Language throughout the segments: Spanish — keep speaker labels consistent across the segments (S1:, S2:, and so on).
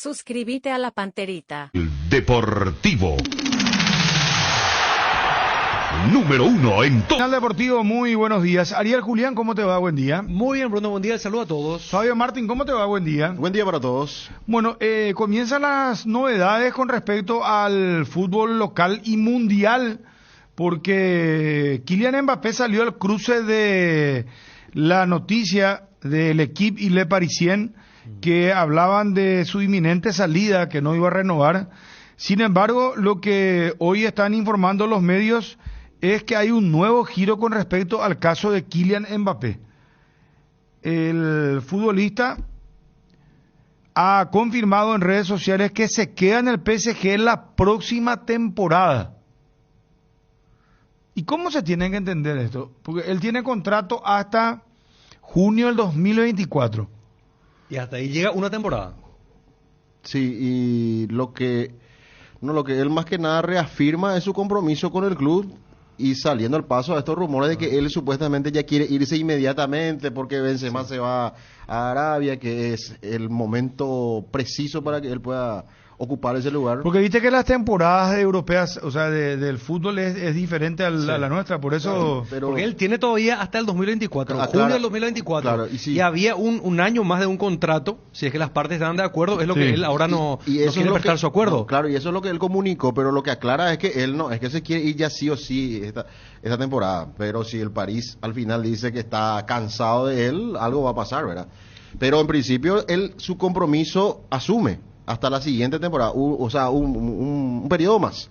S1: Suscríbete a la Panterita.
S2: Deportivo. Número 1 en todo.
S3: Canal Deportivo, muy buenos días. Ariel Julián, ¿cómo te va? Buen día.
S4: Muy bien, Bruno, buen día, saludo a todos.
S3: Fabio Martín, ¿cómo te va? Buen día.
S5: Buen día para todos.
S3: Bueno, comienzan las novedades con respecto al fútbol local y mundial, porque Kylian Mbappé salió al cruce de la noticia del equipo y Le Parisien, que hablaban de su inminente salida, que no iba a renovar. Sin embargo, lo que hoy están informando los medios es que hay un nuevo giro con respecto al caso de Kylian Mbappé. El futbolista ha confirmado en redes sociales que se queda en el PSG la próxima temporada. ¿Y cómo se tiene que entender esto? Porque él tiene contrato hasta junio del 2024.
S4: Y hasta ahí llega una temporada.
S5: Sí, y lo que él más que nada reafirma es su compromiso con el club, y saliendo al paso a estos rumores de que él supuestamente ya quiere irse inmediatamente porque Benzema se va a Arabia, que es el momento preciso para que él pueda ocupar ese lugar.
S3: Porque viste que las temporadas europeas, o sea, del fútbol es diferente a la nuestra, por eso...
S5: Claro, pero
S4: porque él tiene todavía hasta el 2024, junio del 2024.
S5: Claro,
S4: y había un año más de un contrato, si es que las partes están de acuerdo, es lo que él ahora no quiere prestar su acuerdo.
S5: No, claro, y eso es lo que él comunicó, pero lo que aclara es que él no, es que se quiere ir ya sí o sí esta temporada. Pero si el París al final dice que está cansado de él, algo va a pasar, ¿verdad? Pero en principio él su compromiso asume hasta la siguiente temporada, o sea, un periodo más,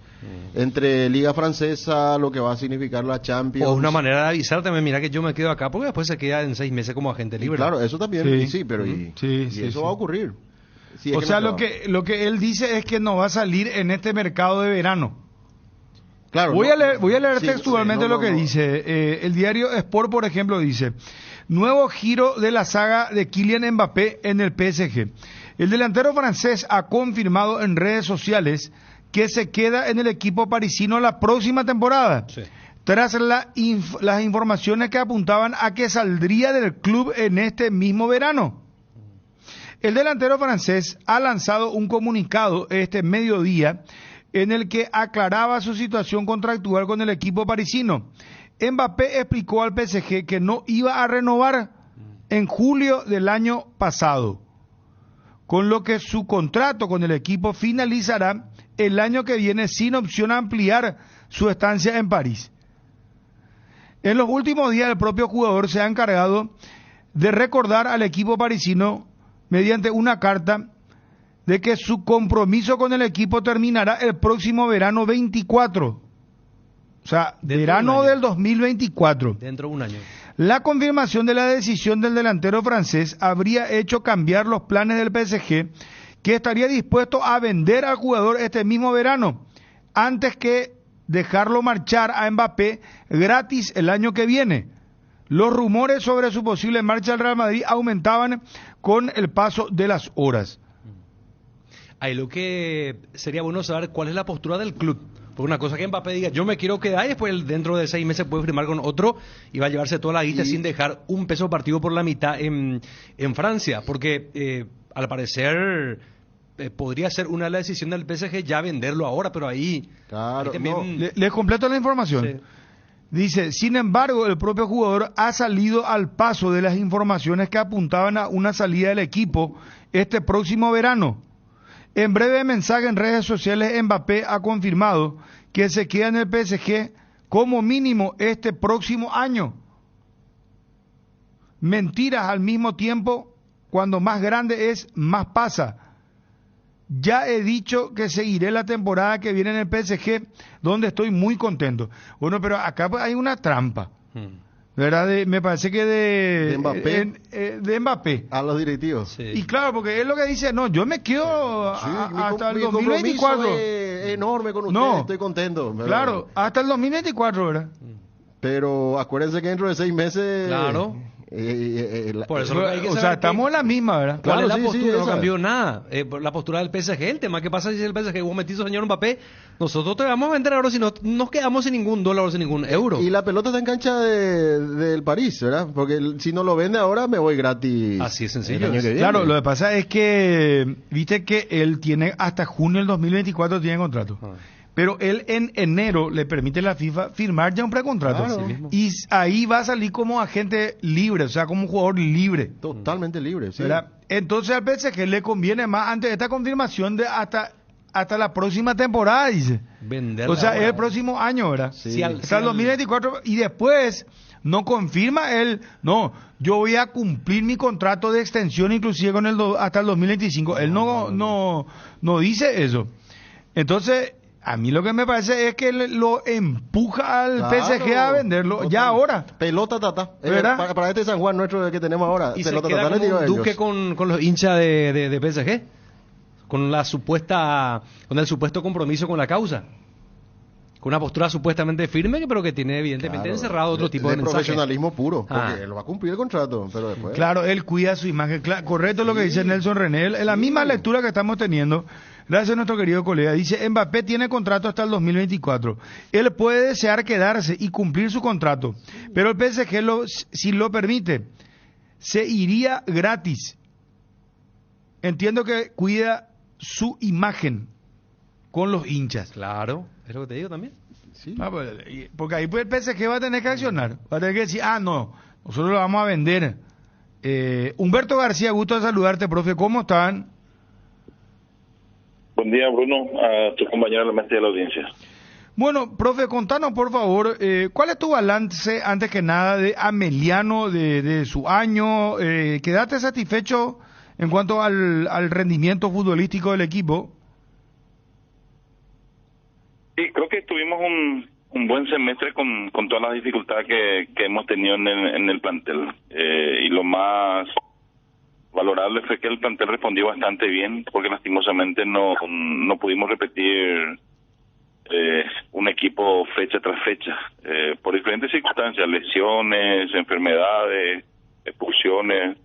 S5: entre Liga Francesa, lo que va a significar la Champions.
S4: O una manera de avisar también, mira que yo me quedo acá, porque después se queda en 6 meses como agente libre.
S5: Claro, eso también, sí, pero eso va a ocurrir.
S3: Sí, o sea, lo que él dice es que no va a salir en este mercado de verano.
S5: Claro.
S3: Voy a leer textualmente lo que dice. El diario Sport, por ejemplo, dice: nuevo giro de la saga de Kylian Mbappé en el PSG. El delantero francés ha confirmado en redes sociales que se queda en el equipo parisino la próxima temporada, tras las informaciones que apuntaban a que saldría del club en este mismo verano. El delantero francés ha lanzado un comunicado este mediodía en el que aclaraba su situación contractual con el equipo parisino. Mbappé explicó al PSG que no iba a renovar en julio del año pasado, con lo que su contrato con el equipo finalizará el año que viene sin opción a ampliar su estancia en París. En los últimos días el propio jugador se ha encargado de recordar al equipo parisino mediante una carta de que su compromiso con el equipo terminará el próximo verano 24, o sea, verano del 2024.
S4: Dentro de un año.
S3: La confirmación de la decisión del delantero francés habría hecho cambiar los planes del PSG, que estaría dispuesto a vender al jugador este mismo verano, antes que dejarlo marchar a Mbappé gratis el año que viene. Los rumores sobre su posible marcha al Real Madrid aumentaban con el paso de las horas.
S4: Ahí lo que sería bueno saber cuál es la postura del club. Porque una cosa que Mbappé diga, yo me quiero quedar, y después dentro de 6 meses puede firmar con otro y va a llevarse toda la guita sin dejar un peso partido por la mitad en Francia. Porque al parecer podría ser una de las decisiones del PSG ya venderlo ahora, pero ahí...
S5: Claro,
S4: ahí también...
S3: Les completo la información.
S4: Sí.
S3: Dice: sin embargo, el propio jugador ha salido al paso de las informaciones que apuntaban a una salida del equipo este próximo verano. En breve mensaje en redes sociales, Mbappé ha confirmado que se queda en el PSG como mínimo este próximo año. Mentiras al mismo tiempo, cuando más grande es, más pasa. Ya he dicho que seguiré la temporada que viene en el PSG, donde estoy muy contento. Bueno, pero acá hay una trampa, ¿verdad? Me parece que de
S5: Mbappé.
S3: De Mbappé.
S5: A los directivos.
S4: Sí.
S3: Y claro, porque es lo que dice: no, yo me quedo hasta el
S5: mi
S3: 2024.
S5: compromiso es enorme con ustedes, estoy contento. ¿Verdad?
S3: Claro, hasta el 2024, ¿verdad?
S5: Pero acuérdense que dentro de 6 meses
S4: Claro. Por eso lo que hay que
S3: O
S4: saber
S3: sea,
S4: que-
S3: estamos en la misma, ¿verdad?
S4: ¿Cuál
S5: Claro,
S4: es la
S5: sí, sí,
S4: postura? No
S5: esa.
S4: cambió nada. La postura del PSG, el tema que pasa si el PSG, vos metís al señor Mbappé, nosotros te vamos a vender ahora si no nos quedamos sin ningún dólar o sin ningún euro.
S5: Y la pelota está en cancha del París, ¿verdad? Porque si no lo vende ahora me voy gratis.
S4: Así es sencillo.
S5: el año que viene.
S3: Claro, lo que pasa es que, viste que él tiene hasta junio del 2024 tiene contrato.
S4: Ah.
S3: Pero él en enero le permite a la FIFA firmar ya un precontrato.
S5: Claro.
S4: Así mismo.
S3: Y ahí va a salir como agente libre, o sea, como un jugador libre.
S5: Totalmente libre, sí.
S3: ¿Verdad? Entonces al PSG le conviene más antes de esta confirmación de hasta la próxima temporada, dice.
S4: Vender
S3: O sea,
S4: ahora.
S3: es el próximo año, ¿verdad?
S5: Sí.
S4: Si al-
S3: Hasta el
S4: si al-
S3: 2024 y después no confirma él, no, yo voy a cumplir mi contrato de extensión inclusive con hasta el 2025. Él no dice eso. Entonces, a mí lo que me parece es que lo empuja al
S5: Claro,
S3: PSG a venderlo
S5: total.
S3: ya ahora.
S5: Pelota tata.
S3: ¿Verdad?
S5: Para este San Juan nuestro que tenemos ahora,
S4: Y se
S5: pelota
S4: queda
S5: tata le
S4: como
S5: tiró a
S4: un
S5: ellos.
S4: duque con los hinchas de PSG, con el supuesto compromiso con la causa, con una postura supuestamente firme, pero que tiene evidentemente
S5: Claro,
S4: encerrado otro tipo de mensaje.
S5: profesionalismo puro, porque
S4: Ah.
S5: él va a cumplir el contrato, pero después...
S3: Claro, él cuida su imagen. Correcto lo que dice Nelson René. En la misma lectura que estamos teniendo, gracias a nuestro querido colega, dice, Mbappé tiene contrato hasta el 2024. Él puede desear quedarse y cumplir su contrato, pero el PSG, si lo permite, se iría gratis. Entiendo que cuida su imagen con los hinchas.
S4: Claro, es lo que te digo también.
S5: Sí.
S3: Porque ahí pues el PSG va a tener que accionar. Va a tener que decir, no, nosotros lo vamos a vender. Humberto García, gusto de saludarte, profe. ¿Cómo están?
S6: Buen día, Bruno, a tu compañero de la mesa de la audiencia.
S3: Bueno, profe, contanos por favor, ¿cuál es tu balance antes que nada de Ameliano, de su año? ¿Quedaste satisfecho en cuanto al rendimiento futbolístico del equipo?
S6: Sí, creo que tuvimos un buen semestre con todas las dificultades que hemos tenido en el plantel. Y lo más valorable fue que el plantel respondió bastante bien, porque lastimosamente no pudimos repetir un equipo fecha tras fecha, por diferentes circunstancias, lesiones, enfermedades, expulsiones.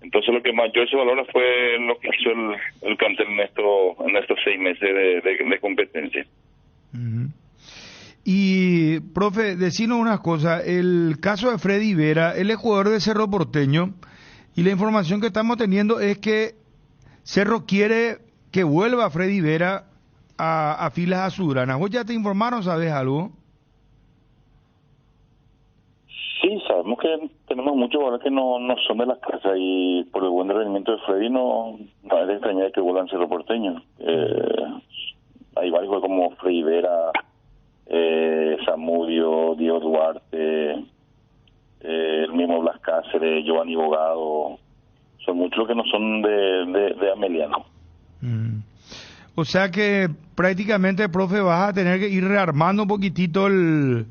S6: Entonces lo que mayor se valora fue lo que hizo el plantel en estos 6 meses de competencia.
S3: Ujú. Y, profe, decinos unas cosas. El caso de Freddy Vera, él es jugador de Cerro Porteño, y la información que estamos teniendo es que Cerro quiere que vuelva Freddy Vera a filas azulgranas. ¿Vos ya te informaron, sabes algo?
S6: Sí, sabemos que tenemos muchos jugadores que no son de las casas, y por el buen rendimiento de Freddy no es de extrañar que vuelvan a Cerro Porteño. Hay varios jugadores como Freddy Vera, Zamudio, Diego Duarte, el mismo Blas Cáceres, Giovanni Bogado. Son muchos los que no son de Ameliano.
S3: O sea que prácticamente, profe, vas a tener que ir rearmando un poquitito el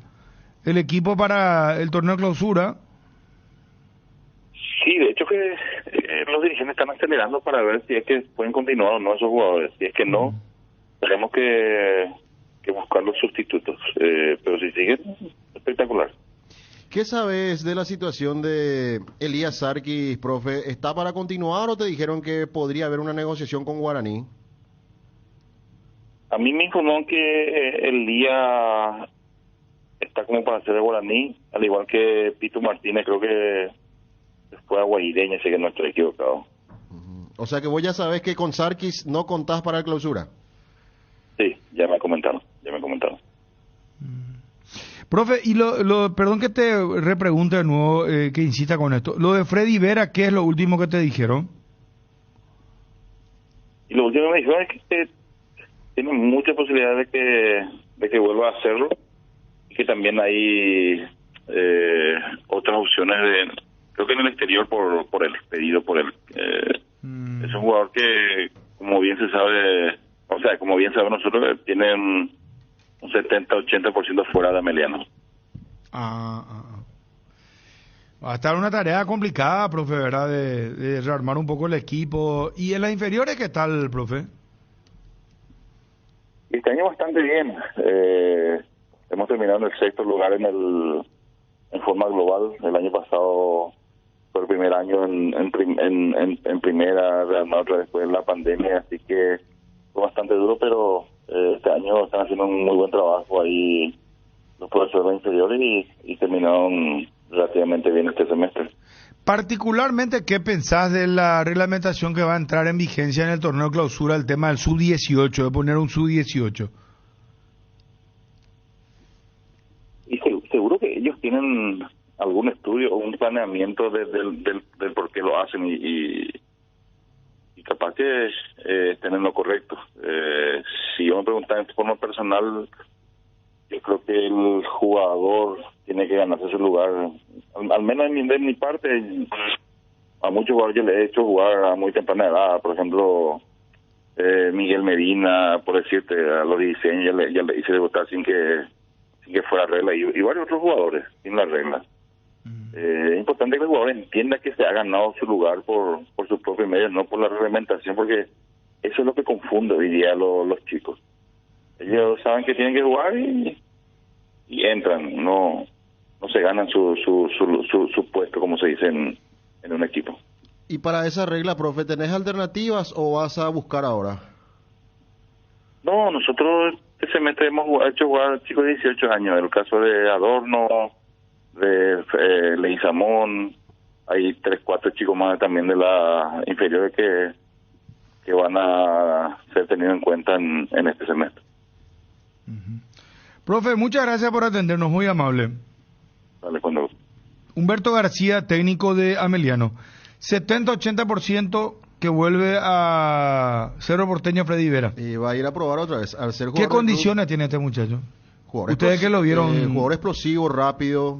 S3: equipo para el torneo de clausura.
S6: Sí, de hecho que los dirigentes están acelerando para ver si es que pueden continuar o no esos jugadores. Si es que no, tenemos que buscar los sustitutos. Pero si siguen, espectacular.
S5: ¿Qué sabes de la situación de Elías Sarkis, profe? ¿Está para continuar o te dijeron que podría haber una negociación con Guaraní?
S6: A mí me informó que el día está como para hacer el Guaraní, al igual que Pito Martínez, creo que fue a Guaireña, sé que no estoy equivocado.
S5: O sea que vos ya sabés que con Sarkis no contás para la clausura.
S6: Sí, ya me comentaron.
S3: Profe, y perdón que te repregunte de nuevo, que insista con esto. Lo de Freddy Vera, ¿qué es lo último que te dijeron?
S6: Y lo último que me dijeron es que tiene muchas posibilidades de que vuelva a hacerlo, y que también hay otras opciones creo que en el exterior por él, pedido por él. Es un jugador que, como bien se sabe, como bien sabemos nosotros, tiene un 70-80% fuera de Ameliano.
S3: Va a estar una tarea complicada, profe, ¿verdad? De rearmar un poco el equipo. ¿Y en las inferiores qué tal, profe?
S6: Este año bastante bien. Hemos terminado en el 6º lugar en forma global. El año pasado fue el primer año en primera, Real Madrid después de la pandemia, así que fue bastante duro, pero este año están haciendo un muy buen trabajo ahí los profesores inferiores y terminaron relativamente bien este semestre.
S3: Particularmente, ¿qué pensás de la reglamentación que va a entrar en vigencia en el torneo clausura, el tema del sub-18, de poner un sub-18?
S6: Y seguro que ellos tienen algún estudio o un planeamiento del por qué lo hacen y capaz que estén en lo correcto. Si yo me preguntara en forma personal, yo creo que el jugador tiene que ganarse su lugar. Al menos de mi parte, a muchos jugadores yo le he hecho jugar a muy temprana edad. Por ejemplo, Miguel Medina, por decirte, a los 16 ya le hice debutar sin que fuera regla, y varios otros jugadores sin la regla. Es importante que el jugador entienda que se ha ganado su lugar por sus propios medios, no por la reglamentación, porque eso es lo que confunde hoy día a los chicos. Ellos saben que tienen que jugar y entran, no se ganan su puesto, como se dice en un equipo.
S5: Y para esa regla, profe, ¿tenés alternativas o vas a buscar ahora?
S6: No, nosotros este semestre hemos hecho jugar chicos de 18 años, el caso de Adorno, de Leguizamón, hay 3-4 chicos más también de la inferiores que van a ser tenidos en cuenta en este semestre.
S3: Profe, muchas gracias por atendernos, muy amable.
S6: Dale, cuando...
S3: Humberto García, técnico de Ameliano. 70-80% que vuelve a Cerro Porteño Freddy Vera.
S5: Y va a ir a probar otra vez. Al ser
S3: ¿Qué condiciones tiene este muchacho?
S5: Jugador
S3: Ustedes que lo vieron.
S5: Jugador explosivo, rápido,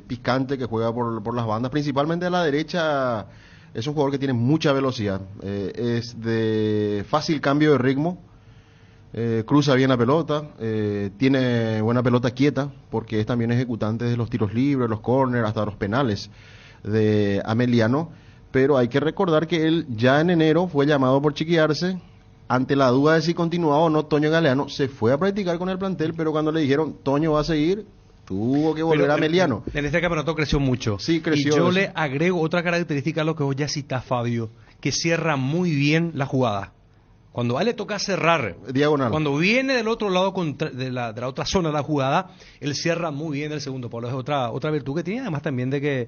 S5: picante, que juega por las bandas, principalmente a la derecha. Es un jugador que tiene mucha velocidad, es de fácil cambio de ritmo, cruza bien la pelota, tiene buena pelota quieta, porque es también ejecutante de los tiros libres, los corners, hasta los penales de Ameliano. Pero hay que recordar que él ya en enero fue llamado por Chiqui Arce. Ante la duda de si continuaba o no, Toño Galeano se fue a practicar con el plantel, pero cuando le dijeron Toño va a seguir, tuvo que volver a Ameliano.
S4: En este campeonato creció mucho.
S5: Sí, creció.
S4: Y yo le agrego otra característica a lo que vos ya citás, Fabio, que cierra muy bien la jugada. Cuando a él le toca cerrar,
S5: diagonal.
S4: Cuando viene del otro lado de la otra zona de la jugada, él cierra muy bien el segundo palo. Es otra virtud que tiene, además también de que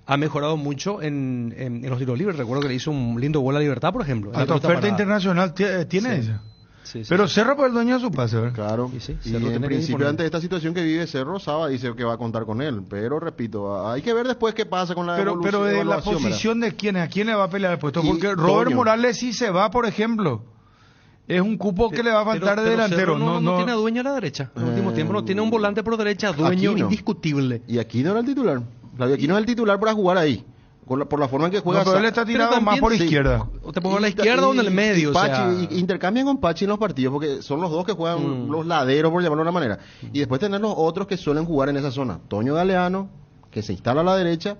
S4: ha mejorado mucho en los tiros libres. Recuerdo que le hizo un lindo gol a Libertad, por ejemplo.
S3: La oferta internacional tiene esa.
S4: Sí,
S3: pero Cerro por el dueño de su pase, ¿verdad?
S5: Claro.
S4: Y
S5: en principio, ante esta situación que vive Cerro, Saba dice que va a contar con él. Pero repito, hay que ver después qué pasa con la evolución.
S3: Pero de la posición, ¿verdad? ¿De quién? ¿A quién le va a pelear el puesto?
S5: Y
S3: Porque Robert
S5: Toño.
S3: Morales, si se va, por ejemplo, es un cupo que le va a faltar de delantero.
S4: Cerro no tiene dueño a la derecha. En el último tiempo no tiene un volante por derecha, dueño
S5: Aquino.
S4: indiscutible.
S5: Y aquí no era el titular. Flavio Aquino es el titular para jugar ahí. Por la forma en que juega.
S3: No, pero él está tirado
S4: Pero
S3: más por
S4: también,
S3: izquierda.
S4: O te pongo a la izquierda o en el medio.
S5: Intercambian con Pachi en los partidos porque son los dos que juegan los laderos, por llamarlo de una manera. Y después tener los otros que suelen jugar en esa zona. Toño Galeano, que se instala a la derecha.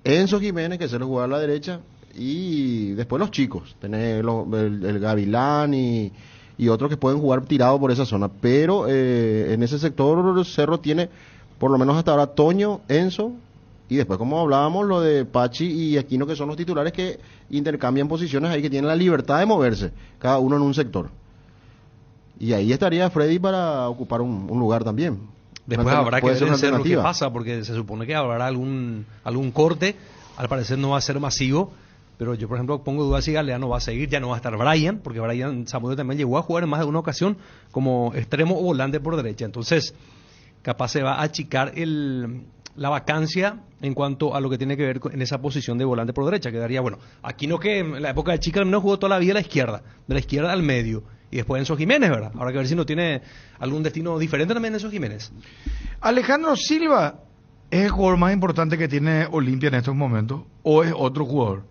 S5: Enzo Jiménez, que suele jugar a la derecha. Y después los chicos. Tener el Gavilán y otros que pueden jugar tirado por esa zona. Pero en ese sector Cerro tiene, por lo menos hasta ahora, Toño, Enzo. Y después, como hablábamos, lo de Pachi y Aquino, que son los titulares que intercambian posiciones ahí, que tienen la libertad de moverse, cada uno en un sector. Y ahí estaría Freddy para ocupar un lugar también.
S4: Después habrá que ver en Cerro qué pasa, porque se supone que habrá algún corte. Al parecer no va a ser masivo, pero yo, por ejemplo, pongo dudas si Galeano va a seguir. Ya no va a estar Brian, porque Brian Zamudio también llegó a jugar en más de una ocasión como extremo o volante por derecha. Entonces, capaz se va a achicar la vacancia en cuanto a lo que tiene que ver en esa posición de volante por derecha. Quedaría, bueno, Aquino, que en la época de Chica no jugó toda la vida a la izquierda, de la izquierda al medio, y después Enzo Jiménez, ¿verdad? Habrá que ver si no tiene algún destino diferente también Enzo Jiménez.
S3: Alejandro Silva, ¿es el jugador más importante que tiene Olimpia en estos momentos o es otro jugador?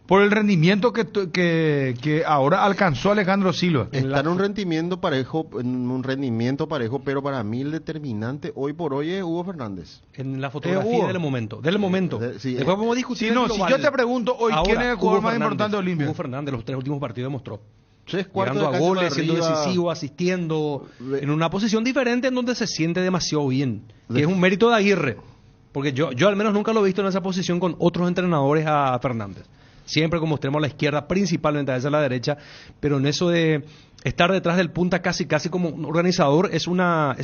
S3: Por el rendimiento que ahora alcanzó Alejandro Silva.
S5: Está en un rendimiento parejo, pero para mí el determinante hoy por hoy es Hugo Fernández.
S4: En la fotografía del momento.
S5: Sí,
S4: después podemos discutir.
S3: Si yo te pregunto hoy, ¿quién es el jugador más importante de Olimpia?
S4: Hugo Fernández, los 3 últimos partidos demostró.
S5: Llegando
S4: a goles, siendo decisivo, asistiendo, en una posición diferente en donde se siente demasiado bien. Que es un mérito de Aguirre. Porque yo al menos nunca lo he visto en esa posición con otros entrenadores a Fernández. Siempre como extremo a la izquierda, principalmente a veces a la derecha, pero en eso de estar detrás del punta casi como un organizador es una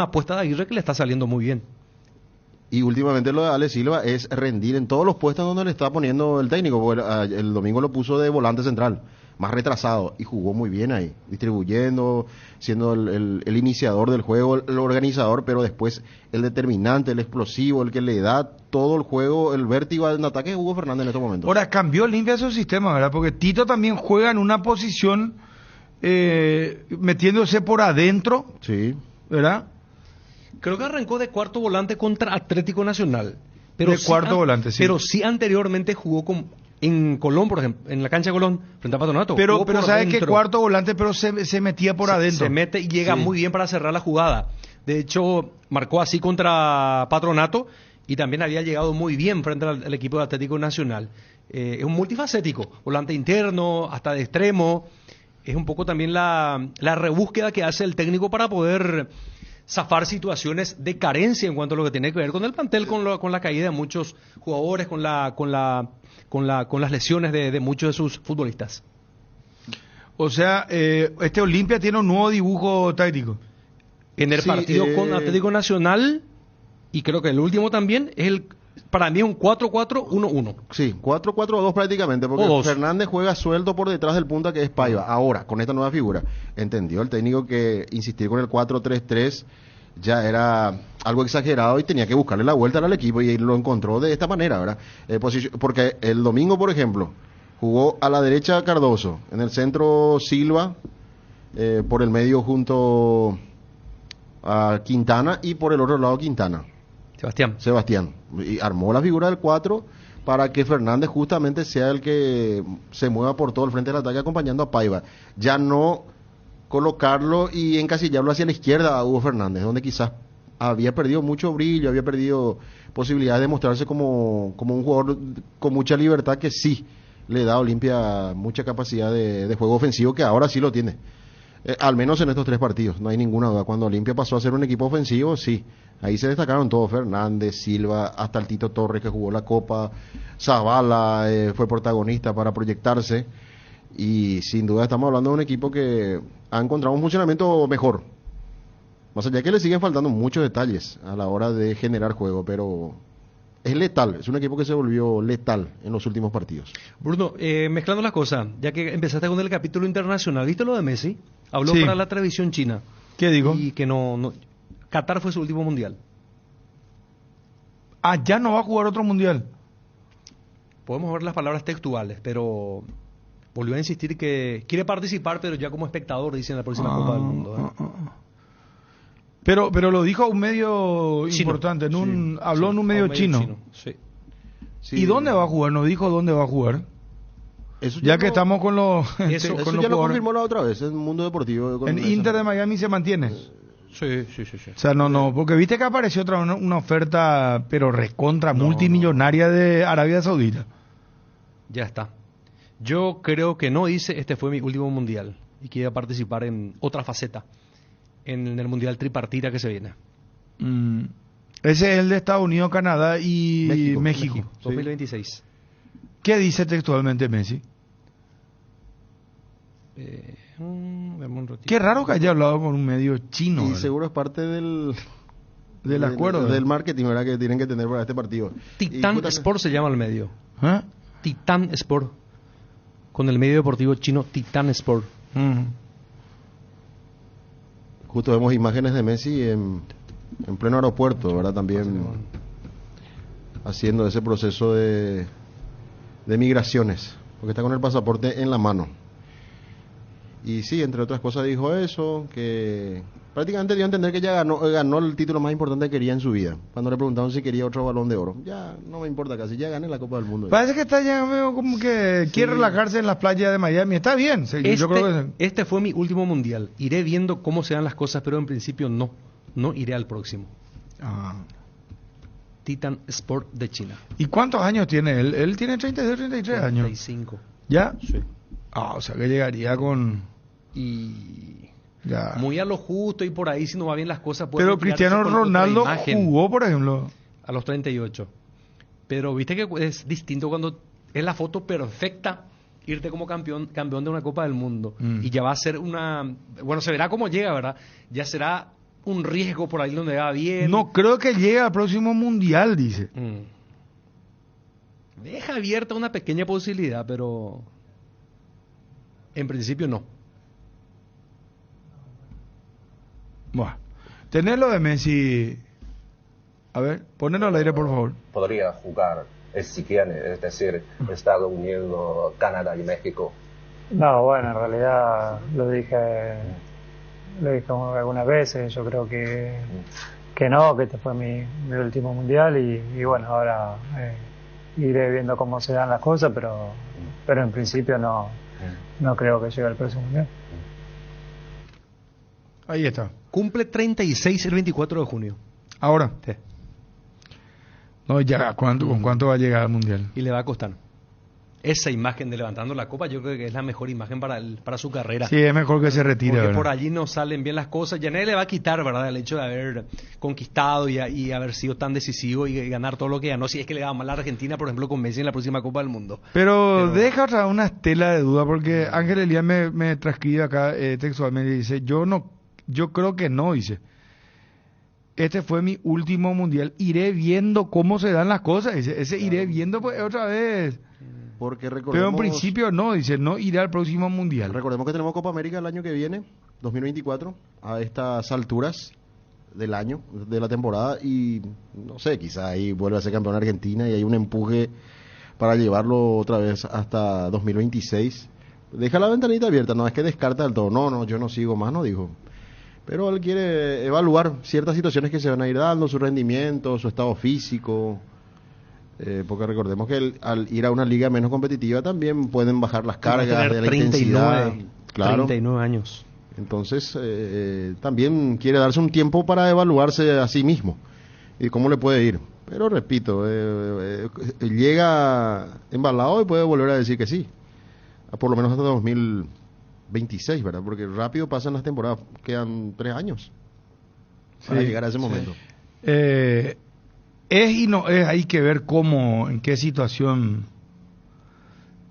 S4: apuesta de Aguirre que le está saliendo muy bien.
S5: Y últimamente lo de Ale Silva es rendir en todos los puestos donde le está poniendo el técnico, porque el domingo lo puso de volante central, más retrasado, y jugó muy bien ahí, distribuyendo, siendo el iniciador del juego, el organizador, pero después el determinante, el explosivo, el que le da todo el juego, el vértigo en ataque es Hugo Fernández en estos momentos.
S3: Ahora, cambió limpia su sistema, ¿verdad? Porque Tito también juega en una posición metiéndose por adentro,
S5: Sí.
S3: ¿verdad?
S4: Creo que arrancó de cuarto volante contra Atlético Nacional. Pero
S3: De cuarto volante, sí.
S4: Pero sí anteriormente jugó en Colón, por ejemplo, en la cancha de Colón, frente a Patronato.
S3: Pero
S4: Jugó por
S3: ¿sabes qué?
S4: dentro.
S3: Cuarto volante, pero se metía por adentro.
S4: Se mete y llega
S3: Sí.
S4: muy bien para cerrar la jugada. De hecho, marcó así contra Patronato y también había llegado muy bien frente al equipo de Atlético Nacional. Es un multifacético, volante interno, hasta de extremo. Es un poco también la rebúsqueda que hace el técnico para poder zafar situaciones de carencia en cuanto a lo que tiene que ver con el plantel, con la caída de muchos jugadores, con las lesiones de muchos de sus futbolistas.
S3: O sea, este Olimpia tiene un nuevo dibujo táctico.
S4: En el
S5: Sí,
S4: partido con Atlético Nacional, y creo que el último también, para mí es un 4-4-1-1.
S5: Sí, 4-4-2 prácticamente, porque
S4: O dos.
S5: Fernández juega suelto por detrás del punta que es Paiva. Ahora, con esta nueva figura, entendió el técnico que insistir con el 4-3-3 ya era algo exagerado y tenía que buscarle la vuelta al equipo y lo encontró de esta manera, ¿verdad? Porque el domingo, por ejemplo, jugó a la derecha Cardoso, en el centro Silva, por el medio junto a Quintana y por el otro lado Quintana. Sebastián, y armó la figura del 4 para que Fernández justamente sea el que se mueva por todo el frente del ataque acompañando a Paiva. Ya no colocarlo y encasillarlo hacia la izquierda a Hugo Fernández, donde quizás había perdido mucho brillo, había perdido posibilidades de mostrarse como un jugador con mucha libertad que sí le da a Olimpia mucha capacidad de juego ofensivo, que ahora sí lo tiene. Al menos en estos 3 partidos, no hay ninguna duda. Cuando Olimpia pasó a ser un equipo ofensivo, sí, ahí se destacaron todos, Fernández, Silva, hasta el Tito Torres que jugó la Copa, Zavala fue protagonista para proyectarse, y sin duda estamos hablando de un equipo que ha encontrado un funcionamiento mejor. Más allá que le siguen faltando muchos detalles a la hora de generar juego, pero es letal, es un equipo que se volvió letal en los últimos partidos.
S4: Bruno, mezclando las cosas, ya que empezaste con el capítulo internacional, ¿viste lo de Messi? Habló
S3: Sí.
S4: para la televisión china.
S3: ¿Qué digo?
S4: Y que no Qatar fue su último mundial.
S3: Ah, ya no va a jugar otro mundial.
S4: Podemos ver las palabras textuales, pero volvió a insistir que quiere participar, pero ya como espectador, dice, en la próxima Copa del Mundo.
S3: Pero lo dijo a un medio
S4: Chino.
S3: importante,
S4: Sí,
S3: habló
S4: sí,
S3: en un
S4: a
S3: medio chino.
S4: Sí.
S5: Sí,
S3: ¿Y dónde va a jugar? No dijo dónde va a jugar.
S5: Eso
S3: Ya
S5: no-
S3: que estamos con los,
S4: Eso
S3: con
S5: Eso
S3: los
S5: ya lo
S3: jugadores.
S5: confirmó la otra vez en Mundo Deportivo.
S3: En Inter de Miami se mantiene.
S4: Sí.
S3: O sea, no, porque viste que apareció una oferta, pero recontra, multimillonaria de Arabia Saudita.
S4: Ya está. Yo creo que no hice, este fue mi último mundial y quiero participar en otra faceta, en el mundial tripartita que se viene.
S3: Ese es el de Estados Unidos, Canadá y México.
S4: 2026.
S3: ¿Qué dice textualmente Messi?
S4: Dame un ratito.
S3: Qué raro que haya hablado con un medio chino.
S5: Y
S3: ¿verdad?
S5: seguro es parte del
S3: acuerdo.
S5: del marketing, ¿verdad? Que tienen que tener para este partido.
S4: Titán
S5: Y justamente-
S4: Sport se llama el medio.
S3: ¿Eh?
S4: Titán Sport. Con el medio deportivo chino Titán Sport.
S5: Justo vemos imágenes de Messi en pleno aeropuerto, ¿verdad? También haciendo ese proceso de migraciones, porque está con el pasaporte en la mano. Y sí, entre otras cosas dijo eso, que prácticamente dio a entender que ya ganó el título más importante que quería en su vida. Cuando le preguntaron si quería otro Balón de Oro, ya no me importa casi, ya gané la Copa del Mundo.
S3: Parece que está ya veo como que quiere relajarse en las playas de Miami. Está bien. Sí, yo creo que
S4: Este fue mi último mundial. Iré viendo cómo se dan las cosas, pero en principio no iré al próximo. Titan Sport de China.
S3: ¿Y cuántos años tiene él? Él tiene 32, 33 años.
S4: 35.
S3: ¿Ya?
S4: Sí.
S3: O sea que llegaría con...
S4: Y
S3: Ya.
S4: muy a lo justo y por ahí si no va bien las cosas puede
S3: Pero
S4: retirarse
S3: Cristiano
S4: con otra
S3: Ronaldo
S4: imagen.
S3: jugó, por ejemplo.
S4: a los 38. Pero viste que es distinto cuando es la foto perfecta irte como campeón de una Copa del Mundo. Y ya va a ser bueno, se verá cómo llega, ¿verdad? Ya será un riesgo por ahí donde va bien.
S3: No creo que llegue al próximo Mundial, dice.
S4: Deja abierta una pequeña posibilidad, pero en principio no.
S3: Bueno, tenerlo de Messi. A ver, ponelo al aire, por favor.
S7: Podría jugar si quiere, es decir, Estados Unidos, Canadá y México.
S8: No, bueno, en realidad lo dije algunas veces. Yo creo que no, que este fue mi último mundial y bueno, ahora iré viendo cómo se dan las cosas, pero en principio no creo que llegue al próximo mundial.
S3: Ahí está.
S4: Cumple 36 el 24 de junio.
S3: Ahora.
S4: Sí.
S3: No, ya, ¿con cuánto va a llegar al Mundial?
S4: Y le va a costar. Esa imagen de levantando la copa yo creo que es la mejor imagen para su carrera.
S3: Sí, es mejor que se retire.
S4: Porque
S3: ¿verdad?
S4: por allí no salen bien las cosas. Ya nadie le va a quitar, ¿verdad? El hecho de haber conquistado y haber sido tan decisivo y ganar todo lo que ganó. Si es que le da mal a Argentina, por ejemplo, con Messi en la próxima Copa del Mundo.
S3: Pero deja otra una estela de duda, porque Ángel Elías me transcribe acá textualmente y dice, yo creo que no, dice. Este fue mi último mundial. Iré viendo cómo se dan las cosas. Dice, ese iré viendo pues otra vez.
S5: Porque recordemos,
S3: pero en principio no, dice, no iré al próximo mundial.
S5: Recordemos que tenemos Copa América el año que viene, 2024, a estas alturas del año, de la temporada, y no sé, quizá ahí vuelve a ser campeón Argentina y hay un empuje para llevarlo otra vez hasta 2026. Deja la ventanita abierta, no es que descarta del todo, no, yo no sigo más, no dijo. Pero él quiere evaluar ciertas situaciones que se van a ir dando, su rendimiento, su estado físico, porque recordemos que al ir a una liga menos competitiva también pueden bajar las cargas de la intensidad. Claro.
S4: 39 años.
S5: Entonces, también quiere darse un tiempo para evaluarse a sí mismo y cómo le puede ir. Pero repito, llega embalado y puede volver a decir que sí, por lo menos hasta 2026, ¿verdad? Porque rápido pasan las temporadas, quedan 3 años para llegar a ese momento.
S3: Es y no es, hay que ver cómo, en qué situación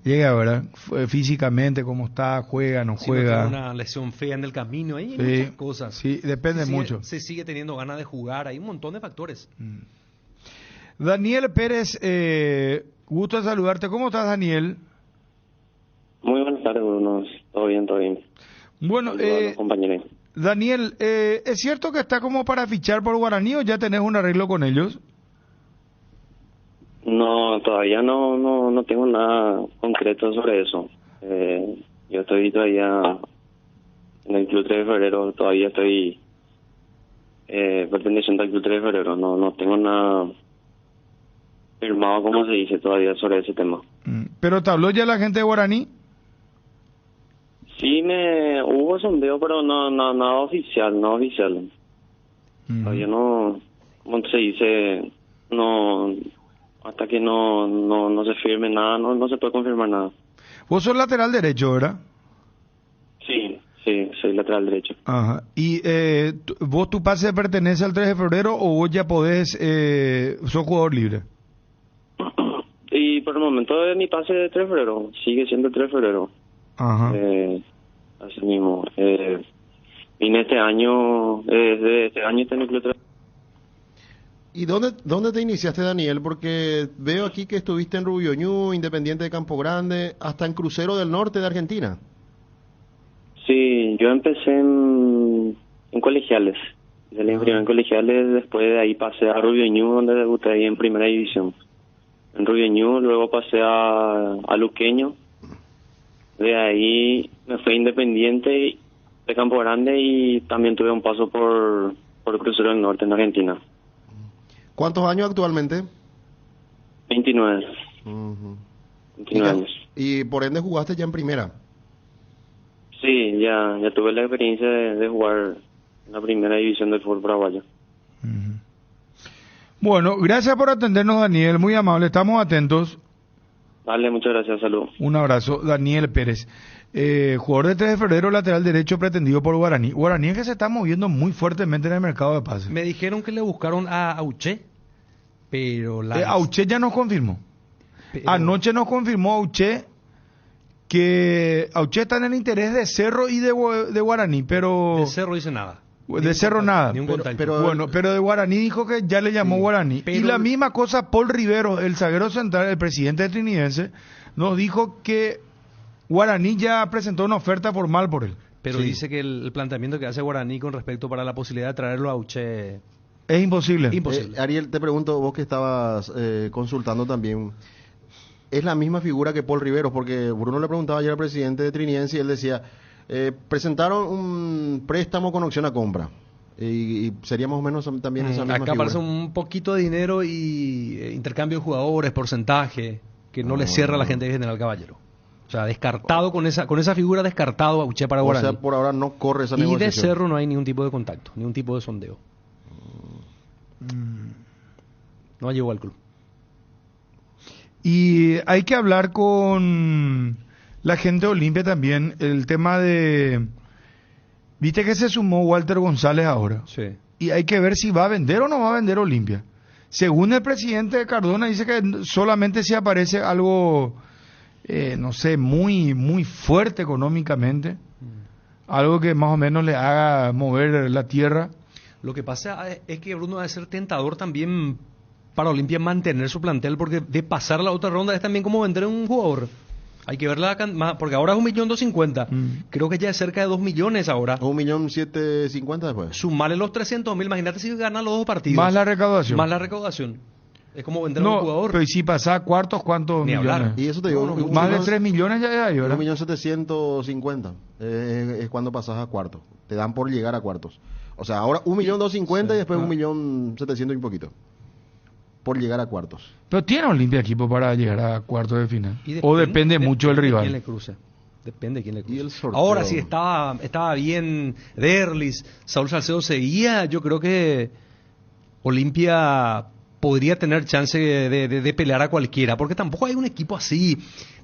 S3: llega, ¿verdad? Físicamente, cómo está, juega, no juega.
S4: No tiene una lesión fea en el camino, hay muchas cosas.
S3: Sí, depende mucho.
S4: Se sigue teniendo ganas de jugar, hay un montón de factores.
S3: Daniel Pérez, gusto de saludarte. ¿Cómo estás, Daniel?
S9: Muy buenas tardes, Bruno. Todo bien, todo bien.
S3: Bueno,
S9: compañeros.
S3: Daniel, ¿es cierto que está como para fichar por Guaraní o ya tenés un arreglo con ellos?
S9: No, todavía no tengo nada concreto sobre eso. Yo estoy todavía en el Club 3 de Febrero, todavía estoy perteneciente al Club 3 de Febrero. No tengo nada firmado, como se dice, todavía sobre ese tema.
S3: ¿Pero te habló ya la gente de Guaraní?
S9: Sí, hubo sondeo, pero nada oficial, no oficial. Todavía no, como se dice, no, hasta que no se firme nada, no se puede confirmar nada.
S3: Vos sos lateral derecho, ¿verdad?
S9: Sí, soy lateral derecho.
S3: Ajá. ¿Y vos tu pase pertenece al 3 de febrero o vos ya podés, sos jugador libre?
S9: Y por el momento mi pase de 3 de febrero, sigue siendo 3 de febrero.
S3: Ajá.
S9: Así mismo. Vine este año, desde este año estoy en el Club 3.
S5: ¿Y dónde te iniciaste, Daniel? Porque veo aquí que estuviste en Rubio Ñu, Independiente de Campo Grande, hasta en Crucero del Norte de Argentina.
S9: Sí, yo empecé en colegiales. Yo le imprimí en colegiales, después de ahí pasé a Rubio Ñu, donde debuté ahí en primera división. En Rubio Ñu, luego pasé a Luqueño. De ahí me fui a Independiente de Campo Grande y también tuve un paso por Crucero del Norte en Argentina.
S5: ¿Cuántos años actualmente?
S9: 29. 29 años.
S5: ¿Y por ende jugaste ya en primera?
S9: Sí, ya tuve la experiencia de jugar en la primera división del fútbol paraguayo.
S3: Bueno, gracias por atendernos, Daniel, muy amable, estamos atentos.
S9: Vale, muchas gracias, salud.
S3: Un abrazo, Daniel Pérez, jugador de 3 de febrero, lateral derecho pretendido por Guaraní. Guaraní es que se está moviendo muy fuertemente en el mercado de pases.
S4: Me dijeron que le buscaron a Auché Pero
S3: Auche ya nos confirmó. Anoche nos confirmó Auche que Auche está en el interés de Cerro y de Guaraní, pero...
S4: De Cerro dice nada.
S3: De Cerro nada.
S4: Ni un contacto.
S3: Pero de Guaraní dijo que ya le llamó Guaraní. Y la misma cosa Paul Rivero, el zaguero central, el presidente trinitense, nos dijo que Guaraní ya presentó una oferta formal por él.
S4: Pero dice que el planteamiento que hace Guaraní con respecto para la posibilidad de traerlo a Auche...
S3: Es imposible.
S5: Ariel, te pregunto, vos que estabas consultando también, ¿es la misma figura que Paul Rivero? Porque Bruno le preguntaba ayer al presidente de Trinense y él decía, presentaron un préstamo con opción a compra. Y sería más o menos también esa misma
S4: acá
S5: figura.
S4: aparece un poquito de dinero y intercambio de jugadores, porcentaje, que no le cierra a la gente de General Caballero. O sea, descartado con esa figura, descartado Auche para Guaraní.
S5: O sea, por ahora no corre esa
S4: y
S5: negociación.
S4: Y de Cerro no hay ningún tipo de contacto, ningún tipo de sondeo. No llegó al club.
S3: Y hay que hablar con la gente de Olimpia también, el tema de... Viste que se sumó Walter González ahora.
S4: Sí.
S3: Y hay que ver si va a vender o no va a vender Olimpia. Según el presidente Cardona, dice que solamente si aparece algo, no sé, muy, muy fuerte económicamente, algo que más o menos le haga mover la tierra.
S4: Lo que pasa es que Bruno va a ser tentador también para Olimpia mantener su plantel, porque de pasar la otra ronda es también como vender un jugador. Hay que ver porque ahora es 1.250.000. Creo que ya es cerca de 2 millones ahora.
S5: 1.750.000 después.
S4: Sumarle los 300.000, imagínate si gana los dos partidos.
S3: Más la recaudación.
S4: Más la recaudación. Es como vender a un jugador.
S3: Pero ¿y si pasa a cuartos, cuántos
S4: Ni
S3: millones?
S4: hablar.
S5: Y eso te digo,
S3: más de 3 millones ya hay, ¿verdad?
S5: 1.750.000 es cuando pasas a cuartos. Te dan por llegar a cuartos. O sea, ahora 1.250.000 y después 1.700.000 y poquito. Por llegar a cuartos.
S3: Pero tiene Olimpia equipo para llegar a cuartos de final. O depende mucho del rival.
S4: Quién le cruce. Depende de quién le cruce.
S5: Y el sorteo.
S4: Ahora, si estaba bien Derlis, Saúl Salcedo seguía, yo creo que Olimpia podría tener chance de pelear a cualquiera, porque tampoco hay un equipo así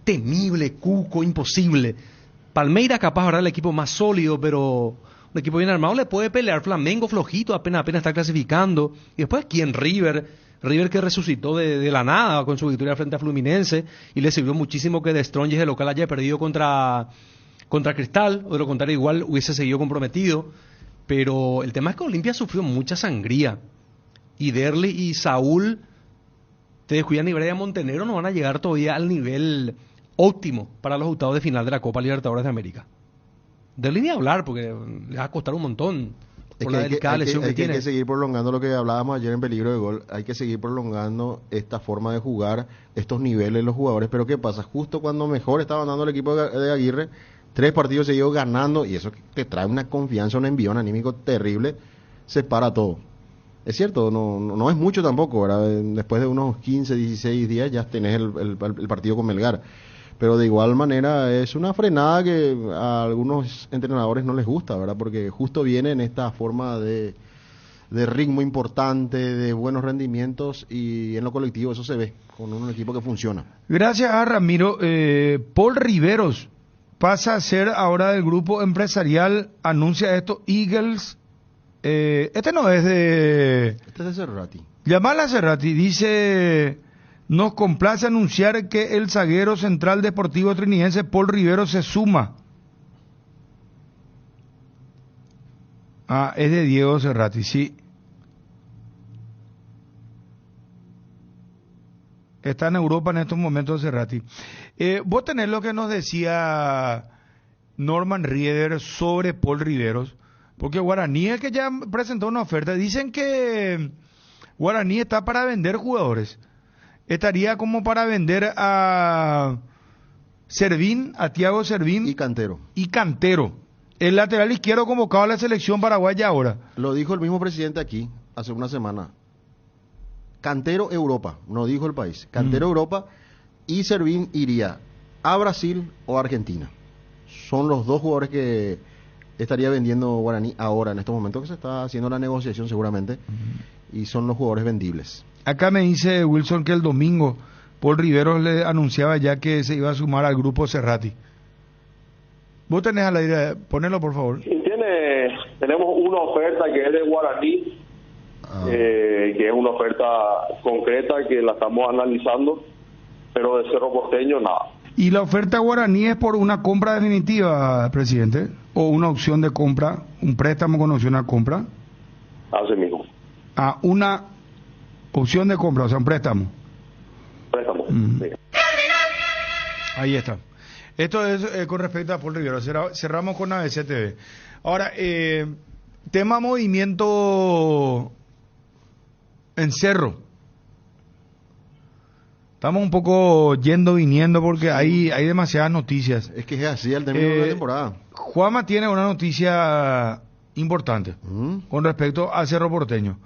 S4: temible, cuco, imposible. Palmeiras capaz ahora el equipo más sólido, pero un equipo bien armado le puede pelear. Flamengo flojito, apenas está clasificando. Y después, ¿quién? River que resucitó de la nada con su victoria frente a Fluminense, y le sirvió muchísimo que De Strongest de local haya perdido contra Cristal, o de lo contrario igual hubiese seguido comprometido. Pero el tema es que Olimpia sufrió mucha sangría, y Derli y Saúl te descuidan, y Brian Montenegro no van a llegar todavía al nivel óptimo para los octavos de final de la Copa Libertadores de América. Derli ni hablar, porque le va a costar un montón. Por la delicada lesión que tiene.
S5: Hay que seguir prolongando lo que hablábamos ayer en Peligro de Gol. Hay que seguir prolongando esta forma de jugar, estos niveles de los jugadores. Pero ¿qué pasa? Justo cuando mejor estaba dando el equipo de Aguirre, 3 partidos seguidos ganando, y eso te trae una confianza, un envión anímico terrible, se para todo. Es cierto, no es mucho tampoco, ¿verdad? Después de unos 15, 16 días ya tenés el partido con Melgar. Pero de igual manera es una frenada que a algunos entrenadores no les gusta, ¿verdad? Porque justo viene en esta forma de ritmo importante, de buenos rendimientos, y en lo colectivo eso se ve con un equipo que funciona.
S3: Gracias a Ramiro. Paul Riveros pasa a ser ahora del grupo empresarial, anuncia esto, Eagles. Este no es de...
S5: Este es de Cerrati.
S3: Llamala a Cerrati, dice... Nos complace anunciar que el zaguero central deportivo trinitense Paul Rivero se suma. Es de Diego Cerrati, sí. Está en Europa en estos momentos Cerrati. Vos tenés lo que nos decía Norman Rieder sobre Paul Riveros, porque Guaraní es el que ya presentó una oferta. Dicen que Guaraní está para vender jugadores. Estaría como para vender a Servín, a Thiago Servín.
S5: Y Cantero.
S3: El lateral izquierdo convocado a la selección paraguaya ahora.
S5: Lo dijo el mismo presidente aquí hace una semana. Cantero Europa, no dijo el país. Cantero Europa, y Servín iría a Brasil o a Argentina. Son los dos jugadores que estaría vendiendo Guaraní ahora, en estos momentos que se está haciendo la negociación seguramente. Y son los jugadores vendibles.
S3: Acá me dice Wilson que el domingo Paul Riveros le anunciaba ya que se iba a sumar al grupo Cerrati. Vos tenés al aire, ponelo por favor.
S10: Sí, tenemos una oferta que es de Guaraní, que es una oferta concreta que la estamos analizando, pero de Cerro Porteño nada.
S3: ¿Y la oferta guaraní es por una compra definitiva, presidente? ¿O una opción de compra, un préstamo con opción a compra?
S10: Así mismo.
S3: Ah, una opción de compra, o sea, un préstamo.
S10: Préstamo, sí.
S3: Ahí está. Esto es con respecto a Paul Rivero. Cerramos con ABC TV. Ahora, tema movimiento en Cerro. Estamos un poco yendo, viniendo, porque hay demasiadas noticias.
S5: Es que es así al término de la temporada.
S3: Juanma tiene una noticia importante con respecto al Cerro Porteño.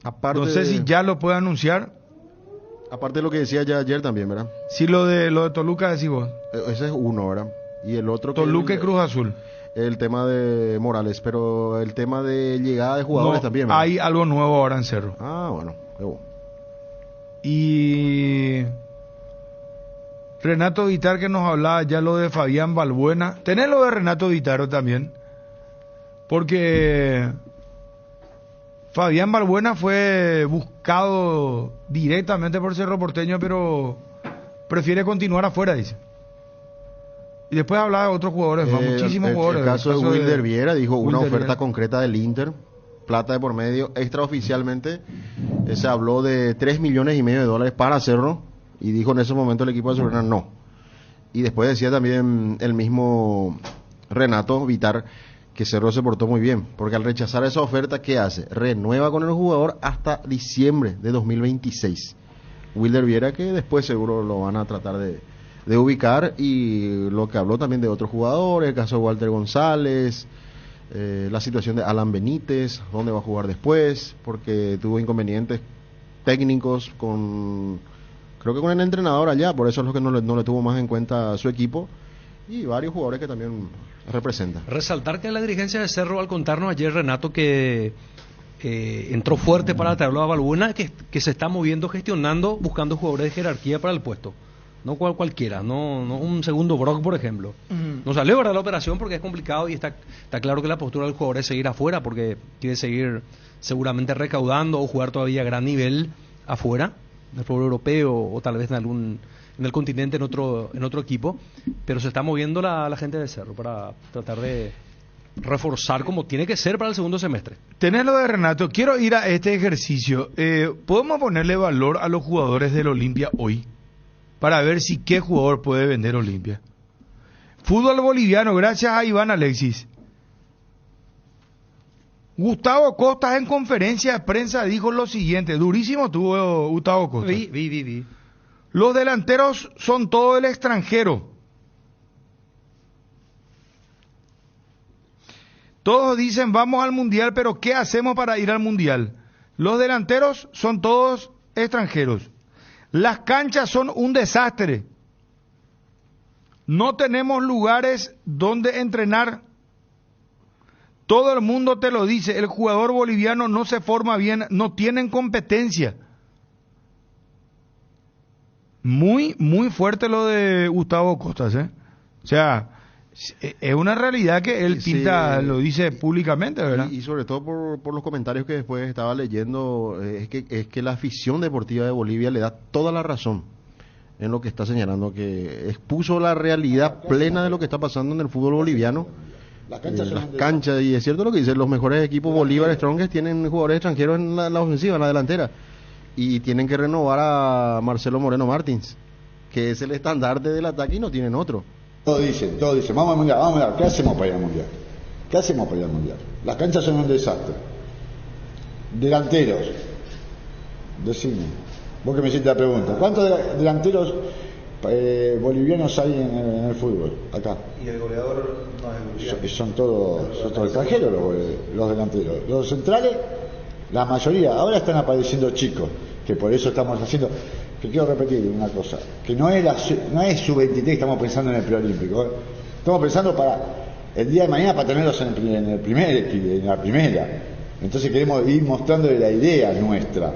S5: Aparte
S3: no sé si ya lo puede anunciar.
S5: Aparte de lo que decía ya ayer también, ¿verdad?
S3: Sí, lo de Toluca decís vos.
S5: Ese es uno, ¿verdad? Y el otro...
S3: Toluca y Cruz Azul.
S5: El tema de Morales, pero el tema de llegada de jugadores también, ¿verdad?
S3: Hay algo nuevo ahora en Cerro.
S5: Ah, bueno.
S3: Y Renato Vitar, que nos hablaba ya lo de Fabián Balbuena. Tenés lo de Renato Vitaro también, porque Fabián Balbuena fue buscado directamente por Cerro Porteño, pero prefiere continuar afuera, dice. Y después hablaba de otros jugadores, muchísimos jugadores.
S5: El caso de Wilder Viera, dijo una
S3: Wilder
S5: oferta
S3: Viera
S5: concreta del Inter, plata de por medio. Extraoficialmente se habló de $3,5 millones para Cerro, y dijo en ese momento el equipo de Azulgrana no. Y después decía también el mismo Renato Vitar que Cerro se portó muy bien, porque al rechazar esa oferta, ¿qué hace? Renueva con el jugador hasta diciembre de 2026. Wilder Viera, que después seguro lo van a tratar de ubicar, y lo que habló también de otros jugadores, el caso de Walter González, la situación de Alan Benítez, dónde va a jugar después, porque tuvo inconvenientes técnicos creo que con el entrenador allá, por eso es lo que no le tuvo más en cuenta a su equipo, y varios jugadores que también representan.
S4: Resaltar que la dirigencia de Cerro, al contarnos ayer, Renato, que entró fuerte para traerlo a Balbuena, que se está moviendo, gestionando, buscando jugadores de jerarquía para el puesto. No cualquiera, no un segundo Brock, por ejemplo. No salió, ¿verdad?, la operación porque es complicado, y está claro que la postura del jugador es seguir afuera, porque quiere seguir seguramente recaudando o jugar todavía a gran nivel afuera, en el fútbol europeo, o tal vez en el continente, en otro equipo, pero se está moviendo la gente de Cerro para tratar de reforzar como tiene que ser para el segundo semestre.
S3: Tenés lo de Renato. Quiero ir a este ejercicio. ¿Podemos ponerle valor a los jugadores del Olimpia hoy? Para ver si qué jugador puede vender Olimpia. Fútbol boliviano, gracias a Iván Alexis. Gustavo Costas en conferencia de prensa dijo lo siguiente, durísimo tuvo Gustavo Costas.
S4: Vi.
S3: Los delanteros son todo el extranjero. Todos dicen vamos al mundial, pero ¿qué hacemos para ir al mundial? Los delanteros son todos extranjeros. Las canchas son un desastre. No tenemos lugares donde entrenar. Todo el mundo te lo dice. El jugador boliviano no se forma bien, no tienen competencia. Muy, muy fuerte lo de Gustavo Costas, ¿eh? O sea, es una realidad que él pinta, lo dice públicamente, ¿verdad?
S5: Y sobre todo por los comentarios que después estaba leyendo, es que la afición deportiva de Bolivia le da toda la razón en lo que está señalando, que expuso la realidad plena de lo que está pasando en el fútbol boliviano. Las canchas, y es cierto lo que dicen, los mejores equipos Bolívar Strongest tienen jugadores extranjeros en la ofensiva, en la delantera, y tienen que renovar a Marcelo Moreno Martins, que es el estandarte del ataque, y no tienen otro.
S11: Todos dicen, vamos al mundial, ¿qué hacemos para ir al mundial? Las canchas son un desastre. Delanteros, decime, vos que me hiciste la pregunta, ¿cuántos delanteros bolivianos hay en el fútbol acá?
S12: Y el goleador no es boliviano.
S11: Son todos extranjeros los delanteros. Los centrales, la mayoría, ahora están apareciendo chicos, que por eso estamos haciendo... Que quiero repetir una cosa, que no es sub-23 que estamos pensando en el preolímpico, estamos pensando para el día de mañana para tenerlos en la primera. Entonces queremos ir mostrando la idea nuestra,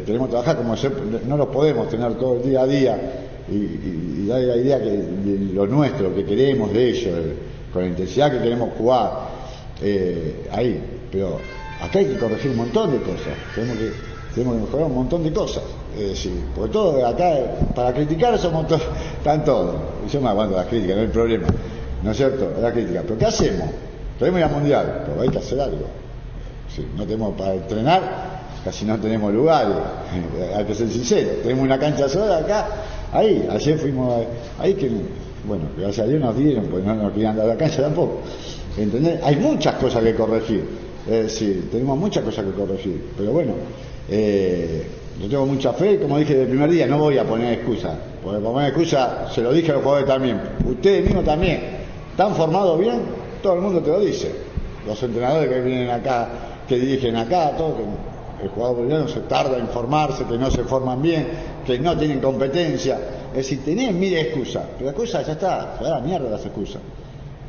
S11: queremos trabajar como no los podemos tener todo el día a día y darle la idea de lo nuestro, que queremos de ellos, con la intensidad que queremos jugar, ahí. pero acá hay que corregir un montón de cosas, tenemos que mejorar un montón de cosas, porque todo acá, para criticar somos todos, están todos, y yo me aguanto las críticas, no hay problema, ¿no es cierto? La crítica, pero ¿qué hacemos? Queremos ir al mundial, pero hay que hacer algo. Sí, no tenemos para entrenar, casi no tenemos lugares, hay que ser sincero, tenemos una cancha sola acá, ahí, ayer fuimos ahí que, bueno, gracias a Dios nos dieron, pues no nos querían dar la cancha tampoco, ¿entendés? Hay muchas cosas que corregir, sí, tenemos muchas cosas que corregir, pero bueno, yo tengo mucha fe, como dije desde el primer día, no voy a poner excusa, porque para poner excusa, se lo dije a los jugadores también, ustedes mismos también, ¿están formados bien? Todo el mundo te lo dice, los entrenadores que vienen acá, que dirigen acá, todo, que el jugador boliviano se tarda en formarse, que no se forman bien, que no tienen competencia, es decir, tenés mil excusas, pero la excusa ya está, se da la mierda las excusas,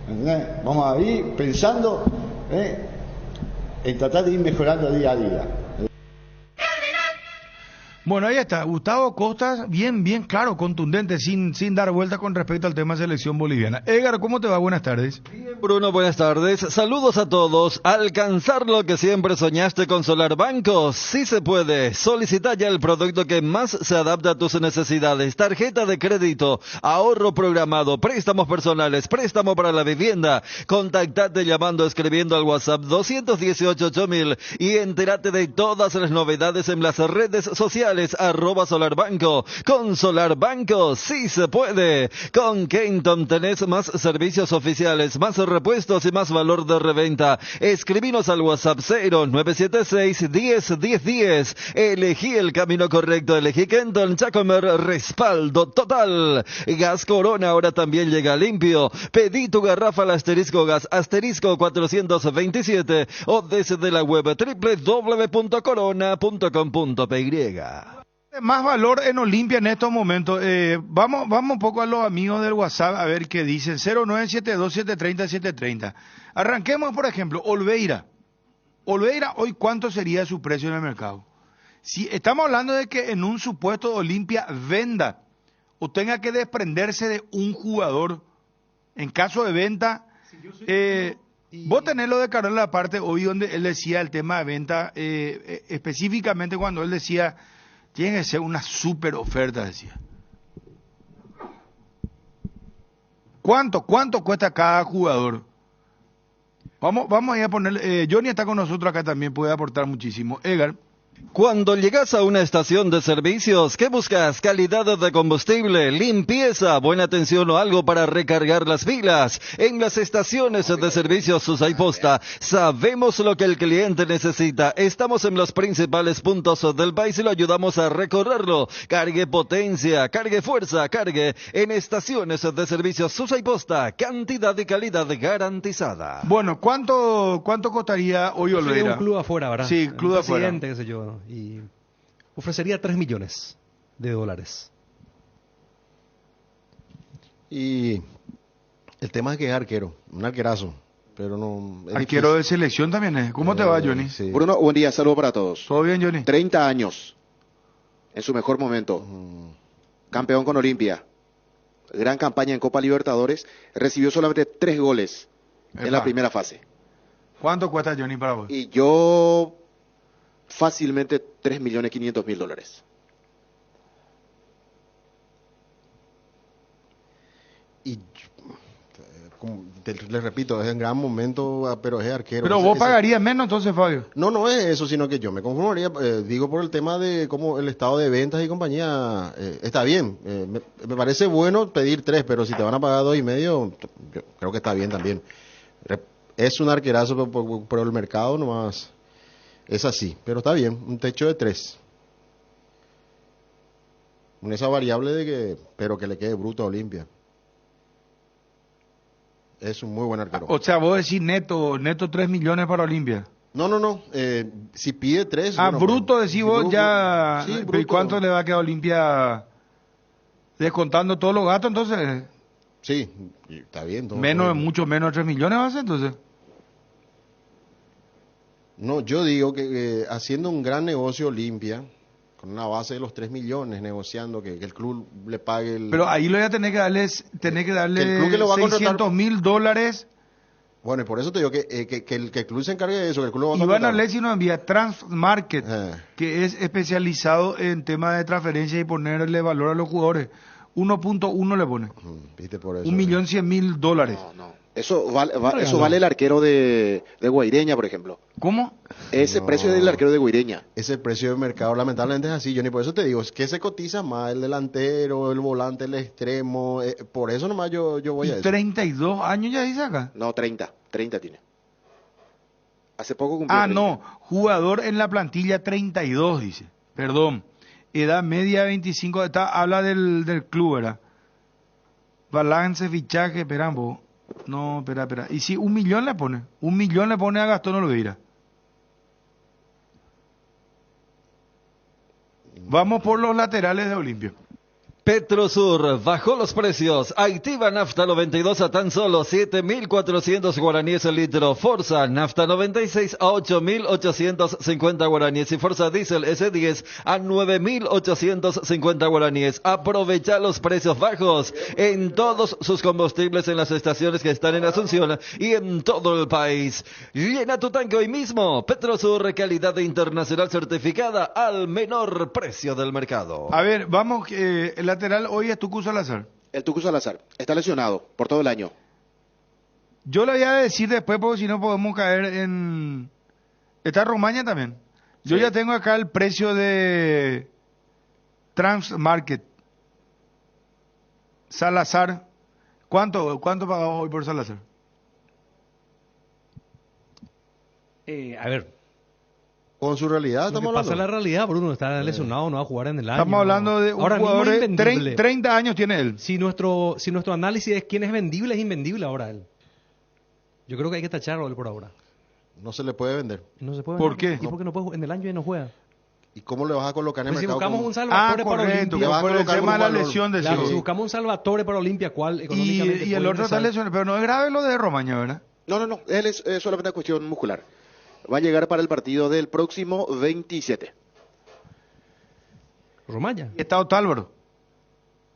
S11: ¿entendés? Vamos a ir pensando en tratar de ir mejorando día a día.
S3: Bueno, ahí está, Gustavo Costas, bien claro, contundente, sin dar vuelta con respecto al tema de selección boliviana. Edgar, ¿cómo te va? Buenas tardes.
S13: Bruno, buenas tardes. Saludos a todos. Alcanzar lo que siempre soñaste con Solar Banco. Sí se puede. Solicita ya el producto que más se adapta a tus necesidades. Tarjeta de crédito, ahorro programado, préstamos personales, préstamo para la vivienda. Contactate llamando, escribiendo al WhatsApp 218-8000 y entérate de todas las novedades en las redes sociales. @SolarBanco. Con Solar Banco sí se puede. Con Kenton tenés más servicios oficiales, más repuestos y más valor de reventa. Escribinos al WhatsApp 0976-10-1010. Elegí el camino correcto. Elegí Kenton Chacomer, respaldo total. Gas Corona ahora también llega limpio. Pedí tu garrafa al asterisco gas asterisco 427 o desde la web www.corona.com.py.
S3: Más valor en Olimpia en estos momentos. Vamos un poco a los amigos del WhatsApp a ver qué dicen. 0972-730-730. Arranquemos, por ejemplo, Olveira. Olveira, hoy, ¿cuánto sería su precio en el mercado? Si estamos hablando de que en un supuesto Olimpia venda o tenga que desprenderse de un jugador, en caso de venta, vos tenés lo de Carola aparte hoy donde él decía el tema de venta, específicamente cuando él decía, tiene que ser una super oferta, decía. ¿Cuánto cuesta cada jugador? Vamos a ir a poner, Johnny está con nosotros acá también, puede aportar muchísimo. Edgar.
S13: Cuando llegas a una estación de servicios, ¿qué buscas? Calidad de combustible, limpieza, buena atención o algo para recargar las pilas. En las estaciones de servicios Susay Posta, sabemos lo que el cliente necesita. Estamos en los principales puntos del país y lo ayudamos a recorrerlo. Cargue potencia, cargue fuerza, cargue en estaciones de servicios Susay Posta. Cantidad y calidad garantizada.
S3: Bueno, ¿cuánto costaría hoy Olveira?
S4: Un club afuera, ¿verdad?
S3: Sí, club afuera.
S4: Qué sé yo. Y ofrecería $3 millones.
S5: Y el tema es que es arquero, un arquerazo, pero no...
S3: Arquero de selección también es. ¿Cómo te va, Johnny?
S5: Sí.
S14: Bruno, buen día, saludos para todos.
S3: ¿Todo bien, Johnny?
S14: 30 años, en su mejor momento, campeón con Olimpia, gran campaña en Copa Libertadores, recibió solamente 3 goles en la primera fase.
S3: ¿Cuánto cuesta, Johnny, para vos?
S14: Y yo... fácilmente $3.500.000.
S5: Y les repito, es en gran momento, pero es arquero.
S3: Pero vos pagarías menos entonces, Fabio.
S5: No es eso, sino que yo me conformaría, digo por el tema de cómo el estado de ventas y compañía está bien. Me parece bueno pedir 3, pero si te van a pagar 2.5, yo creo que está bien también. Es un arquerazo, pero el mercado nomás... es así, pero está bien, un techo de 3. Con esa variable de que, pero que le quede bruto a Olimpia. Es un muy buen arquero.
S3: O sea, vos decís neto 3 millones para Olimpia.
S5: No, si pide 3...
S3: bueno, bruto decís vos bruto, ya... Sí, ¿y cuánto le va a quedar a Olimpia descontando todos los gastos entonces?
S5: Sí, está bien.
S3: Mucho menos de 3 millones va a ser entonces.
S5: No, yo digo que haciendo un gran negocio Olimpia, con una base de los 3 millones, negociando que el club le pague el...
S3: Pero ahí lo voy a tener que darle
S5: $600,000 Bueno, y por eso te digo que el club se encargue de eso, que el club va a
S3: Iván
S5: contratar.
S3: Alessi nos envía Transmarket, que es especializado en temas de transferencia y ponerle valor a los jugadores. 1.1 le pone.
S5: Viste por eso.
S3: 1.100.000
S14: No. Eso vale el arquero de Guaireña, por ejemplo.
S3: ¿Cómo?
S14: Ese precio del arquero de Guaireña.
S5: Ese precio de mercado lamentablemente es así, Johnny. Por eso te digo, es que se cotiza más el delantero, el volante, el extremo. Por eso nomás yo voy a
S3: ¿Y
S5: eso.
S3: 32 años ya dice acá?
S14: No, 30 tiene. Hace poco cumplió 30.
S3: No, jugador en la plantilla 32, dice. Perdón. Edad media 25, habla del club, ¿verdad? Balance, fichaje, esperamos. No, espera. ¿Y si 1 millón le pone? 1 millón le pone a Gastón Olveira. Vamos por los laterales de Olimpia.
S13: Petrosur bajó los precios. Activa Nafta 92 a tan solo 7.400 guaraníes el litro. Forza Nafta 96 a 8.850 guaraníes. Y Forza Diesel S10 a 9.850 guaraníes. Aprovecha los precios bajos en todos sus combustibles en las estaciones que están en Asunción y en todo el país. Llena tu tanque hoy mismo. Petrosur, calidad internacional certificada al menor precio del mercado.
S3: A ver, vamos, el lateral hoy es Tucu Salazar.
S14: El Tucu Salazar está lesionado por todo el año.
S3: Yo le voy a decir después porque si no podemos caer en... Está Romaña también. Yo ya tengo acá el precio de Transmarket. Salazar. ¿Cuánto pagamos hoy por Salazar?
S4: A ver.
S5: Con su realidad estamos hablando.
S4: Pasa la realidad, Bruno, está lesionado, no va a jugar en el año.
S3: Estamos hablando de un
S4: ahora
S3: jugador
S4: mismo es
S3: de
S4: invendible.
S3: 30 años tiene él.
S4: Si nuestro análisis es quién es vendible, es invendible ahora él. Yo creo que hay que tacharlo él por ahora.
S5: No se le puede vender.
S4: No se puede
S3: ¿Por
S4: vender.
S3: qué?
S4: Y porque no puede, en el año ya no juega.
S5: ¿Y cómo le vas a colocar en el
S4: Pues si
S5: mercado?
S4: buscamos un Salvatore para
S3: correcto,
S4: Olimpia,
S3: por el tema de la lesión de
S4: claro,
S3: sí.
S4: si buscamos un Salvatore para Olimpia, ¿cuál económicamente
S3: Y el
S4: puede
S3: otro está
S4: ingresar?
S3: lesionado, pero no es grave lo de Romaña, ¿verdad?
S14: No, él es solamente una cuestión muscular. Va a llegar para el partido del próximo 27.
S4: Romaña.
S3: Está Otálvaro.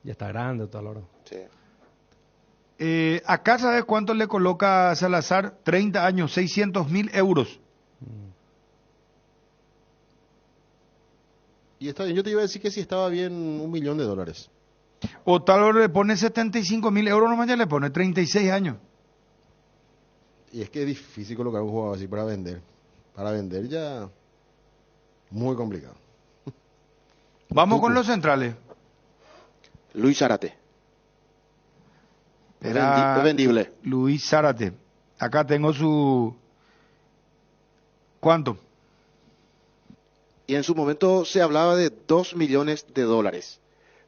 S4: Ya está grande Otálvaro.
S14: Sí.
S3: Acá sabes cuánto le coloca Salazar, 30 años, 600.000 euros.
S5: Y está bien, yo te iba a decir que si estaba bien $1 millón.
S3: Otálvaro le pone 75.000 euros, nomás ya le pone 36 años.
S5: Y es que es difícil colocar un jugador así para vender. Para vender ya muy complicado.
S3: Vamos con los centrales.
S14: Luis Zárate.
S3: Era
S14: Es vendible.
S3: Luis Zárate. Acá tengo su... ¿Cuánto?
S14: Y en su momento se hablaba de $2 millones.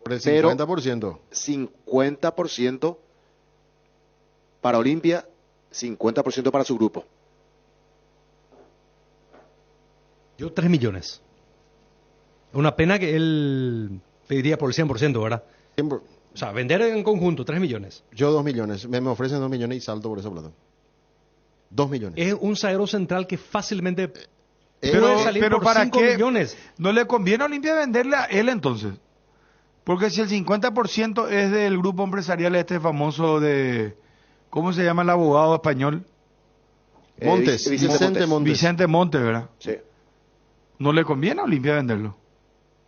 S5: Por el
S14: Pero
S5: 50%.
S14: 50% para Olimpia, 50% para su grupo.
S4: Yo 3 millones. Una pena que él pediría por el 100%, ¿verdad? O sea, vender en conjunto, 3 millones.
S5: Yo 2 millones. Me ofrecen 2 millones y salto por esa plata. 2 millones.
S4: Es un zaguero central que fácilmente puede salir por
S3: ¿para
S4: 5
S3: qué?
S4: millones.
S3: ¿No le conviene a Olimpia venderle a él entonces? Porque si el 50% es del grupo empresarial este famoso de... ¿Cómo se llama el abogado español?
S5: Montes. Vicente Montes.
S3: Vicente Montes, ¿verdad?
S14: Sí.
S3: No le conviene a Olimpia venderlo.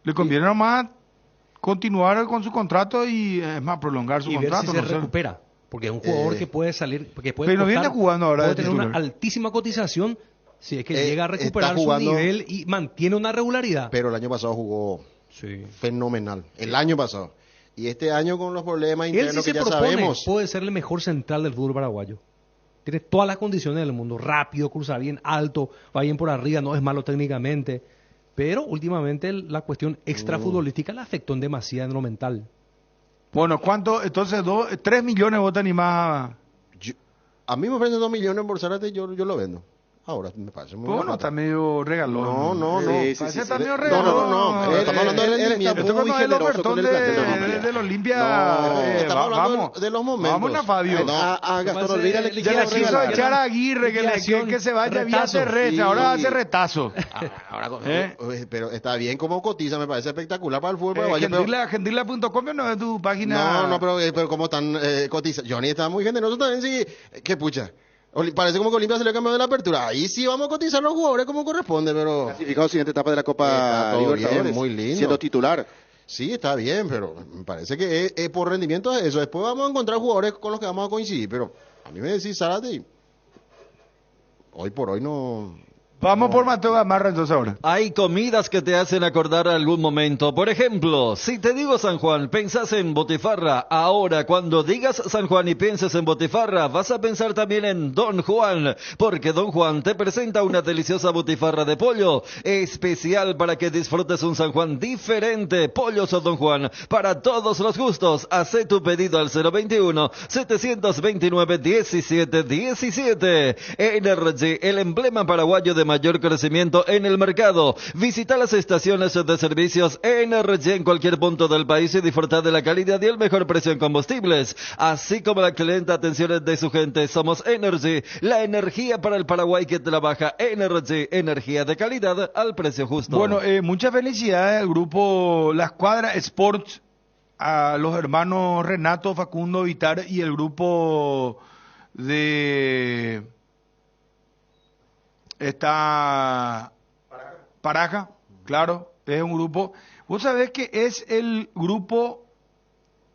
S3: Le conviene nomás continuar con su contrato y es más prolongar su
S4: Y ver
S3: contrato.
S4: si se
S3: no sé.
S4: recupera. Porque es un jugador que puede salir, que puede
S3: Pero
S4: costar,
S3: viene jugando ahora
S4: puede
S3: de
S4: tener una
S3: titular.
S4: altísima cotización si es que llega a recuperar
S5: está jugando-
S4: su nivel y mantiene una regularidad.
S5: Pero el año pasado jugó
S4: Sí.
S5: fenomenal. El año pasado. Y este año con los problemas
S4: Él
S5: internos
S4: sí
S5: que
S4: se
S5: ya
S4: propone,
S5: sabemos.
S4: puede ser el mejor central del fútbol paraguayo. Tiene todas las condiciones del mundo, rápido, cruza bien alto, va bien por arriba, no es malo técnicamente. Pero últimamente la cuestión extrafutbolística le afectó en demasía en lo mental.
S3: Bueno, ¿cuánto? Entonces, 3 millones votan y más.
S5: A mí me ofrecen 2 millones por Zárate, yo lo vendo. Ahora me parece muy
S3: Bueno,
S5: buena
S3: está
S5: plata.
S3: medio regalón.
S5: No.
S3: Parece está medio
S5: No,
S3: regalón.
S5: no. Estamos hablando del rendimiento.
S3: Esto cuando es el ofertón
S14: con el plantel de
S3: de, del Olimpia.
S5: No, estamos hablando
S3: vamos.
S5: de los momentos.
S3: Vamos a Fabio.
S5: No,
S14: A Gastón
S4: Pasa
S14: Olvera le
S4: el-
S3: Ya
S14: quisiera
S3: le quiso
S14: regalar.
S3: echar a Aguirre que se vaya vía
S4: Retazo.
S3: terrestre,
S5: Sí.
S3: ahora hace retazo.
S5: Pero está bien como cotiza, me parece espectacular para el fútbol paraguayo. pero-
S3: Gendila.com no es tu página.
S5: No, pero como están cotizando. Johnny está muy generoso también, sí. Qué pucha. Parece como que Olimpia salió campeón de la apertura. Ahí sí vamos a cotizar los jugadores como corresponde, pero...
S14: Clasificado siguiente etapa de la Copa
S5: Está todo
S14: Libertadores.
S5: bien, muy lindo.
S14: Siendo titular.
S5: Sí, está bien, pero me parece que es por rendimiento es eso. Después vamos a encontrar jugadores con los que vamos a coincidir, pero a mí me decís, Zárate, hoy por hoy no...
S3: Vamos por Mateo Gamarra entonces ahora.
S13: Hay comidas que te hacen acordar algún momento. Por ejemplo, si te digo San Juan, pensás en botifarra. Ahora, cuando digas San Juan y pienses en botifarra, vas a pensar también en Don Juan, porque Don Juan te presenta una deliciosa botifarra de pollo, especial para que disfrutes un San Juan diferente. Pollos o Don Juan, para todos los gustos. Hacé tu pedido al 021-729-1717. Energy, el emblema paraguayo de mayor crecimiento en el mercado. Visita las estaciones de servicios Energy en cualquier punto del país y disfruta de la calidad y el mejor precio en combustibles, así como la excelente atención de su gente. Somos Energy, la energía para el Paraguay que trabaja. Energy, energía de calidad al precio justo.
S3: Bueno, muchas felicidades al grupo La Escuadra Sports, a los hermanos Renato, Facundo, Vitar y el grupo de... Está Paraja, claro, es un grupo. Vos sabés que es el grupo,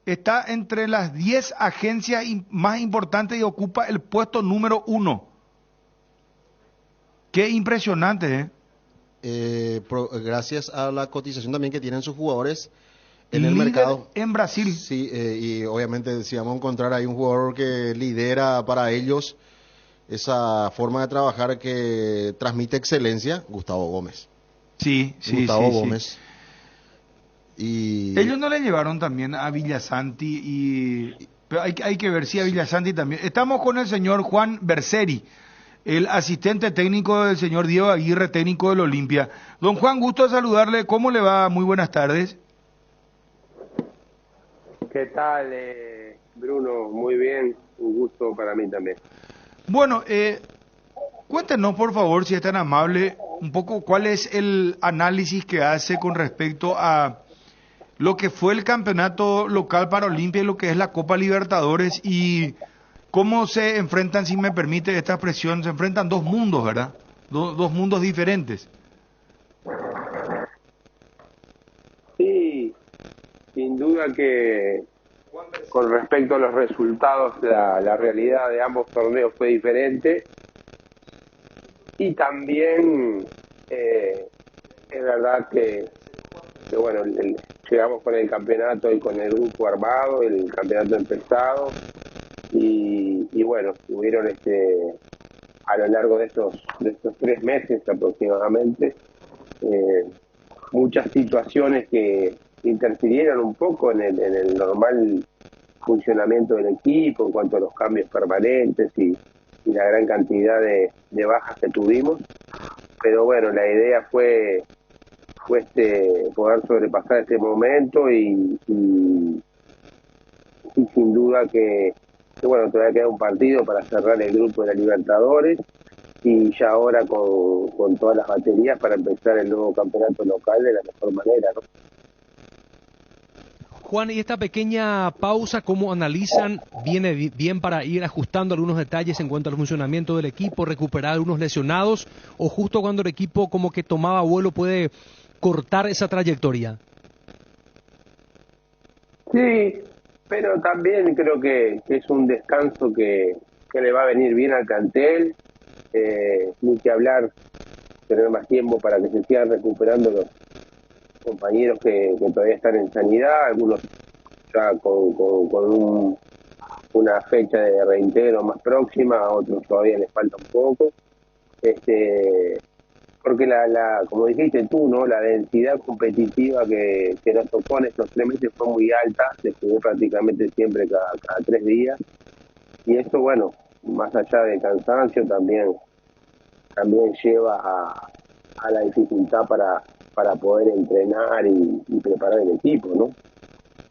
S3: está entre las 10 agencias más importantes y ocupa el puesto número 1. Qué impresionante,
S5: gracias a la cotización también que tienen sus jugadores en el
S3: Líder
S5: mercado.
S3: En Brasil.
S5: Sí, y obviamente si vamos a encontrar ahí un jugador que lidera para ellos esa forma de trabajar que transmite excelencia, Gustavo Gómez.
S3: Sí,
S5: Gustavo Gómez.
S3: Y ellos no le llevaron también a Villasanti pero hay que ver si a Villasanti también. Estamos con el señor Juan Berseri, el asistente técnico del señor Diego Aguirre, técnico del Olimpia. Don Juan, gusto de saludarle. ¿Cómo le va? Muy buenas tardes.
S15: ¿Qué tal, Bruno? Muy bien. Un gusto para mí también.
S3: Bueno, cuéntenos por favor, si es tan amable, un poco cuál es el análisis que hace con respecto a lo que fue el campeonato local para Olimpia y lo que es la Copa Libertadores y cómo se enfrentan, si me permite esta expresión, se enfrentan dos mundos, ¿verdad? Dos mundos diferentes.
S15: Sí, sin duda que con respecto a los resultados, la realidad de ambos torneos fue diferente y también es verdad que bueno, llegamos con el campeonato y con el grupo armado, el campeonato empezado y bueno, hubieron a lo largo de estos 3 meses aproximadamente muchas situaciones que interfirieron un poco en el normal funcionamiento del equipo en cuanto a los cambios permanentes y la gran cantidad de bajas que tuvimos, pero bueno, la idea fue poder sobrepasar este momento y sin duda que bueno, todavía queda un partido para cerrar el grupo de la Libertadores y ya ahora con todas las baterías para empezar el nuevo campeonato local de la mejor manera, ¿no?
S4: Juan, y esta pequeña pausa, ¿cómo analizan? ¿Viene bien para ir ajustando algunos detalles en cuanto al funcionamiento del equipo, recuperar algunos lesionados, o justo cuando el equipo como que tomaba vuelo puede cortar esa trayectoria?
S15: Sí, pero también creo que es un descanso que le va a venir bien al plantel, ni que hablar, tener más tiempo para que se sigan recuperando los compañeros que todavía están en sanidad, algunos ya con una fecha de reintegro más próxima, a otros todavía les falta un poco, porque como dijiste tú, ¿no? La densidad competitiva que nos tocó en estos 3 meses fue muy alta, se jugó prácticamente siempre cada 3 días, y esto, bueno, más allá de cansancio, también lleva a la dificultad para poder entrenar y preparar el equipo, ¿no?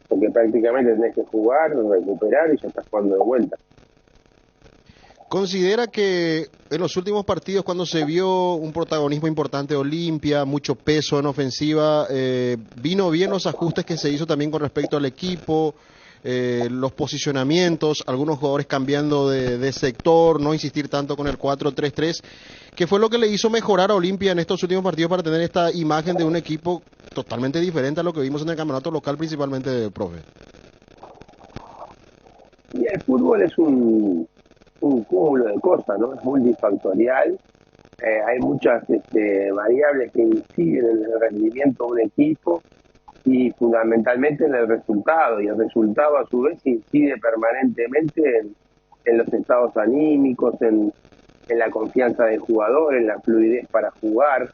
S15: Porque prácticamente tenés que jugar, recuperar y ya estás jugando de vuelta.
S5: ¿Considera que en los últimos partidos, cuando se vio un protagonismo importante de Olimpia, mucho peso en ofensiva, vino bien los ajustes que se hizo también con respecto al equipo? los posicionamientos, algunos jugadores cambiando de sector, no insistir tanto con el 4-3-3, que fue lo que le hizo mejorar a Olimpia en estos últimos partidos para tener esta imagen de un equipo totalmente diferente a lo que vimos en el campeonato local, principalmente, profe.
S15: Y el fútbol es un cúmulo de cosas, ¿no? Es multifactorial. Hay muchas variables que inciden en el rendimiento de un equipo y fundamentalmente en el resultado. Y el resultado, a su vez, incide permanentemente en los estados anímicos, en la confianza del jugador, en la fluidez para jugar.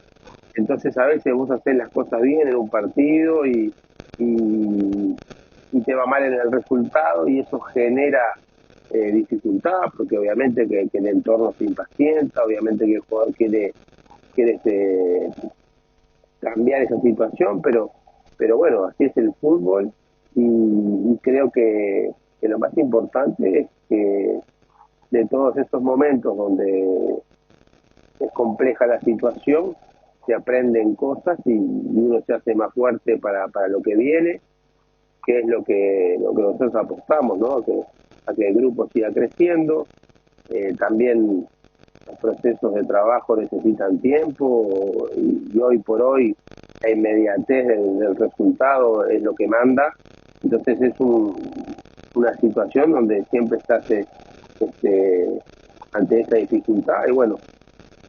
S15: Entonces, a veces vos haces las cosas bien en un partido y te va mal en el resultado, y eso genera dificultad, porque obviamente que el entorno se impacienta, obviamente que el jugador quiere cambiar esa situación, pero bueno, así es el fútbol, y creo que lo más importante es que de todos esos momentos donde es compleja la situación, se aprenden cosas y uno se hace más fuerte para lo que viene, que es lo que nosotros apostamos, ¿no? A que el grupo siga creciendo. También los procesos de trabajo necesitan tiempo, y hoy por hoy la inmediatez del resultado es lo que manda. Entonces es una situación donde siempre estás ante esta dificultad, y bueno,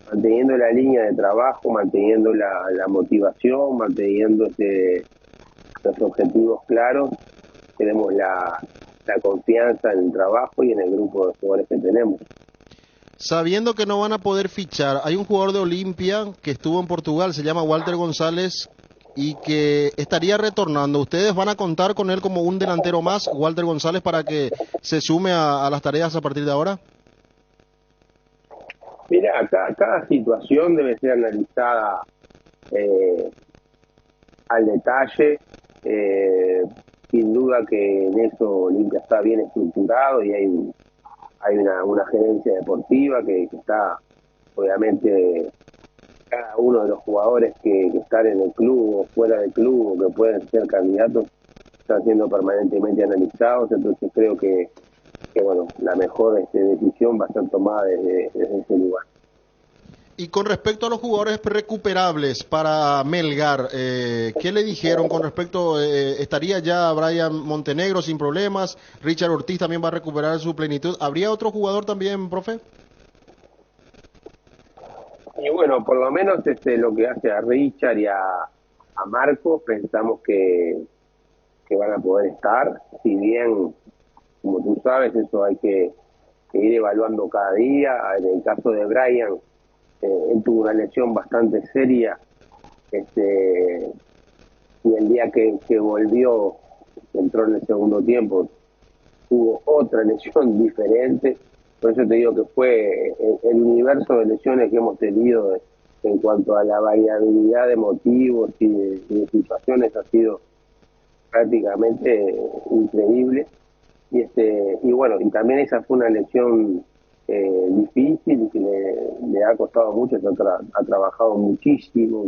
S15: manteniendo la línea de trabajo, manteniendo la motivación, manteniendo los objetivos claros, tenemos la confianza en el trabajo y en el grupo de jugadores que tenemos.
S5: Sabiendo que no van a poder fichar, hay un jugador de Olimpia que estuvo en Portugal, se llama Walter González, y que estaría retornando. ¿Ustedes van a contar con él como un delantero más, Walter González, para que se sume a las tareas a partir de ahora?
S15: Mira, cada situación debe ser analizada al detalle. Sin duda que en eso Olimpia está bien estructurado, y hay una gerencia deportiva que está, obviamente, cada uno de los jugadores que están en el club o fuera del club o que pueden ser candidatos están siendo permanentemente analizados. Entonces creo que bueno, la mejor decisión va a ser tomada desde ese lugar.
S5: Y con respecto a los jugadores recuperables para Melgar, ¿qué le dijeron con respecto? ¿Estaría ya Brian Montenegro sin problemas? ¿Richard Ortiz también va a recuperar su plenitud? ¿Habría otro jugador también, profe?
S15: Y bueno, por lo menos lo que hace a Richard y a Marcos, pensamos que van a poder estar. Si bien, como tú sabes, eso hay que ir evaluando cada día. En el caso de Brian, él tuvo una lesión bastante seria, y el día que volvió, entró en el segundo tiempo, tuvo otra lesión diferente. Por eso te digo que fue el universo de lesiones que hemos tenido en cuanto a la variabilidad de motivos y de situaciones ha sido prácticamente increíble. Y bueno, y también esa fue una lesión difícil, que le ha costado mucho. Ha trabajado muchísimo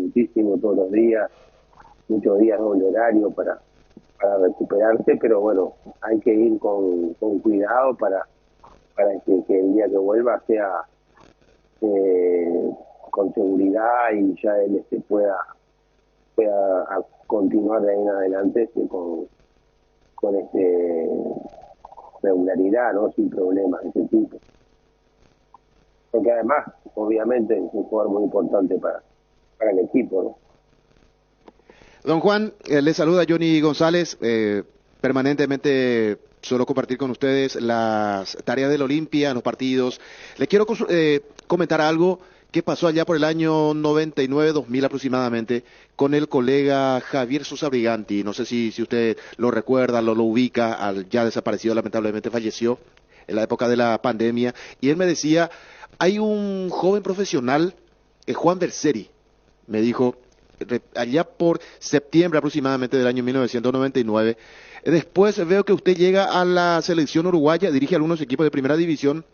S15: todos los días, muchos días doble horario para recuperarse, pero bueno, hay que ir con cuidado para que el día que vuelva sea con seguridad, y ya él pueda continuar de ahí en adelante con regularidad, ¿no? Sin problemas de ese tipo. Porque además, obviamente, es un jugador muy importante para el equipo, ¿no?
S14: Don Juan, le saluda Johnny González. Permanentemente suelo compartir con ustedes las tareas del Olimpia en los partidos. Le quiero comentar algo que pasó allá por el año 99-2000 aproximadamente con el colega Javier Sosa Briganti. No sé si usted lo recuerda, lo ubica, ya desaparecido, lamentablemente falleció en la época de la pandemia. Y él me decía, hay un joven profesional, Juan Berseri, me dijo, allá por septiembre aproximadamente del año 1999. Después veo que usted llega a la selección uruguaya, dirige algunos equipos de primera división,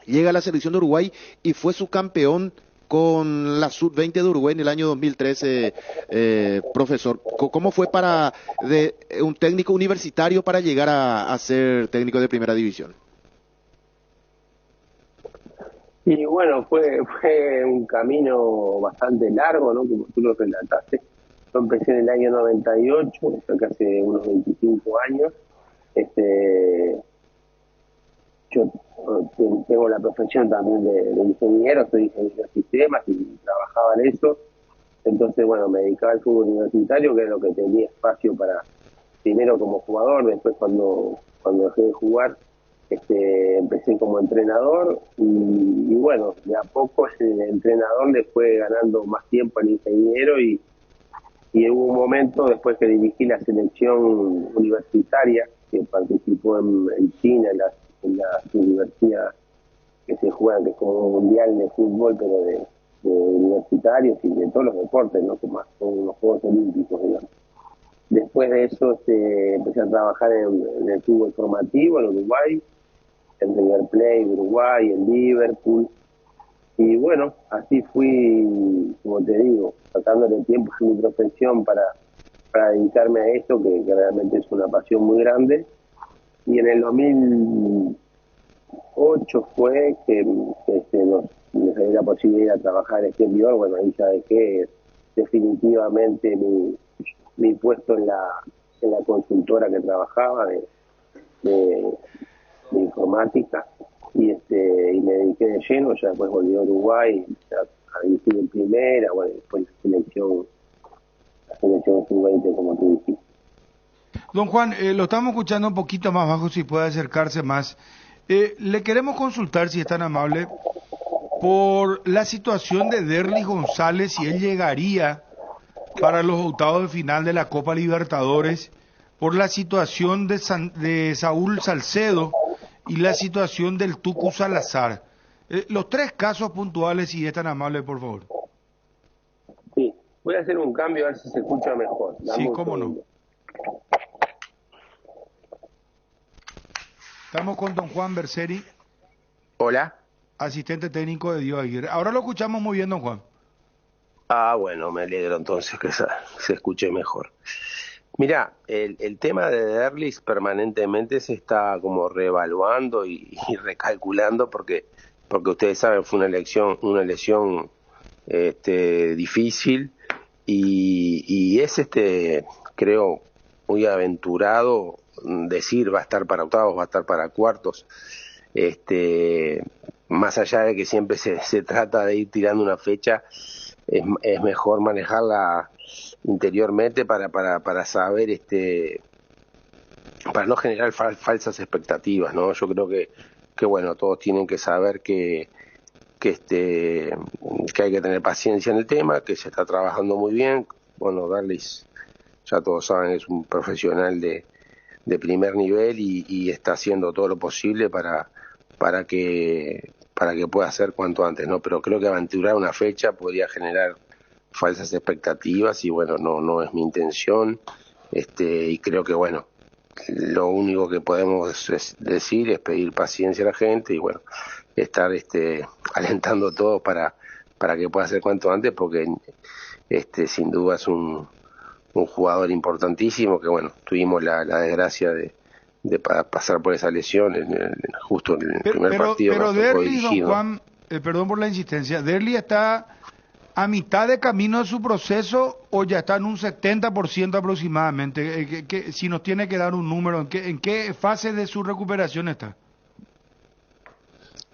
S14: llega a la selección de Uruguay y fue subcampeón con la Sub-20 de Uruguay en el año 2013, profesor. ¿Cómo fue para un técnico universitario para llegar a ser técnico de primera división?
S15: Y bueno, fue un camino bastante largo, ¿no? Como tú lo relataste. Yo empecé en el año 98, o sea que hace unos 25 años. Yo tengo la profesión también de ingeniero, soy ingeniero de sistemas y trabajaba en eso. Entonces, bueno, me dedicaba al fútbol universitario, que es lo que tenía espacio para, primero como jugador, después cuando dejé de jugar, empecé como entrenador y bueno, de a poco el entrenador le fue ganando más tiempo al ingeniero y hubo un momento después que dirigí la selección universitaria que participó en China, en las universidades que se juegan, que es como un mundial de fútbol, pero de universitarios y de todos los deportes, ¿no? Como son los Juegos Olímpicos, digamos. Después de eso empecé a trabajar en el fútbol formativo en Uruguay, en River Plate, Uruguay, en Liverpool. Y bueno, así fui, como te digo, sacándole tiempo a mi profesión para dedicarme a esto, que realmente es una pasión muy grande. Y en el 2008 fue que me salió la posibilidad de trabajar en exterior. Bueno, ahí ya dejé definitivamente mi puesto en la consultora que trabajaba de informática y me dediqué de lleno. Ya después volví a Uruguay a dirigir en primera, bueno, después la selección sub-20, como tú dijiste.
S3: Don Juan, lo estamos escuchando un poquito más bajo, si puede acercarse más. Le queremos consultar, si es tan amable, por la situación de Derlis González, si él llegaría para los octavos de final de la Copa Libertadores, por la situación de Saúl Salcedo y la situación del Tucu Salazar. Los tres casos puntuales, si es tan amable, por favor.
S15: Sí, voy a hacer un cambio a ver si se escucha mejor.
S3: Sí, cómo no. Estamos con don Juan Berseri.
S16: Hola.
S3: Asistente técnico de Diego Aguirre. Ahora lo escuchamos muy bien, don Juan.
S16: Bueno, me alegro entonces que se escuche mejor. Mirá, el tema de Derlis permanentemente se está como reevaluando y recalculando porque ustedes saben, fue una lesión difícil y es creo muy aventurado decir va a estar para octavos, va a estar para cuartos, más allá de que siempre se trata de ir tirando una fecha, es mejor manejarla interiormente para saber, para no generar falsas expectativas, ¿no? Yo creo que bueno, todos tienen que saber que hay que tener paciencia en el tema, que se está trabajando muy bien. Bueno, Derlis, ya todos saben, es un profesional de primer nivel y está haciendo todo lo posible para que pueda ser cuanto antes, ¿no? Pero creo que aventurar una fecha podría generar falsas expectativas y bueno, no es mi intención, y creo que bueno, lo único que podemos decir es pedir paciencia a la gente y bueno, estar alentando todo para que pueda ser cuanto antes, porque sin duda es un jugador importantísimo que bueno, tuvimos la desgracia de pasar por esa lesión justo en el primer partido.
S3: Pero Derlis, don Juan, perdón por la insistencia, ¿Derlis está a mitad de camino de su proceso o ya está en un 70% aproximadamente? Si nos tiene que dar un número, ¿en qué fase de su recuperación está?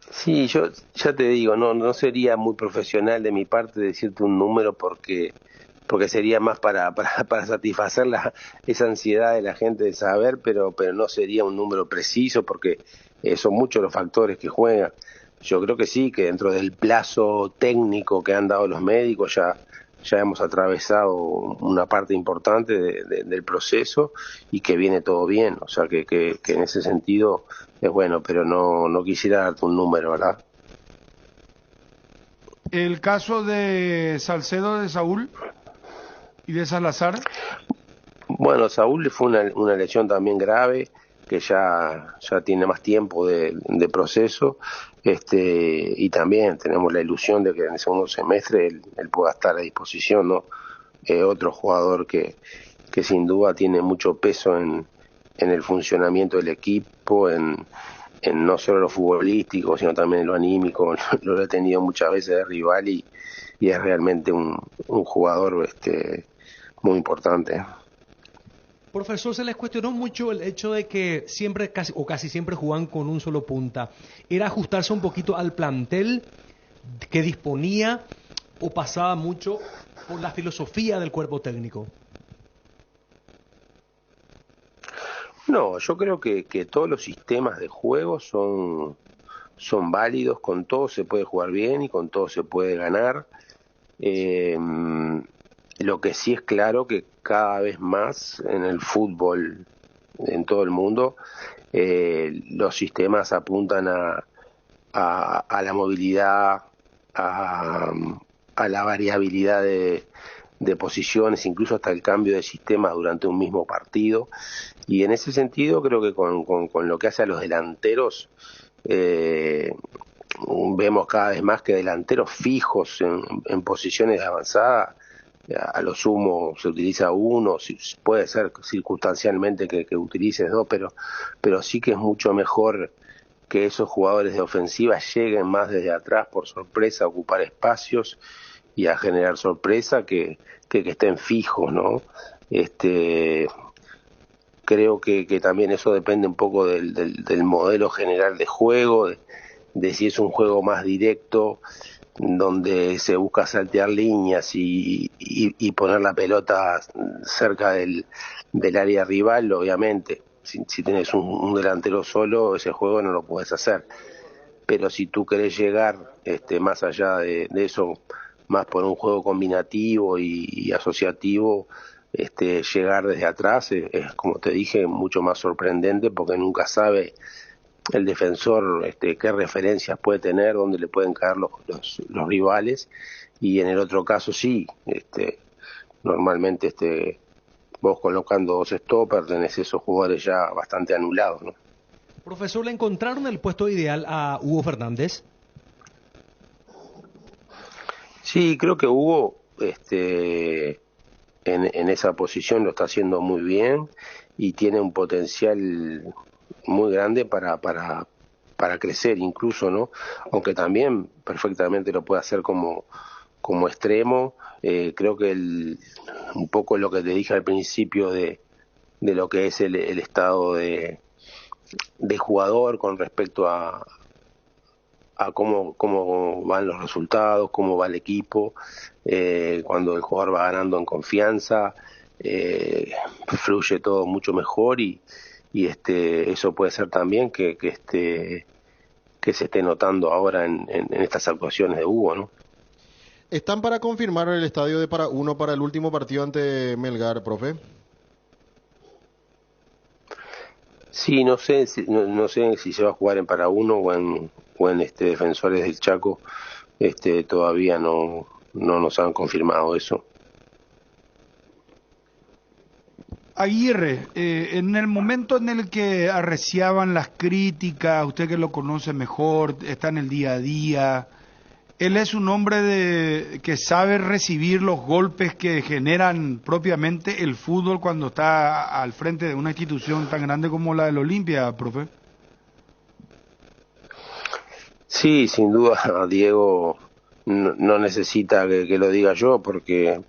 S16: Sí, yo ya te digo, no sería muy profesional de mi parte decirte un número porque sería más para satisfacer esa ansiedad de la gente de saber, pero no sería un número preciso porque son muchos los factores que juegan. Yo creo que sí, que dentro del plazo técnico que han dado los médicos ya hemos atravesado una parte importante del proceso y que viene todo bien, o sea que en ese sentido es bueno, pero no quisiera darte un número, ¿verdad?
S3: El caso de Salcedo, de Saúl y de Salazar.
S16: Bueno, Saúl fue una lesión también grave, ya tiene más tiempo de proceso, y también tenemos la ilusión de que en el segundo semestre él pueda estar a disposición, ¿no? Otro jugador que sin duda tiene mucho peso en el funcionamiento del equipo, en no solo lo futbolístico, sino también en lo anímico. Lo he tenido muchas veces de rival y es realmente un jugador muy importante.
S4: Profesor, se les cuestionó mucho el hecho de que casi siempre jugaban con un solo punta. ¿Era ajustarse un poquito al plantel que disponía o pasaba mucho por la filosofía del cuerpo técnico?
S16: No, yo creo que todos los sistemas de juego son válidos, con todo se puede jugar bien y con todo se puede ganar. Lo que sí es claro que cada vez más en el fútbol en todo el mundo los sistemas apuntan a la movilidad, a la variabilidad de posiciones, incluso hasta el cambio de sistema durante un mismo partido. Y en ese sentido creo que con lo que hace a los delanteros, vemos cada vez más que delanteros fijos en posiciones avanzadas, a lo sumo se utiliza uno, puede ser circunstancialmente que utilices dos, pero sí que es mucho mejor que esos jugadores de ofensiva lleguen más desde atrás por sorpresa a ocupar espacios y a generar sorpresa que estén fijos, ¿no? Creo que también eso depende un poco del modelo general de juego, de si es un juego más directo, donde se busca saltear líneas y poner la pelota cerca del área rival. Obviamente, si tenés un delantero solo, ese juego no lo puedes hacer. Pero si tú querés llegar más allá de eso, más por un juego combinativo y asociativo, llegar desde atrás es, como te dije, mucho más sorprendente, porque nunca sabe el defensor qué referencias puede tener, dónde le pueden caer los rivales, y en el otro caso sí, normalmente vos colocando dos stoppers tenés esos jugadores ya bastante anulados, ¿no?
S4: Profesor, ¿le encontraron el puesto ideal a Hugo Fernández?
S16: Sí, creo que Hugo en esa posición lo está haciendo muy bien y tiene un potencial muy grande para crecer incluso, ¿no? Aunque también perfectamente lo puede hacer como extremo. Creo que un poco lo que te dije al principio de lo que es el estado de jugador con respecto a cómo van los resultados, cómo va el equipo, cuando el jugador va ganando en confianza, fluye todo mucho mejor y eso puede ser también que se esté notando ahora en estas actuaciones de Hugo, ¿no?
S5: ¿Están para confirmar el estadio de Para-Uno para el último partido ante Melgar, profe?
S16: Sí, no sé si se va a jugar en Para-Uno o en Defensores del Chaco. Todavía no nos han confirmado eso.
S3: Aguirre, en el momento en el que arreciaban las críticas, usted que lo conoce mejor, está en el día a día, él es un hombre que sabe recibir los golpes que generan propiamente el fútbol cuando está al frente de una institución tan grande como la del Olimpia, profe.
S16: Sí, sin duda, Diego no necesita que lo diga yo, porque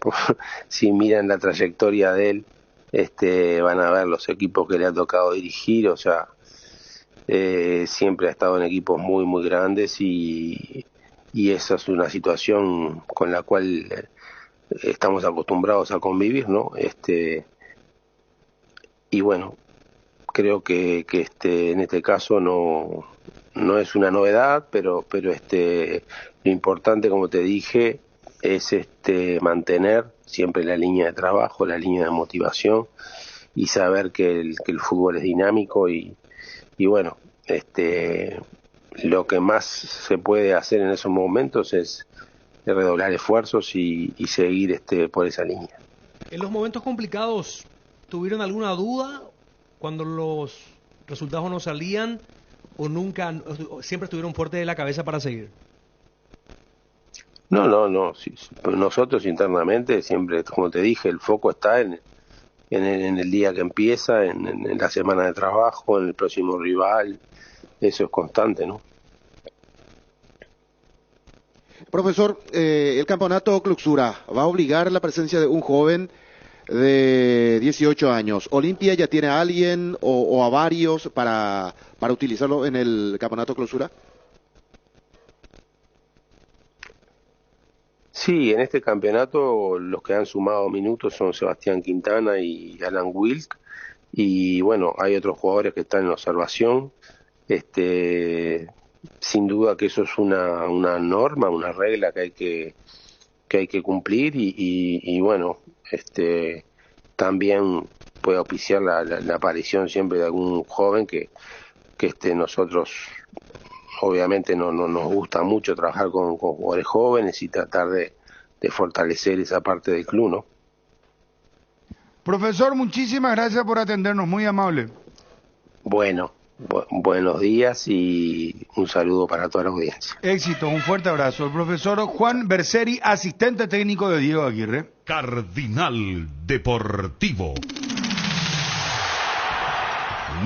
S16: si miran la trayectoria de él, van a ver los equipos que le ha tocado dirigir, o sea, siempre ha estado en equipos muy, muy grandes y esa es una situación con la cual estamos acostumbrados a convivir, ¿no? Y bueno, creo que en este caso no es una novedad, pero lo importante, como te dije, es mantener siempre la línea de trabajo, la línea de motivación y saber que el fútbol es dinámico y bueno, lo que más se puede hacer en esos momentos es redoblar esfuerzos y seguir por esa línea.
S4: En los momentos complicados, ¿tuvieron alguna duda cuando los resultados no salían o nunca, siempre estuvieron fuertes de la cabeza para seguir?
S16: No. Sí, nosotros internamente siempre, como te dije, el foco está en el día que empieza, en la semana de trabajo, en el próximo rival. Eso es constante, ¿no?
S14: Profesor, el campeonato clausura va a obligar la presencia de un joven de 18 años. ¿Olimpia ya tiene a alguien o a varios para utilizarlo en el campeonato clausura?
S16: Sí, en este campeonato los que han sumado minutos son Sebastián Quintana y Alan Wilk, y bueno, hay otros jugadores que están en observación. Sin duda que eso es una norma, una regla que hay que cumplir, y bueno, también puede auspiciar la aparición siempre de algún joven que nosotros obviamente no nos gusta mucho trabajar con jugadores jóvenes y tratar de fortalecer esa parte del club, ¿no?
S3: Profesor, muchísimas gracias por atendernos, muy amable.
S16: Bueno, buenos días y un saludo para toda la audiencia.
S3: Éxito, un fuerte abrazo. El profesor Juan Berseri, asistente técnico de Diego Aguirre.
S2: Cardinal Deportivo.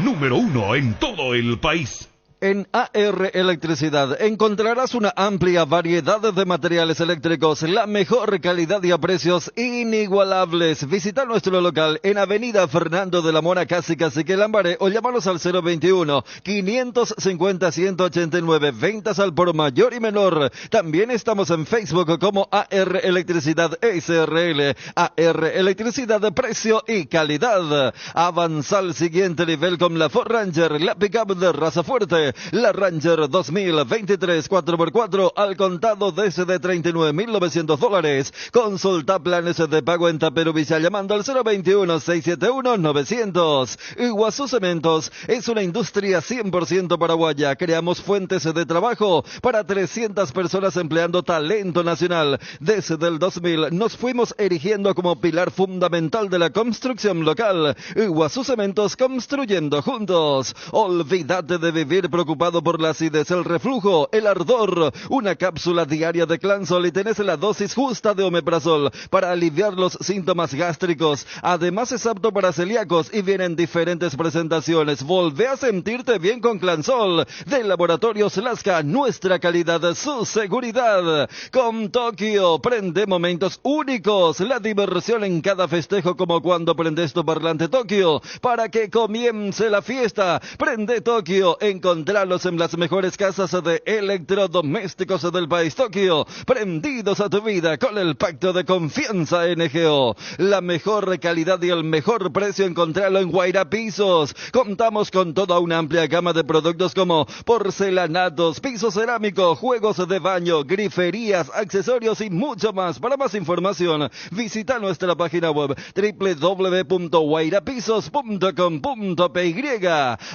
S2: Número 1 en todo el país.
S13: En AR Electricidad encontrarás una amplia variedad de materiales eléctricos, la mejor calidad y a precios inigualables. Visita nuestro local en Avenida Fernando de la Mora, casi Cacique Lambaré, o llámanos al 021-550-189, ventas al por mayor y menor. También estamos en Facebook como AR Electricidad SRL. AR Electricidad de precio y calidad. Avanza al siguiente nivel con la Ford Ranger, la pickup de raza fuerte. La Ranger 2023 4x4 al contado desde $39,900. Consulta planes de pago en Taperuvilla llamando al 021-671-900. Iguazú Cementos es una industria 100% paraguaya. Creamos fuentes de trabajo para 300 personas empleando talento nacional. Desde el 2000 nos fuimos erigiendo como pilar fundamental de la construcción local. Iguazú Cementos, construyendo juntos. Olvídate de vivir preocupado por la acidez, el reflujo, el ardor. Una cápsula diaria de Clansol y tenés la dosis justa de omeprazol para aliviar los síntomas gástricos. Además es apto para celíacos y viene en diferentes presentaciones. Volvé a sentirte bien con Clansol. De Laboratorios Lasca, nuestra calidad, su seguridad. Con Tokio, prende momentos únicos. La diversión en cada festejo, como cuando prendes tu parlante Tokio. Para que comience la fiesta, prende Tokio. Encontralos en las mejores casas de electrodomésticos del país. Tokio, prendidos a tu vida con el pacto de confianza NGO. La mejor calidad y el mejor precio, encontralo en Guaira Pisos. Contamos con toda una amplia gama de productos como porcelanatos, piso cerámico, juegos de baño, griferías, accesorios y mucho más. Para más información, visita nuestra página web www.guairapisos.com.py.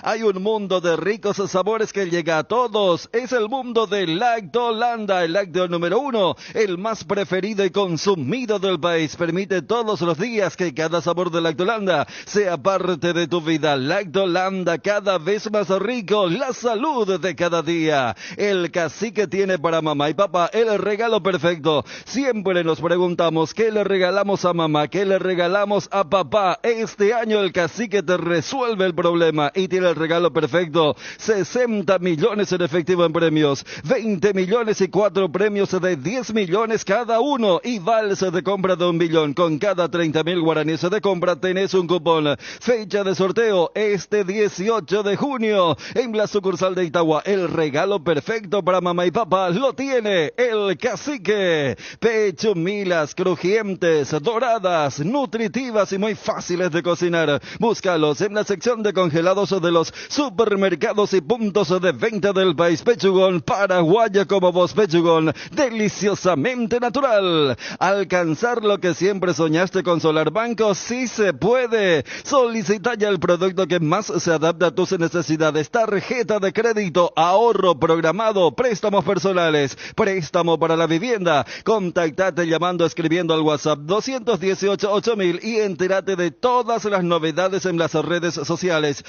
S13: Hay un mundo de ricos sabores que llega a todos. Es el mundo de Lactolanda, el lácteo número 1, el más preferido y consumido del país. Permite todos los días que cada sabor de Lactolanda sea parte de tu vida. Lactolanda, cada vez más rico, la salud de cada día. El Cacique tiene para mamá y papá el regalo perfecto. Siempre nos preguntamos qué le regalamos a mamá, qué le regalamos a papá. Este año el Cacique te resuelve el problema y tiene el regalo perfecto. 60 millones en efectivo en premios, 20 millones y 4 premios de 10 millones cada uno, y vales de compra de 1 millón. Con cada 30.000 guaraníes de compra tenés un cupón. Fecha de sorteo este 18 de junio en la sucursal de Itagua. El regalo perfecto para mamá y papá lo tiene el Cacique. Pechumilas crujientes, doradas, nutritivas y muy fáciles de cocinar. Búscalos en la sección de congelados de los supermercados y puntos puntos de venta del país. Pechugón, paraguaya como vos, Pechugón, deliciosamente natural. Alcanzar lo que siempre soñaste con Solar Banco, sí se puede. Solicita ya el producto que más se adapta a tus necesidades. Tarjeta de crédito, ahorro programado, préstamos personales, préstamo para la vivienda. Contactate llamando, escribiendo al WhatsApp 218-8000 y entérate de todas las novedades en las redes sociales.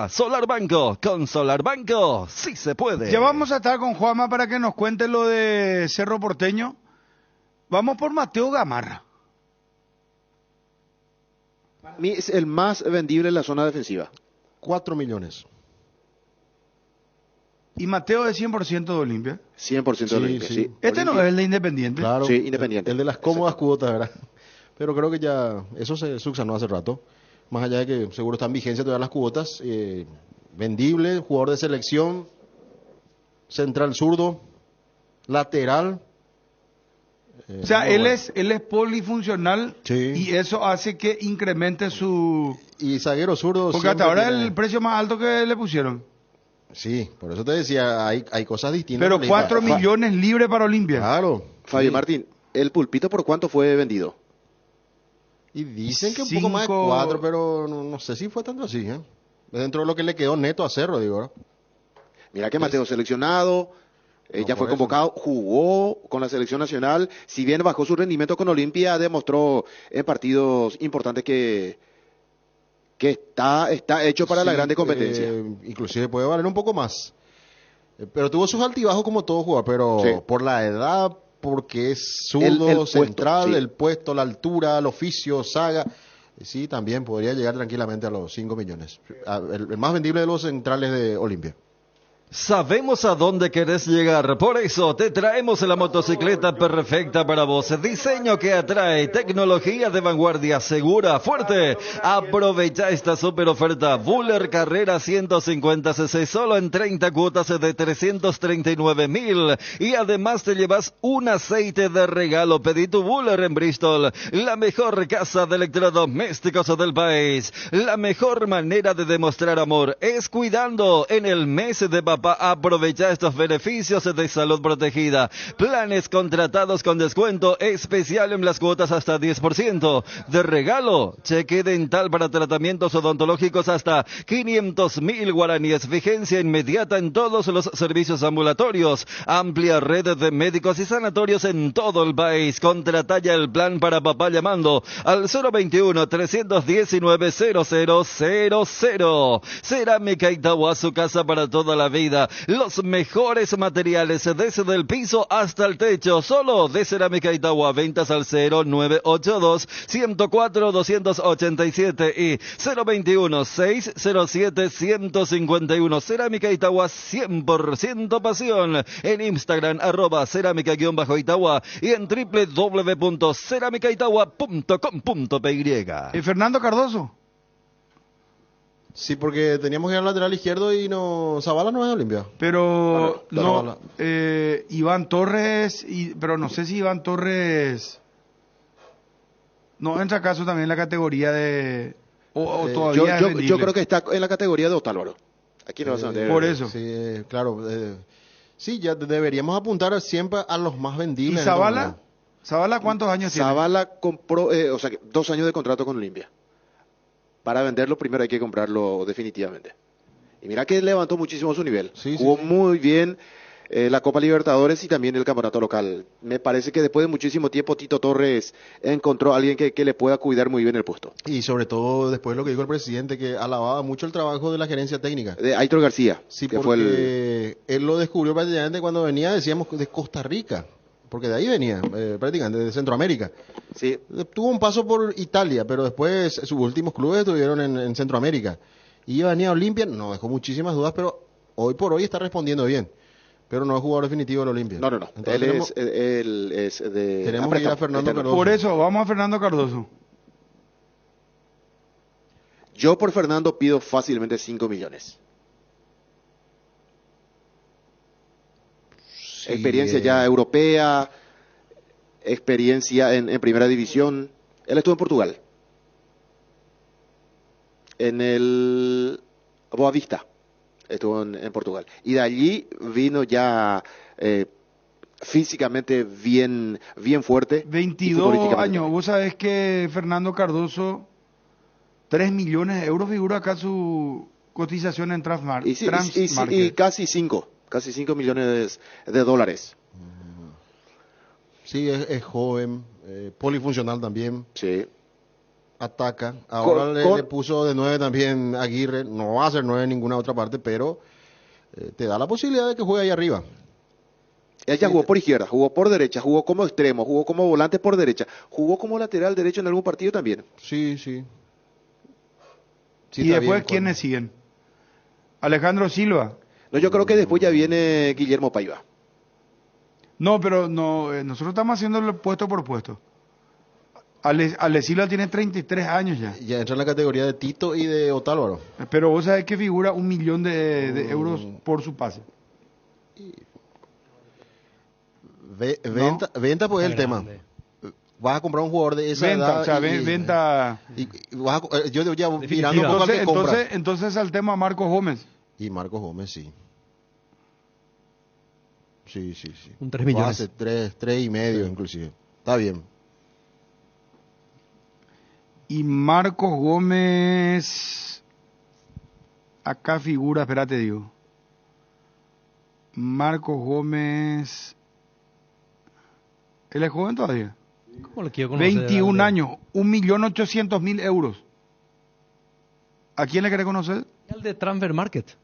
S13: @SolarBanco. Con Solar Banco, sí se puede.
S3: Ya vamos a estar con Juanma para que nos cuente lo de Cerro Porteño. Vamos por Mateo Gamarra.
S14: Para mí es el más vendible en la zona defensiva.
S5: 4 millones.
S3: ¿Y Mateo es 100% de Olimpia?
S14: 100% de Olimpia, sí.
S3: Este no es el de Independiente.
S5: Claro,
S14: sí, Independiente.
S5: El de las cómodas cuotas, ¿verdad? Pero creo que ya eso se subsanó hace rato. Más allá de que seguro están en vigencia todas las cuotas. Vendible, jugador de selección, central zurdo, lateral.
S3: O sea, él
S5: bueno.
S3: es polifuncional,
S5: Sí.
S3: y eso hace que incremente su...
S5: Y zaguero zurdo.
S3: Porque hasta
S5: siempre
S3: ahora
S5: tiene-
S3: el precio más alto que le pusieron.
S5: Sí, por eso te decía, hay cosas distintas.
S3: Pero
S5: en
S3: 4
S5: Olimpia.
S3: millones libres para Olimpia.
S5: Claro.
S14: Fabio
S5: sí.
S14: Martín, ¿el Pulpito por cuánto fue vendido?
S5: Y dicen que un poco más de 4, pero no sé si fue tanto así, ¿eh? Dentro de lo que le quedó neto a Cerro, digo, ¿no?
S14: Mira que Mateo seleccionado, ya fue convocado, jugó con la selección nacional, si bien bajó su rendimiento con Olimpia, demostró en partidos importantes que está hecho para la
S5: Sí,
S14: grande competencia.
S5: Inclusive puede valer un poco más. Pero tuvo sus altibajos como todo jugador, pero
S14: Sí.
S5: por la edad, porque es zurdo,
S14: El puesto,
S5: central,
S14: sí.
S5: el puesto, la altura, el oficio, saga. Sí, también podría llegar tranquilamente a los 5 millones. El más vendible de los centrales de Olimpia.
S13: Sabemos a dónde querés llegar, por eso te traemos la motocicleta perfecta para vos. Diseño que atrae, tecnología de vanguardia, segura, fuerte. Aprovecha esta super oferta. Buller Carrera 150cc solo en 30 cuotas de 339.000. Y además te llevas un aceite de regalo. Pedí tu Buller en Bristol, la mejor casa de electrodomésticos del país. La mejor manera de demostrar amor es cuidando. En el mes de papá, aprovecha estos beneficios de salud protegida. Planes contratados con descuento especial en las cuotas hasta 10%. De regalo, cheque dental para tratamientos odontológicos hasta 500.000 guaraníes. Vigencia inmediata en todos los servicios ambulatorios. Amplia red de médicos y sanatorios en todo el país. Contrata ya el plan para papá llamando al 021-319-0000. Cerámica Itagua, su casa para toda la vida. Los mejores materiales desde el piso hasta el techo. Solo de Cerámica Itagua. Ventas al 0982-104-287 y 021-607-151. Cerámica Itagua, 100% pasión. En Instagram, @cerámica_Itagua y en www.ceramicaitagua.com.py.
S3: Fernando Cardoso.
S5: Sí, porque teníamos que ir al lateral izquierdo y Zavala no es de Olimpia.
S3: Pero
S5: Zavala.
S3: Iván Torres, pero no sé si Iván Torres no entra acaso también en la categoría de... O todavía es vendible.
S14: Yo creo que está en la categoría de Otálvaro. Aquí no vas a meter.
S3: Por eso.
S5: Sí, claro. Sí, ya deberíamos apuntar siempre a los más
S3: ¿Y
S5: vendibles.
S3: Zavala? ¿Zavala cuántos años tiene?
S14: Zavala compró, 2 años de contrato con Olimpia. Para venderlo primero hay que comprarlo definitivamente. Y mira que levantó muchísimo su nivel. Jugó muy bien la Copa Libertadores y también el campeonato local. Me parece que después de muchísimo tiempo Tito Torres encontró a alguien que le pueda cuidar muy bien el puesto.
S5: Y sobre todo después de lo que dijo el presidente, que alababa mucho el trabajo de la gerencia técnica.
S14: De Aitor García.
S5: Sí,
S14: que
S5: porque
S14: fue
S5: él lo descubrió prácticamente cuando venía, decíamos, de Costa Rica. Porque de ahí venía, prácticamente, de Centroamérica.
S14: Sí.
S5: Tuvo un paso por Italia, pero después sus últimos clubes estuvieron en Centroamérica. Y venía a Olimpia, nos dejó muchísimas dudas, pero hoy por hoy está respondiendo bien. Pero no es jugador definitivo del Olimpia.
S14: No.
S5: Entonces
S14: Él es de...
S5: tenemos que ir a Fernando Cardoso.
S3: Por eso, vamos a Fernando Cardoso.
S14: Yo por Fernando pido fácilmente 5 millones.
S5: Sí,
S14: experiencia ya europea, experiencia en primera división. Él estuvo en Portugal, en el Boavista, Estuvo en Portugal. Y de allí vino ya físicamente bien fuerte.
S3: 22 años. Vos sabés que Fernando Cardoso, 3 millones de euros figura acá su cotización en Transmarket.
S14: Y casi 5 millones de dólares.
S5: Sí, es joven, polifuncional también.
S14: Sí.
S5: Ataca. Ahora le puso de 9 también Aguirre. No va a ser 9 en ninguna otra parte, pero te da la posibilidad de que juegue ahí arriba.
S14: Ella jugó por izquierda, jugó por derecha, jugó como extremo, jugó como volante por derecha, jugó como lateral derecho en algún partido también.
S5: Sí.
S3: ¿Y después quiénes siguen? Alejandro Silva.
S14: No, yo creo que después ya viene Guillermo Paiva.
S3: No, pero no, nosotros estamos haciéndolo puesto por puesto. Ale Silva tiene 33 años ya.
S5: Ya entra en la categoría de Tito y de Otálvaro.
S3: Pero vos sabés que figura 1 millón de euros por su pase.
S5: Venta pues el tema. Vas a comprar un jugador de esa edad.
S3: O sea, venta.
S5: Yo ya mirando un poco al que compra.
S3: Entonces al tema Marcos Gómez.
S5: Y Marcos Gómez, sí. Sí.
S4: Un 3 millones.
S5: Hace 3,5 inclusive. Está bien.
S3: Y Marcos Gómez, acá figura, espérate digo. Marcos Gómez, él es joven todavía.
S4: ¿Cómo le quiero conocer?
S3: 21 años, 1.800.000 euros. ¿A quién le querés conocer?
S4: Al de Transfer Market.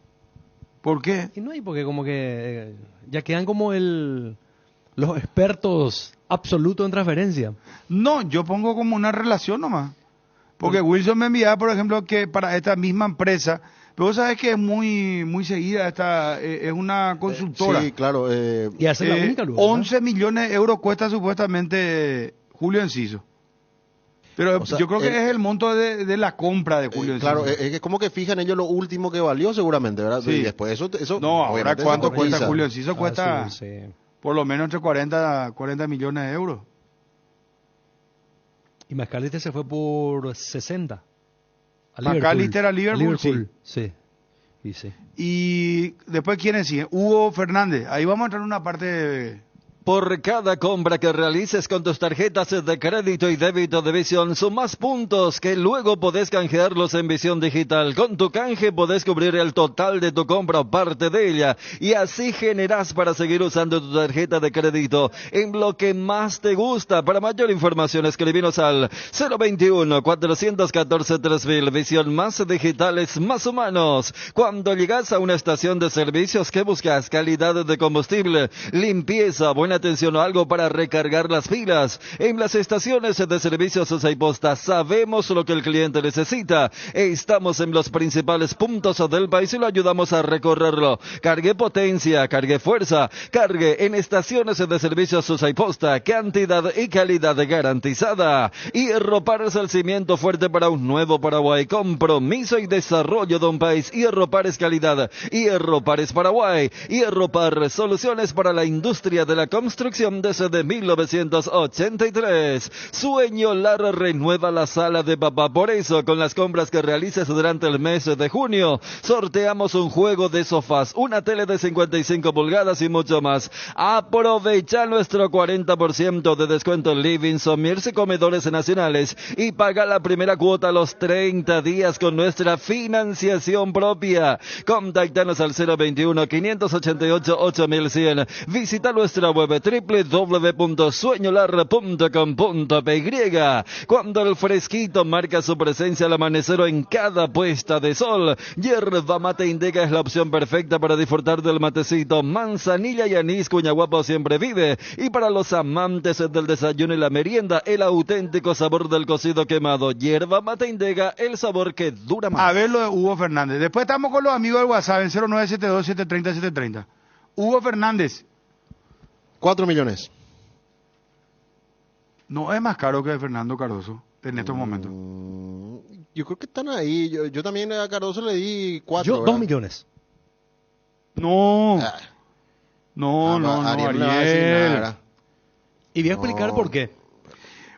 S3: ¿Por qué?
S4: Y no hay, porque como que ya quedan como los expertos absolutos en transferencia.
S3: No, yo pongo como una relación nomás. Porque Wilson me enviaba, por ejemplo, que para esta misma empresa, pero vos sabés que es muy seguida, es una consultora.
S5: Sí, claro.
S4: Y hace la única luz,
S3: 11 millones de euros cuesta supuestamente Julio Enciso. Pero yo creo que es el monto de la compra de Julio Enciso.
S5: Claro, es como que fijan ellos lo último que valió seguramente, ¿verdad?
S3: Sí.
S5: Y después eso
S3: no, ahora cuánto cuesta Julio Enciso, cuesta
S4: sí.
S3: por lo menos entre 40 millones de euros.
S4: Y McAllister se fue por 60.
S3: McAllister a Liverpool,
S4: sí.
S3: Y después, ¿quiénes siguen? Hugo Fernández. Ahí vamos a entrar en una parte...
S13: Por cada compra que realices con tus tarjetas de crédito y débito de Visión, sumas puntos que luego podés canjearlos en Visión Digital. Con tu canje podés cubrir el total de tu compra o parte de ella. Y así generás para seguir usando tu tarjeta de crédito en lo que más te gusta. Para mayor información, escribinos al 021-414-3000. Visión, más digitales, más humanos. Cuando llegas a una estación de servicios, ¿qué buscas? Calidad de combustible, limpieza, buena atención o algo para recargar las pilas. En las estaciones de servicios Usaiposta sabemos lo que el cliente necesita. Estamos en los principales puntos del país y lo ayudamos a recorrerlo. Cargue potencia, cargue fuerza, cargue en estaciones de servicios Usaiposta. Cantidad y calidad garantizada. Hierro Pares, el cimiento fuerte para un nuevo Paraguay. Compromiso y desarrollo de un país. Hierro Pares, calidad. Hierro Pares, Paraguay. Hierro Pares, soluciones para la industria de la construcción desde 1983. Sueño Lar renueva la sala de papá. Por eso, con las compras que realices durante el mes de junio, sorteamos un juego de sofás, una tele de 55 pulgadas y mucho más. Aprovecha nuestro 40% de descuento en living, sommiers y comedores nacionales y paga la primera cuota a los 30 días con nuestra financiación propia. Contactanos al 021-588-8100. Visita nuestra web www.sueñolar.com.py. Cuando el fresquito marca su presencia al amanecer o en cada puesta de sol, Yerba Mate Indega es la opción perfecta para disfrutar del matecito. Manzanilla y anís, Cuñaguapo siempre vive. Y para los amantes del desayuno y la merienda, el auténtico sabor del cocido quemado. Yerba Mate Indega, el sabor que dura más.
S3: A ver lo de Hugo Fernández. Después estamos con los amigos del WhatsApp en 0972-730-730. Hugo Fernández.
S5: 4 millones.
S3: No es más caro que Fernando Cardoso en estos momentos.
S5: Yo creo que están ahí. Yo también a Cardoso le di 4.
S4: Yo 2 millones.
S3: No. No,
S5: Ariel.
S4: Y voy a explicar por qué.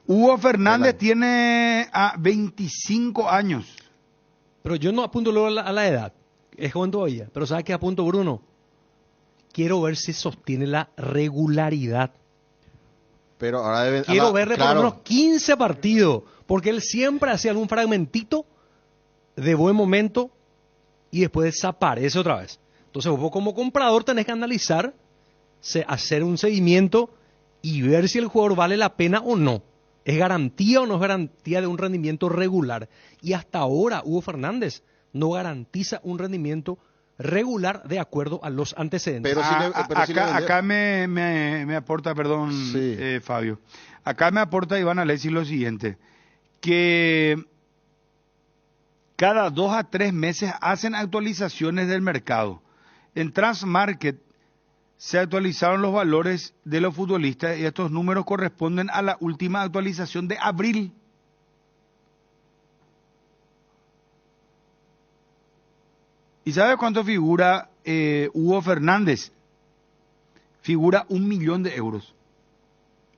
S3: Hugo Fernández tiene 25 años.
S4: Pero yo no apunto luego a la edad. Es joven todavía. Pero ¿sabes qué apunto, Bruno? Quiero ver si sostiene la regularidad.
S5: Pero ahora deben...
S4: Quiero verle por lo menos 15 partidos. Porque él siempre hacía algún fragmentito de buen momento y después desaparece otra vez. Entonces vos como comprador tenés que analizar, hacer un seguimiento y ver si el jugador vale la pena o no. ¿Es garantía o no es garantía de un rendimiento regular? Y hasta ahora Hugo Fernández no garantiza un rendimiento regular de acuerdo a los antecedentes.
S3: Pero acá me aporta, perdón, Fabio. Acá me aporta Iván Alessi lo siguiente, que cada 2 a 3 meses hacen actualizaciones del mercado. En Transmarket se actualizaron los valores de los futbolistas y estos números corresponden a la última actualización de abril. ¿Y sabe cuánto figura Hugo Fernández? Figura 1 millón de euros.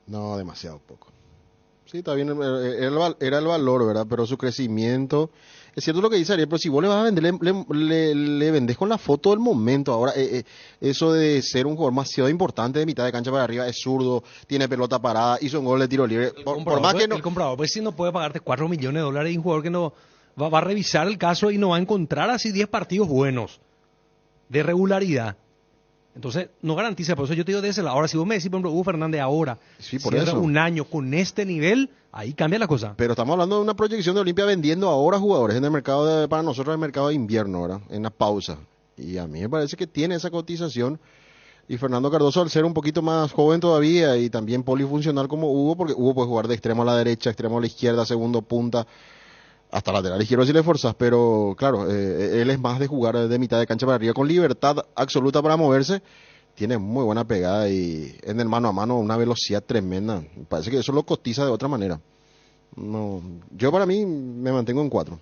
S5: No, demasiado poco. Sí, está bien, era el valor, ¿verdad? Pero su crecimiento... Es cierto lo que dice Ariel, pero si vos le vas a vender, le vendés con la foto del momento. Ahora, eso de ser un jugador demasiado importante de mitad de cancha para arriba, es zurdo, tiene pelota parada, hizo un gol de tiro libre. Por más que no...
S4: El comprador, pues si no puede pagarte 4 millones de dólares y un jugador que no va a revisar el caso y no va a encontrar así 10 partidos buenos de regularidad. Entonces, no garantiza, por eso yo te digo de ese lado. Ahora, si vos me decís, por ejemplo, Hugo Fernández ahora,
S5: sí, por
S4: si
S5: eso.
S4: un año con este nivel, ahí cambia la cosa.
S5: Pero estamos hablando de una proyección de Olimpia vendiendo ahora jugadores en el mercado, para nosotros el mercado de invierno, ¿verdad? En la pausa. Y a mí me parece que tiene esa cotización. Y Fernando Cardoso, al ser un poquito más joven todavía y también polifuncional como Hugo, porque Hugo puede jugar de extremo a la derecha, extremo a la izquierda, segundo punta, hasta lateral izquierdo si le forzas, pero claro, él es más de jugar de mitad de cancha para arriba con libertad absoluta para moverse. Tiene muy buena pegada y en el mano a mano una velocidad tremenda. Me parece que eso lo cotiza de otra manera. No, yo para mí me mantengo en 4.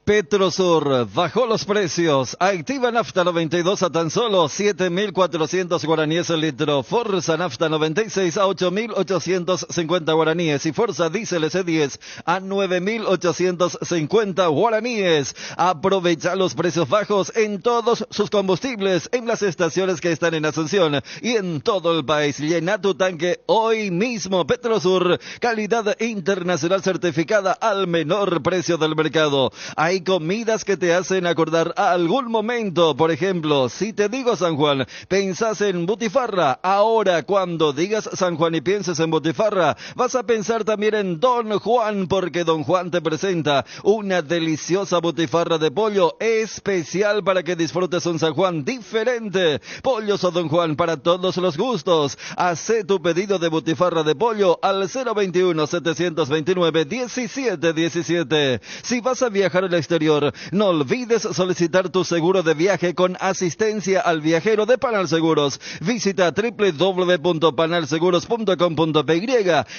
S13: Petrosur bajó los precios. Activa Nafta 92 a tan solo 7.400 guaraníes el litro. Forza Nafta 96 a 8.850 guaraníes. Y Forza Diesel S10 a 9.850 guaraníes. Aprovecha los precios bajos en todos sus combustibles, en las estaciones que están en Asunción y en todo el país. Llena tu tanque hoy mismo. Petrosur, calidad internacional certificada al menor precio del mercado. Hay comidas que te hacen acordar a algún momento. Por ejemplo, si te digo San Juan, pensás en butifarra. Ahora, cuando digas San Juan y pienses en butifarra, vas a pensar también en Don Juan, porque Don Juan te presenta una deliciosa butifarra de pollo especial para que disfrutes un San Juan diferente. Pollos o Don Juan para todos los gustos. Hacé tu pedido de butifarra de pollo al 021-729-1717. Si vas a viajar al exterior, no olvides solicitar tu seguro de viaje con asistencia al viajero de Panal Seguros. Visita www.panalseguros.com.py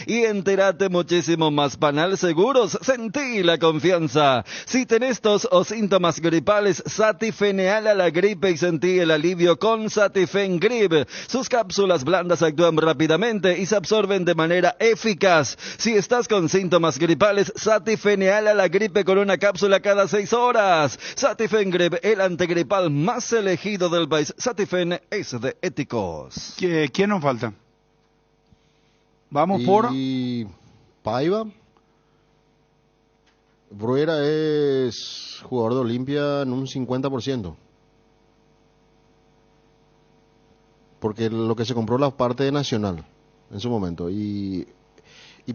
S13: y entérate muchísimo más. Panal Seguros, sentí la confianza. Si tenés tos o síntomas gripales, Satifeneal a la gripe y sentí el alivio con Satifen Grip. Sus cápsulas blandas actúan rápidamente y se absorben de manera eficaz. Si estás con síntomas gripales, Satifeneal a la gripe con una cápsula cada 6 horas. Satifen Grip, el antigripal más elegido del país. Satifen es de éticos.
S3: ¿Quién nos falta? Vamos por...
S5: Paiva. Bruera es jugador de Olimpia en un 50%. Porque lo que se compró la parte de Nacional en su momento. Y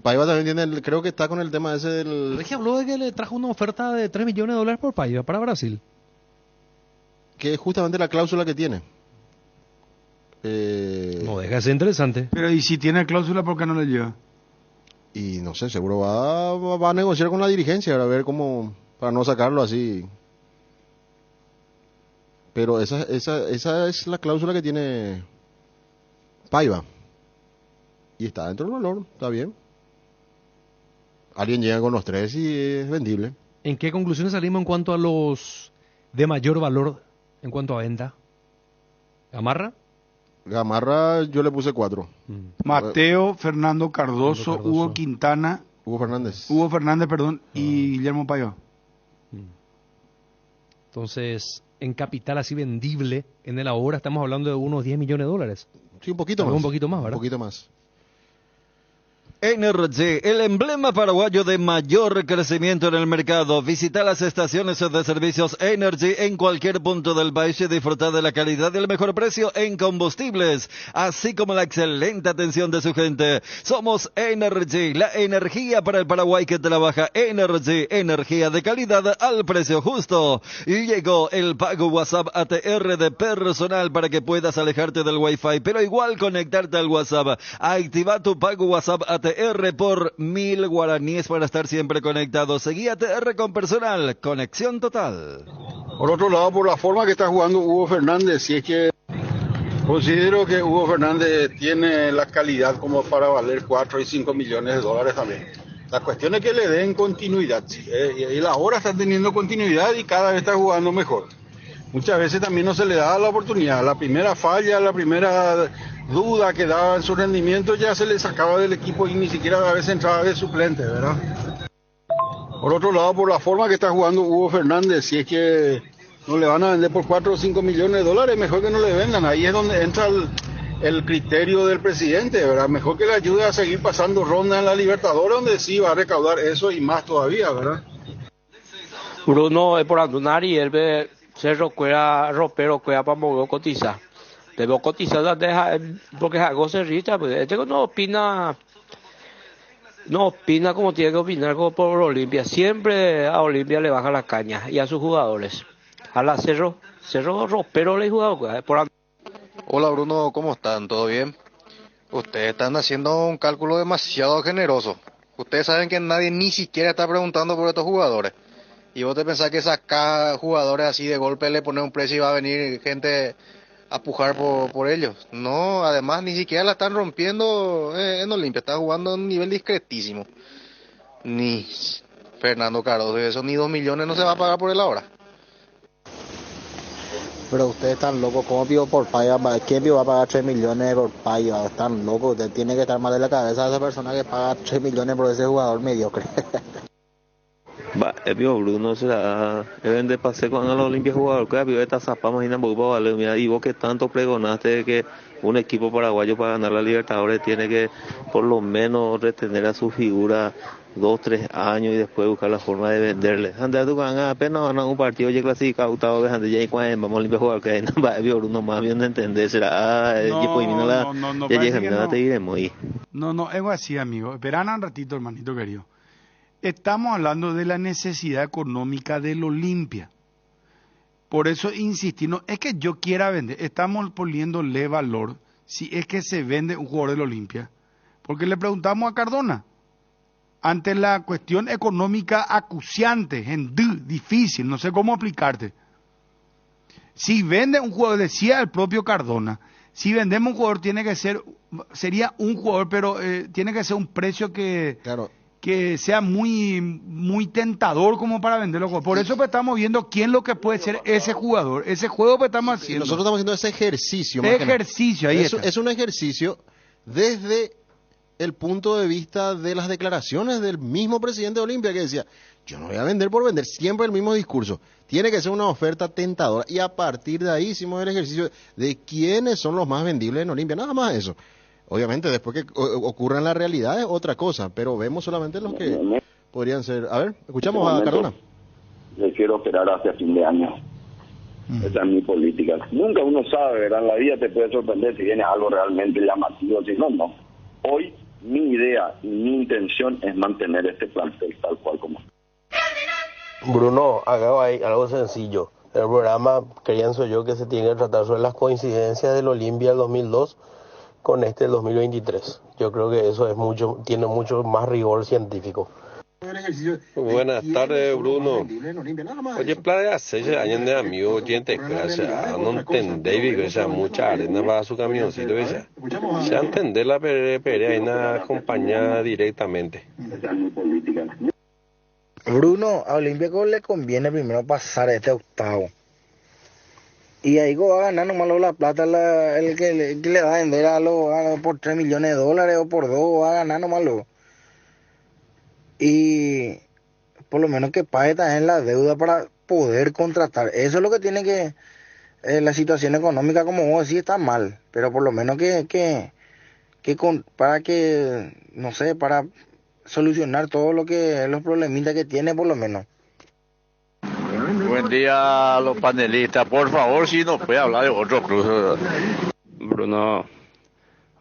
S5: Paiva también tiene, creo que está con el tema ese del...
S4: Regia habló de que le trajo una oferta de 3 millones de dólares por Paiva para Brasil.
S5: Que es justamente la cláusula que tiene.
S4: No deja de ser interesante.
S3: Pero ¿y si tiene cláusula por qué no le lleva?
S5: Y no sé, seguro va a negociar con la dirigencia a ver cómo, para no sacarlo así. Pero esa es la cláusula que tiene Paiva. Y está dentro del valor, está bien. Alguien llega con los 3 y es vendible.
S4: ¿En qué conclusiones salimos en cuanto a los de mayor valor en cuanto a venta? ¿Gamarra?
S5: Gamarra yo le puse 4.
S3: Mateo, Fernando Cardoso, Hugo Quintana.
S5: Hugo Fernández,
S3: perdón, y Guillermo Paiva.
S4: Entonces, en capital así vendible, en el ahora estamos hablando de unos 10 millones de dólares.
S5: Sí, un poquito
S4: Algo
S5: más.
S4: Un poquito más, ¿verdad?
S5: Un poquito más.
S13: Energy, el emblema paraguayo de mayor crecimiento en el mercado. Visita las estaciones de servicios Energy en cualquier punto del país y disfrutar de la calidad y el mejor precio en combustibles, así como la excelente atención de su gente. Somos Energy, la energía para el Paraguay que trabaja. Energy, energía de calidad al precio justo. Y llegó el pago WhatsApp ATR de personal para que puedas alejarte del Wi-Fi, pero igual conectarte al WhatsApp. Activa tu pago WhatsApp ATR por 1000 guaraníes para estar siempre conectado. Seguí ATR con personal, conexión total.
S17: Por otro lado, por la forma que está jugando Hugo Fernández, si es que considero que Hugo Fernández tiene la calidad como para valer 4 y 5 millones de dólares también. La cuestión es que le den continuidad. Y él ahora está teniendo continuidad y cada vez está jugando mejor. Muchas veces también no se le da la oportunidad. La primera falla, la primera duda que daba en su rendimiento ya se le sacaba del equipo y ni siquiera a veces entraba de suplente, ¿verdad? Por otro lado, por la forma que está jugando Hugo Fernández, si es que no le van a vender por 4 o 5 millones de dólares, mejor que no le vendan. Ahí es donde entra el criterio del presidente, ¿verdad? Mejor que le ayude a seguir pasando ronda en la Libertadores, donde sí va a recaudar eso y más todavía, ¿verdad?
S18: Bruno es por andunar y él ve cerro cuera ropero cuera para mover cotizar. Debo cotizar porque es algo cerrita, pues este no opina como tiene que opinar como por Olimpia. Siempre a Olimpia le baja la caña y a sus jugadores. A la cerro ropero le he jugado por.
S19: Hola Bruno, ¿cómo están? ¿Todo bien? Ustedes están haciendo un cálculo demasiado generoso. Ustedes saben que nadie ni siquiera está preguntando por estos jugadores. Y vos te pensás que sacás jugadores así de golpe, le pones un precio y va a venir gente a pujar por ellos. No, además ni siquiera la están rompiendo en Olimpia. Está jugando a un nivel discretísimo. Ni Fernando Cardoso, eso ni 2 millones no se va a pagar por él ahora.
S20: Pero ustedes están locos, ¿cómo pido por Paya? ¿Quién va a pagar 3 millones por Paya? Están locos, usted tiene que estar mal de la cabeza de esa persona que paga 3 millones por ese jugador mediocre.
S21: El Bruno será vende pase cuando la Olimpia jugador que vio esta zapa imagina vos vale, mira, y vos que tanto pregonaste de que un equipo paraguayo para ganar la Libertadores tiene que por lo menos retener a su figura 2-3 años y después buscar la forma de venderle. Antes tú ganas apenas ganas un partido ya clasificado octavo vez antes ya y cuando vamos a Olimpia jugar que no va Bruno más bien de entender será el equipo y la ya llega te iremos ahí.
S3: No, es así, amigo. Esperan un ratito, hermanito querido. Estamos hablando de la necesidad económica del Olimpia. Por eso insistí, no es que yo quiera vender, estamos poniéndole valor si es que se vende un jugador del Olimpia. Porque le preguntamos a Cardona, ante la cuestión económica acuciante, difícil, no sé cómo aplicarte. Si vende un jugador, decía el propio Cardona, si vendemos un jugador sería un jugador, pero tiene que ser un precio que...
S5: Claro.
S3: Que sea muy tentador como para venderlo. Por eso pues, estamos viendo quién lo que puede ser ese jugador. Ese juego que estamos haciendo.
S5: Nosotros estamos haciendo ese ejercicio.
S3: Ahí está.
S5: Es un ejercicio desde el punto de vista de las declaraciones del mismo presidente de Olimpia que decía, yo no voy a vender por vender, siempre el mismo discurso. Tiene que ser una oferta tentadora. Y a partir de ahí hicimos el ejercicio de quiénes son los más vendibles en Olimpia. Nada más eso. Obviamente, después que ocurra en la realidad es otra cosa, pero vemos solamente los que podrían ser. A ver, escuchamos a Cardona.
S10: Le quiero esperar hacia fin de año. Esa es mi política. Nunca uno sabe, ¿verdad? En la vida te puede sorprender si viene algo realmente llamativo, si no, no. Hoy, mi idea y mi intención es mantener este plantel tal cual como.
S16: Bruno, acá hay algo sencillo. El programa, pienso yo, que se tiene que tratar sobre las coincidencias del Olimpia del 2002 con este del 2023. Yo creo que eso es tiene mucho más rigor científico.
S22: Buenas tardes, Bruno. Oye, para hacer 6 años de amigo, gente, no entendéis que sea mucha arena para su camioncito, se entender la pelea y una acompañada directamente.
S20: Bruno, a Olimpia le conviene primero pasar este octavo. Y ahí va a ganar nomás la plata el que le va a vender por 3 millones de dólares o por 2, va a ganar nomás lo. Y por lo menos que pague también la deuda para poder contratar. Eso es lo que tiene que... la situación económica, como vos decís, está mal, pero por lo menos para que, no sé, para solucionar todo los problemitas que tiene, por lo menos.
S1: Buen día a los panelistas. Por favor, si nos puede hablar de otro club.
S6: Bruno,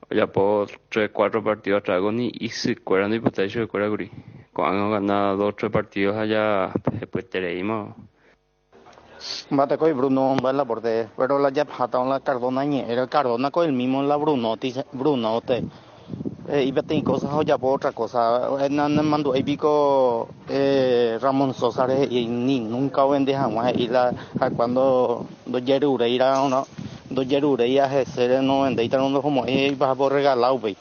S6: ya puedo 3-4 partidos traigo ni y si cueran y pues de cuera guri. Cuando gana 2-3 partidos allá, después tereímos.
S23: Mate coi Bruno va la porte, pero la ya pata la Cardona era Cardona con el mismo la Brunote. Y beten cosas o ya por otra cosa. Nan mando ahí pico Ramón Sosa y ni nunca vende jamás y la cuando do Yerure irá uno do Yerure ya ser no vende y tan uno como vas por regalado pues.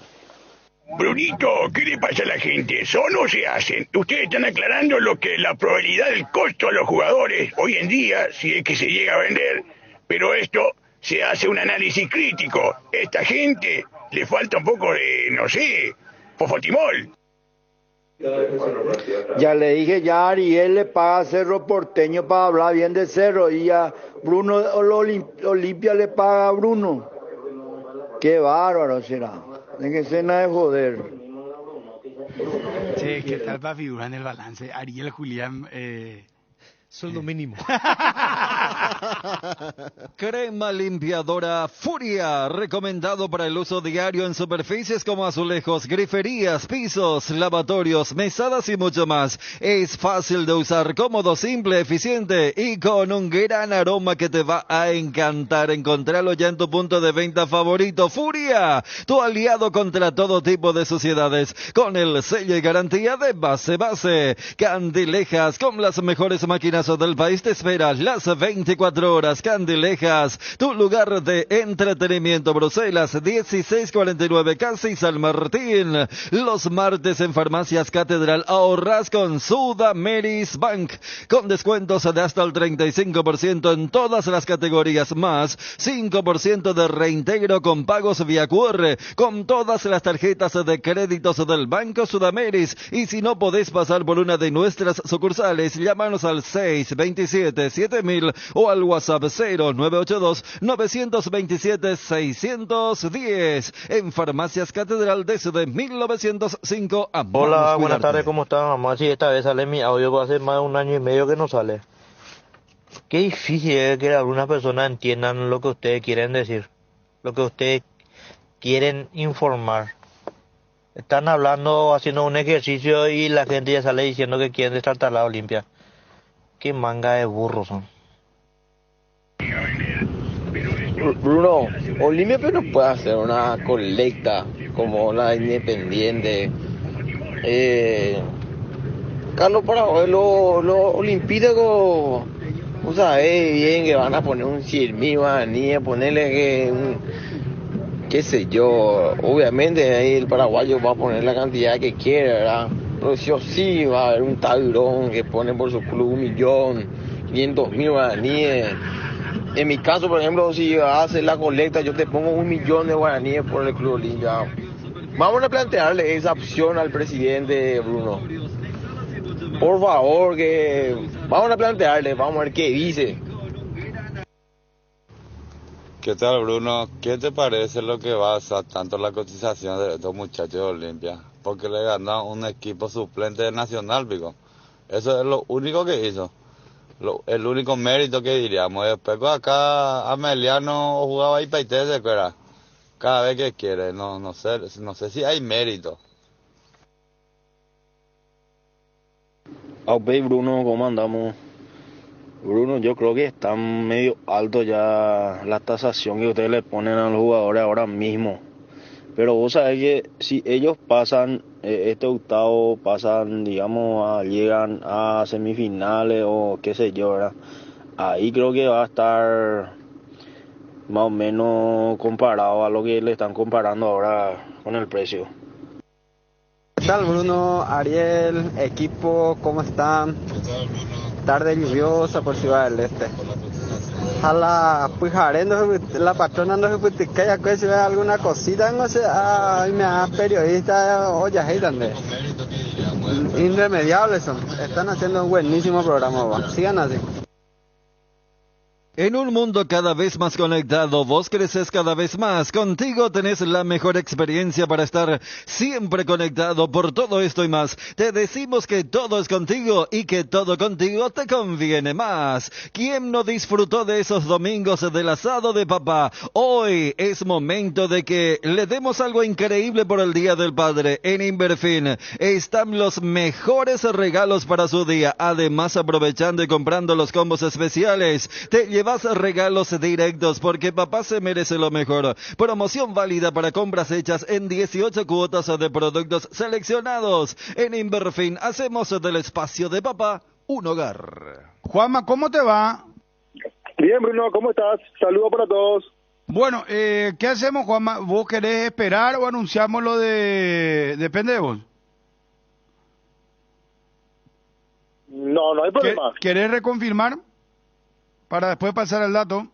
S24: Brunito, ¿qué le pasa a la gente? ¿Solo se hacen? Ustedes están aclarando lo que la probabilidad del costo a los jugadores hoy en día, si es que se llega a vender. Pero esto se hace un análisis crítico. Esta gente le falta un poco de, no sé, fosfotimol.
S25: Ya le dije, ya Ariel le paga a Cerro Porteño para hablar bien de Cerro y ya Bruno Olimpia le paga a Bruno. Qué bárbaro será. En escena de joder.
S3: Che, ¿qué tal para figurar en el balance? Ariel Julián,
S4: sueldo mínimo.
S13: Crema limpiadora Furia, recomendado para el uso diario en superficies como azulejos, griferías, pisos, lavatorios, mesadas y mucho más. Es fácil de usar, cómodo, simple, eficiente y con un gran aroma que te va a encantar. Encontralo ya en tu punto de venta favorito. Furia, tu aliado contra todo tipo de suciedades, con el sello y garantía de Base. Candilejas, con las mejores máquinas del país, te espera las 24 horas. Candilejas, tu lugar de entretenimiento. Bruselas 1649, casi San Martín. Los martes en Farmacias Catedral ahorras con Sudameris Bank, con descuentos de hasta el 35% en todas las categorías, más 5% de reintegro con pagos vía QR, con todas las tarjetas de créditos del Banco Sudameris. Y si no podés pasar por una de nuestras sucursales, llámanos al 627-7000 o al WhatsApp 0982-927-610. En Farmacias Catedral desde 1905.
S23: Hola, buenas tardes, ¿cómo están? Mamá, si esta vez sale mi audio, va a ser más de 1 año y medio que no sale. Qué difícil es que algunas personas entiendan lo que ustedes quieren decir, lo que ustedes quieren informar. Están hablando, haciendo un ejercicio y la gente ya sale diciendo que quieren destartar la Olimpia. Qué manga de burros son.
S1: Bruno, Olimpia pero no puede hacer una colecta como la Independiente. Carlos Paraguay, los olimpíacos, vos sabés bien que van a poner un 100.000 guaraníes, ponerle que qué sé yo, obviamente ahí el paraguayo va a poner la cantidad que quiere, ¿verdad? Pero sí va a haber un tablón que pone por su club 1.500.000 guaraníes. En mi caso, por ejemplo, si hace la colecta, yo te pongo 1.000.000 de guaraníes por el Club Olimpia. Vamos a plantearle esa opción al presidente, Bruno. Por favor, que vamos a plantearle, vamos a ver qué dice.
S26: ¿Qué tal, Bruno? ¿Qué te parece lo que basa tanto la cotización de estos muchachos de Olimpia? Porque le ganó un equipo suplente de Nacional, pico. Eso es lo único que hizo. El único mérito que diríamos. Después acá Ameliano jugaba ahí Paité, ¿se acuerda? Cada vez que quiere. No sé si hay mérito.
S23: Ok, Bruno, ¿cómo andamos? Bruno, yo creo que está medio alto ya la tasación que ustedes le ponen a los jugadores ahora mismo. Pero vos sabés que si ellos pasan este octavo, pasan, digamos, llegan a semifinales o qué sé yo, ¿verdad? Ahí creo que va a estar más o menos comparado a lo que le están comparando ahora con el precio.
S27: ¿Qué tal, Bruno, Ariel, equipo, cómo están? Tarde lluviosa por Ciudad del Este. A la pujarendo la patrona no se puede que ya que si ve alguna cosita no sé, me da periodista oye ahí donde irremediables son. Están haciendo un buenísimo programa, va. Sigan así.
S13: En un mundo cada vez más conectado, vos creces cada vez más. Contigo tenés la mejor experiencia para estar siempre conectado por todo esto y más. Te decimos que todo es contigo y que todo contigo te conviene más. ¿Quién no disfrutó de esos domingos del asado de papá? Hoy es momento de que le demos algo increíble por el Día del Padre. En Inverfin están los mejores regalos para su día. Además, aprovechando y comprando los combos especiales, te llevas regalos directos porque papá se merece lo mejor. Promoción válida para compras hechas en 18 cuotas de productos seleccionados. En Inverfin hacemos del espacio de papá un hogar.
S3: Juanma, ¿cómo te va?
S2: Bien, Bruno, ¿cómo estás? Saludos para todos.
S3: Bueno, ¿qué hacemos, Juanma? ¿Vos querés esperar o anunciamos lo de... Depende de vos?
S2: No hay problema.
S3: ¿Querés reconfirmar? Para después pasar al dato.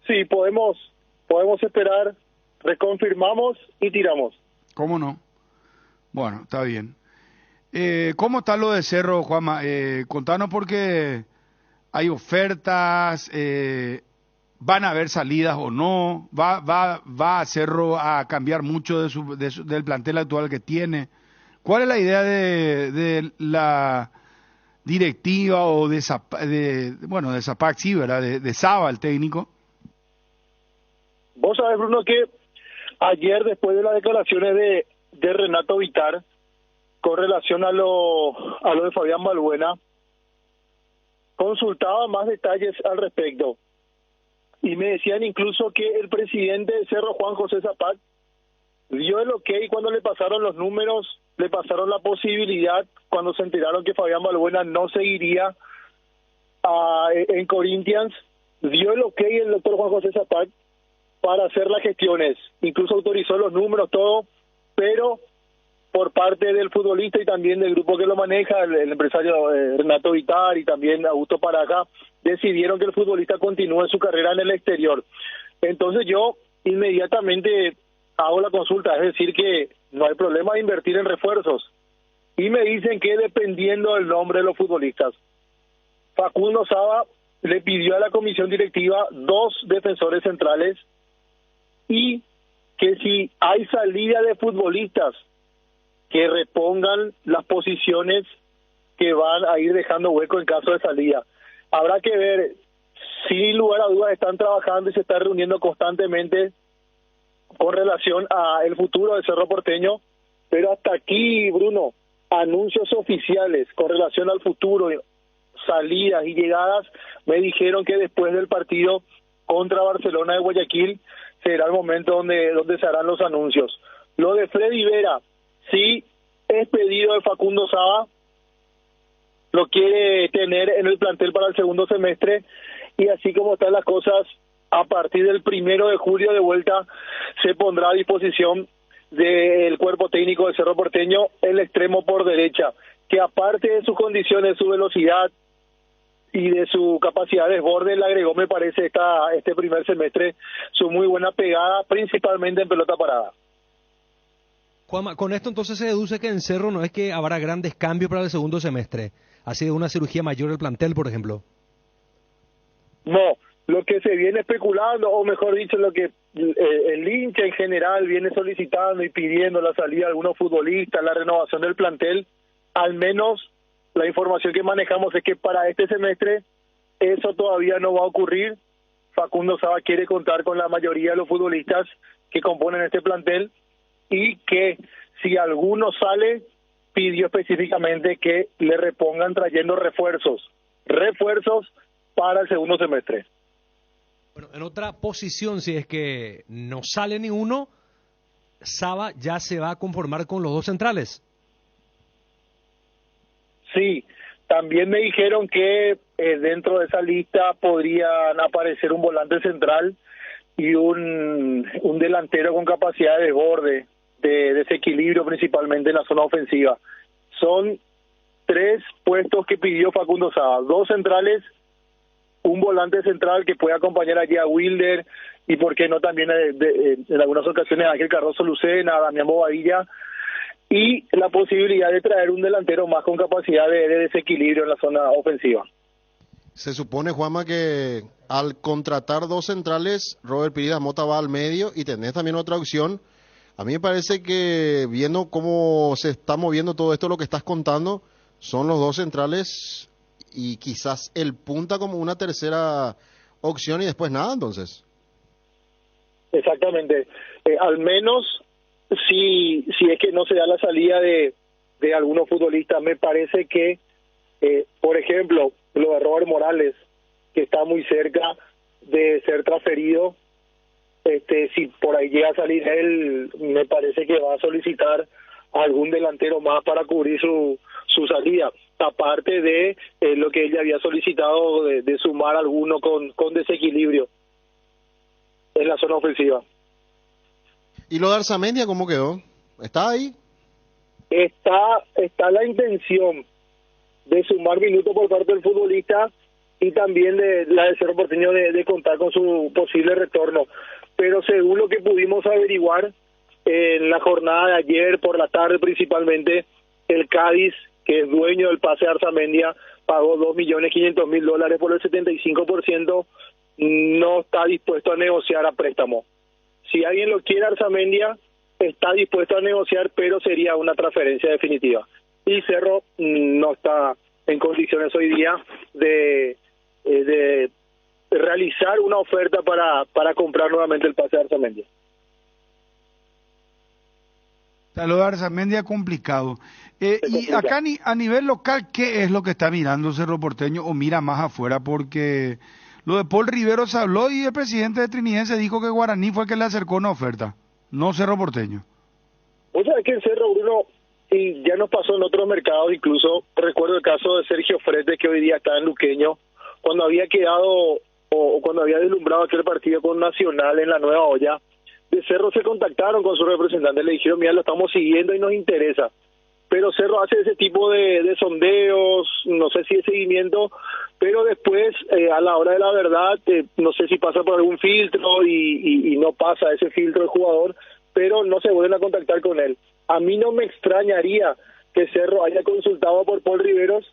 S2: Sí, podemos esperar, reconfirmamos y tiramos.
S3: ¿Cómo no? Bueno, está bien. ¿Cómo está lo de Cerro, Juanma? Contanos porque hay ofertas, van a haber salidas o no, va a Cerro a cambiar mucho del plantel actual que tiene. ¿Cuál es la idea de la directiva o de Zapac, sí, ¿verdad? De Saba, el técnico?
S2: Vos sabés, Bruno, que ayer, después de las declaraciones de Renato Vitar con relación a lo de Fabián Balbuena, consultaba más detalles al respecto y me decían incluso que el presidente de Cerro, Juan José Zapac, dio el ok cuando le pasaron los números, le pasaron la posibilidad cuando se enteraron que Fabián Balbuena no seguiría en Corinthians, dio el ok el doctor Juan José Zapac para hacer las gestiones, incluso autorizó los números, todo, pero por parte del futbolista y también del grupo que lo maneja, el empresario Renato Vitar y también Augusto Paraja, decidieron que el futbolista continúe su carrera en el exterior. Entonces yo inmediatamente hago la consulta, es decir que no hay problema de invertir en refuerzos. Y me dicen que dependiendo del nombre de los futbolistas. Facundo Saba le pidió a la comisión directiva 2 defensores centrales y que si hay salida de futbolistas que repongan las posiciones que van a ir dejando hueco en caso de salida. Habrá que ver, sin lugar a dudas están trabajando y se están reuniendo constantemente con relación a el futuro de Cerro Porteño, pero hasta aquí, Bruno, anuncios oficiales con relación al futuro, salidas y llegadas, me dijeron que después del partido contra Barcelona de Guayaquil será el momento donde se harán los anuncios. Lo de Freddy Vera, sí, es pedido de Facundo Saba, lo quiere tener en el plantel para el segundo semestre, y así como están las cosas, a partir del 1 de julio de vuelta se pondrá a disposición del cuerpo técnico de Cerro Porteño el extremo por derecha, que aparte de sus condiciones, su velocidad y de su capacidad de desborde, le agregó, me parece, este primer semestre su muy buena pegada, principalmente en pelota parada.
S4: Juanma, con esto entonces se deduce que en Cerro no es que habrá grandes cambios para el segundo semestre. ¿Ha sido una cirugía mayor el plantel, por ejemplo?
S2: No, lo que se viene especulando, o mejor dicho, lo que el hincha en general viene solicitando y pidiendo la salida de algunos futbolistas, la renovación del plantel, al menos la información que manejamos es que para este semestre eso todavía no va a ocurrir. Facundo Saba quiere contar con la mayoría de los futbolistas que componen este plantel y que si alguno sale, pidió específicamente que le repongan trayendo refuerzos para el segundo semestre.
S4: Bueno, en otra posición, si es que no sale ni uno, Saba ya se va a conformar con los 2 centrales.
S2: Sí, también me dijeron que dentro de esa lista podrían aparecer un volante central y un delantero con capacidad de desborde, de desequilibrio principalmente en la zona ofensiva. Son 3 puestos que pidió Facundo Saba, 2 centrales, un volante central que puede acompañar allí a Wilder y por qué no también en algunas ocasiones a Ángel Cardoso Lucena, a Damián Bobadilla, y la posibilidad de traer un delantero más con capacidad de desequilibrio en la zona ofensiva.
S5: Se supone, Juanma, que al contratar dos centrales, Robert Pires Mota va al medio y tenés también otra opción. A mí me parece que viendo cómo se está moviendo todo esto, lo que estás contando, son los dos centrales y quizás el punta como una tercera opción y después nada, entonces.
S2: Exactamente. Al menos si es que no se da la salida de algunos futbolistas, me parece que, por ejemplo, lo de Robert Morales, que está muy cerca de ser transferido, si por ahí llega a salir él, me parece que va a solicitar algún delantero más para cubrir su salida, aparte de lo que ella había solicitado de sumar alguno con desequilibrio en la zona ofensiva.
S5: ¿Y lo de Arzamendia cómo quedó? ¿Está ahí?
S2: Está la intención de sumar minutos por parte del futbolista y también de la de Cerro Porteño de contar con su posible retorno. Pero según lo que pudimos averiguar en la jornada de ayer, por la tarde principalmente, el Cádiz, que es dueño del pase de Arzamendia, pagó $2.500.000 por el 75%, no está dispuesto a negociar a préstamo. Si alguien lo quiere Arzamendia, está dispuesto a negociar, pero sería una transferencia definitiva. Y Cerro no está en condiciones hoy día de realizar una oferta para comprar nuevamente el pase de Arzamendia.
S3: Lo de Arzamendia es complicado. Y acá a nivel local, ¿qué es lo que está mirando Cerro Porteño o mira más afuera? Porque lo de Paul Rivero se habló y el presidente de Trinidense dijo que Guaraní fue el que le acercó una oferta, no Cerro Porteño.
S2: O sea, que en Cerro, Bruno, y ya nos pasó en otros mercados, incluso recuerdo el caso de Sergio Frete, que hoy día está en Luqueño, cuando había quedado o cuando había deslumbrado aquel partido con Nacional en la Nueva Olla, de Cerro se contactaron con su representante, le dijeron, mira, lo estamos siguiendo y nos interesa. Pero Cerro hace ese tipo de sondeos, no sé si de seguimiento, pero después, a la hora de la verdad, no sé si pasa por algún filtro y no pasa ese filtro el jugador, pero no se vuelven a contactar con él. A mí no me extrañaría que Cerro haya consultado por Paul Riveros,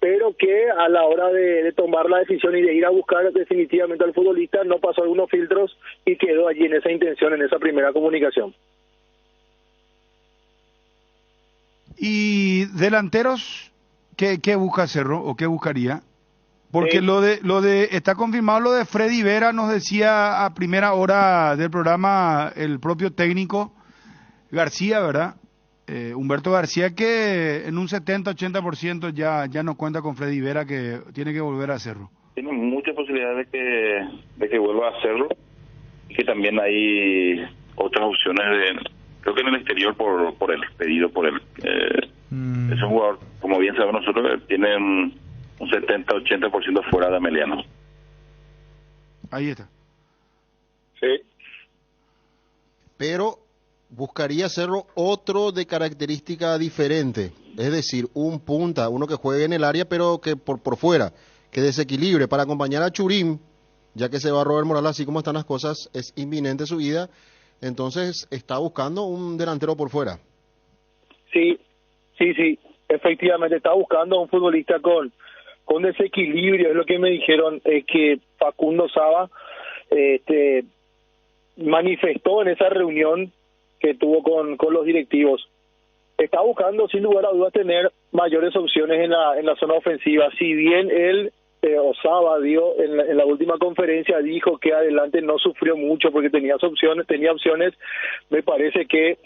S2: pero que a la hora de tomar la decisión y de ir a buscar definitivamente al futbolista, no pasó algunos filtros y quedó allí en esa intención, en esa primera comunicación.
S3: ¿Y delanteros qué busca Cerro o qué buscaría? Porque está confirmado lo de Freddy Vera, nos decía a primera hora del programa el propio técnico García, ¿verdad? Humberto García, que en un 70-80% ya no cuenta con Freddy Vera, que tiene que volver a Cerro.
S7: Tiene muchas posibilidades de que vuelva a hacerlo, y que también hay otras opciones creo que en el exterior por el pedido por él. Es un jugador, como bien sabemos nosotros, que tiene un 70-80% fuera de Ameliano.
S3: Ahí está.
S2: Sí.
S5: Pero buscaría Cerro otro de característica diferente, es decir, un punta, uno que juegue en el área pero que por fuera, que desequilibre para acompañar a Churín, ya que se va Robert Morales, así como están las cosas, es inminente su ida, entonces está buscando un delantero por fuera.
S2: Sí, efectivamente está buscando un futbolista con desequilibrio, es lo que me dijeron, que Facundo Saba manifestó en esa reunión que tuvo con los directivos. Está buscando sin lugar a dudas tener mayores opciones en la zona ofensiva. Si bien él, Saba dio en la última conferencia, dijo que adelante no sufrió mucho porque tenía opciones, me parece que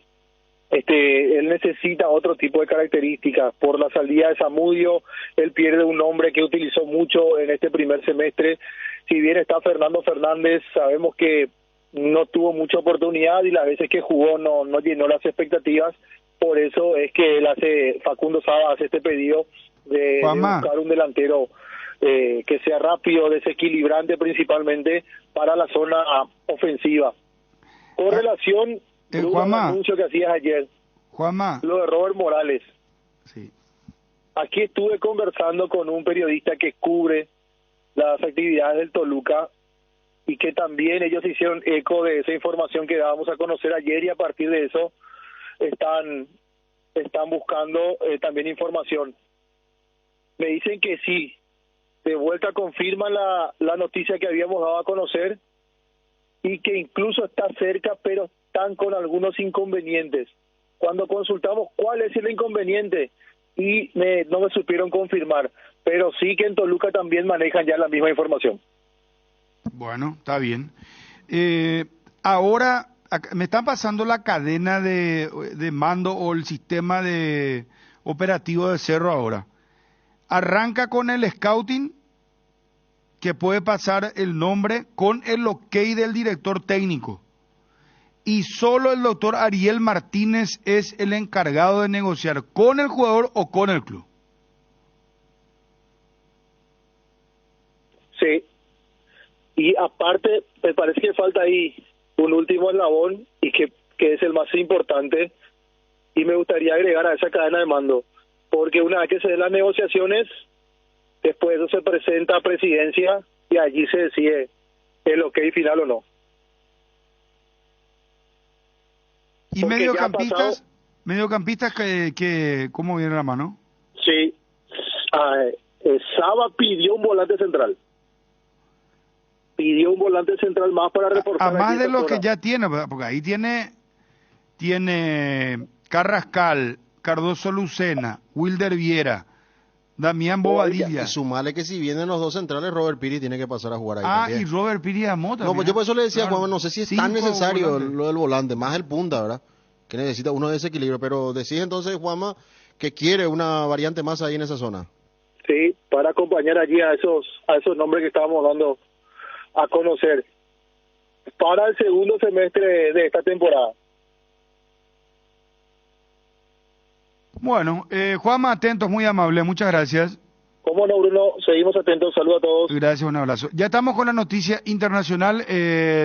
S2: él necesita otro tipo de características. Por la salida de Zamudio, él pierde un hombre que utilizó mucho en este primer semestre. Si bien está Fernando Fernández, sabemos que no tuvo mucha oportunidad y las veces que jugó no llenó las expectativas. Por eso es que Facundo Saba hace este pedido de buscar un delantero que sea rápido, desequilibrante principalmente para la zona ofensiva. Con relación al anuncio que hacías ayer,
S3: Juanma,
S2: lo de Robert Morales.
S3: Sí.
S2: Aquí estuve conversando con un periodista que cubre las actividades del Toluca y que también ellos hicieron eco de esa información que dábamos a conocer ayer, y a partir de eso están buscando también información. Me dicen que sí, de vuelta confirma la noticia que habíamos dado a conocer y que incluso está cerca, pero están con algunos inconvenientes. Cuando consultamos cuál es el inconveniente y no me supieron confirmar, pero sí que en Toluca también manejan ya la misma información.
S3: Bueno, está bien. Ahora me están pasando la cadena de mando o el sistema de operativo de Cerro ahora. Arranca con el scouting, que puede pasar el nombre con el ok del director técnico. Y solo el doctor Ariel Martínez es el encargado de negociar con el jugador o con el club.
S2: Sí. Y aparte, me parece que falta ahí un último eslabón y que es el más importante, y me gustaría agregar a esa cadena de mando, porque una vez que se den las negociaciones, después eso se presenta a presidencia y allí se decide el ok final o no.
S3: ¿Y mediocampistas que cómo viene la mano?
S2: Sí. Saba pidió un volante central. Pidió un volante central más para reforzar.
S3: A más de lo que ya tiene, porque ahí tiene Carrascal, Cardoso Lucena, Wilder Viera, Damián Bobadilla.
S5: Y sumale que si vienen los dos centrales, Robert Piri tiene que pasar a jugar ahí también.
S3: Y Robert Piri a Mota.
S5: No, pues yo por eso le decía,
S3: claro.
S5: Juan, no sé si es tan necesario lo del volante, más el punta, ¿verdad? Que necesita uno de desequilibrio, pero decís entonces, Juanma, que quiere una variante más ahí en esa zona.
S2: Sí, para acompañar allí a esos nombres que estábamos dando a conocer para el segundo semestre de esta temporada.
S3: Bueno, Juanma, atentos, muy amable, muchas gracias.
S2: Cómo no, Bruno, seguimos atentos, saludos a todos.
S3: Gracias, un abrazo. Ya estamos con la noticia internacional,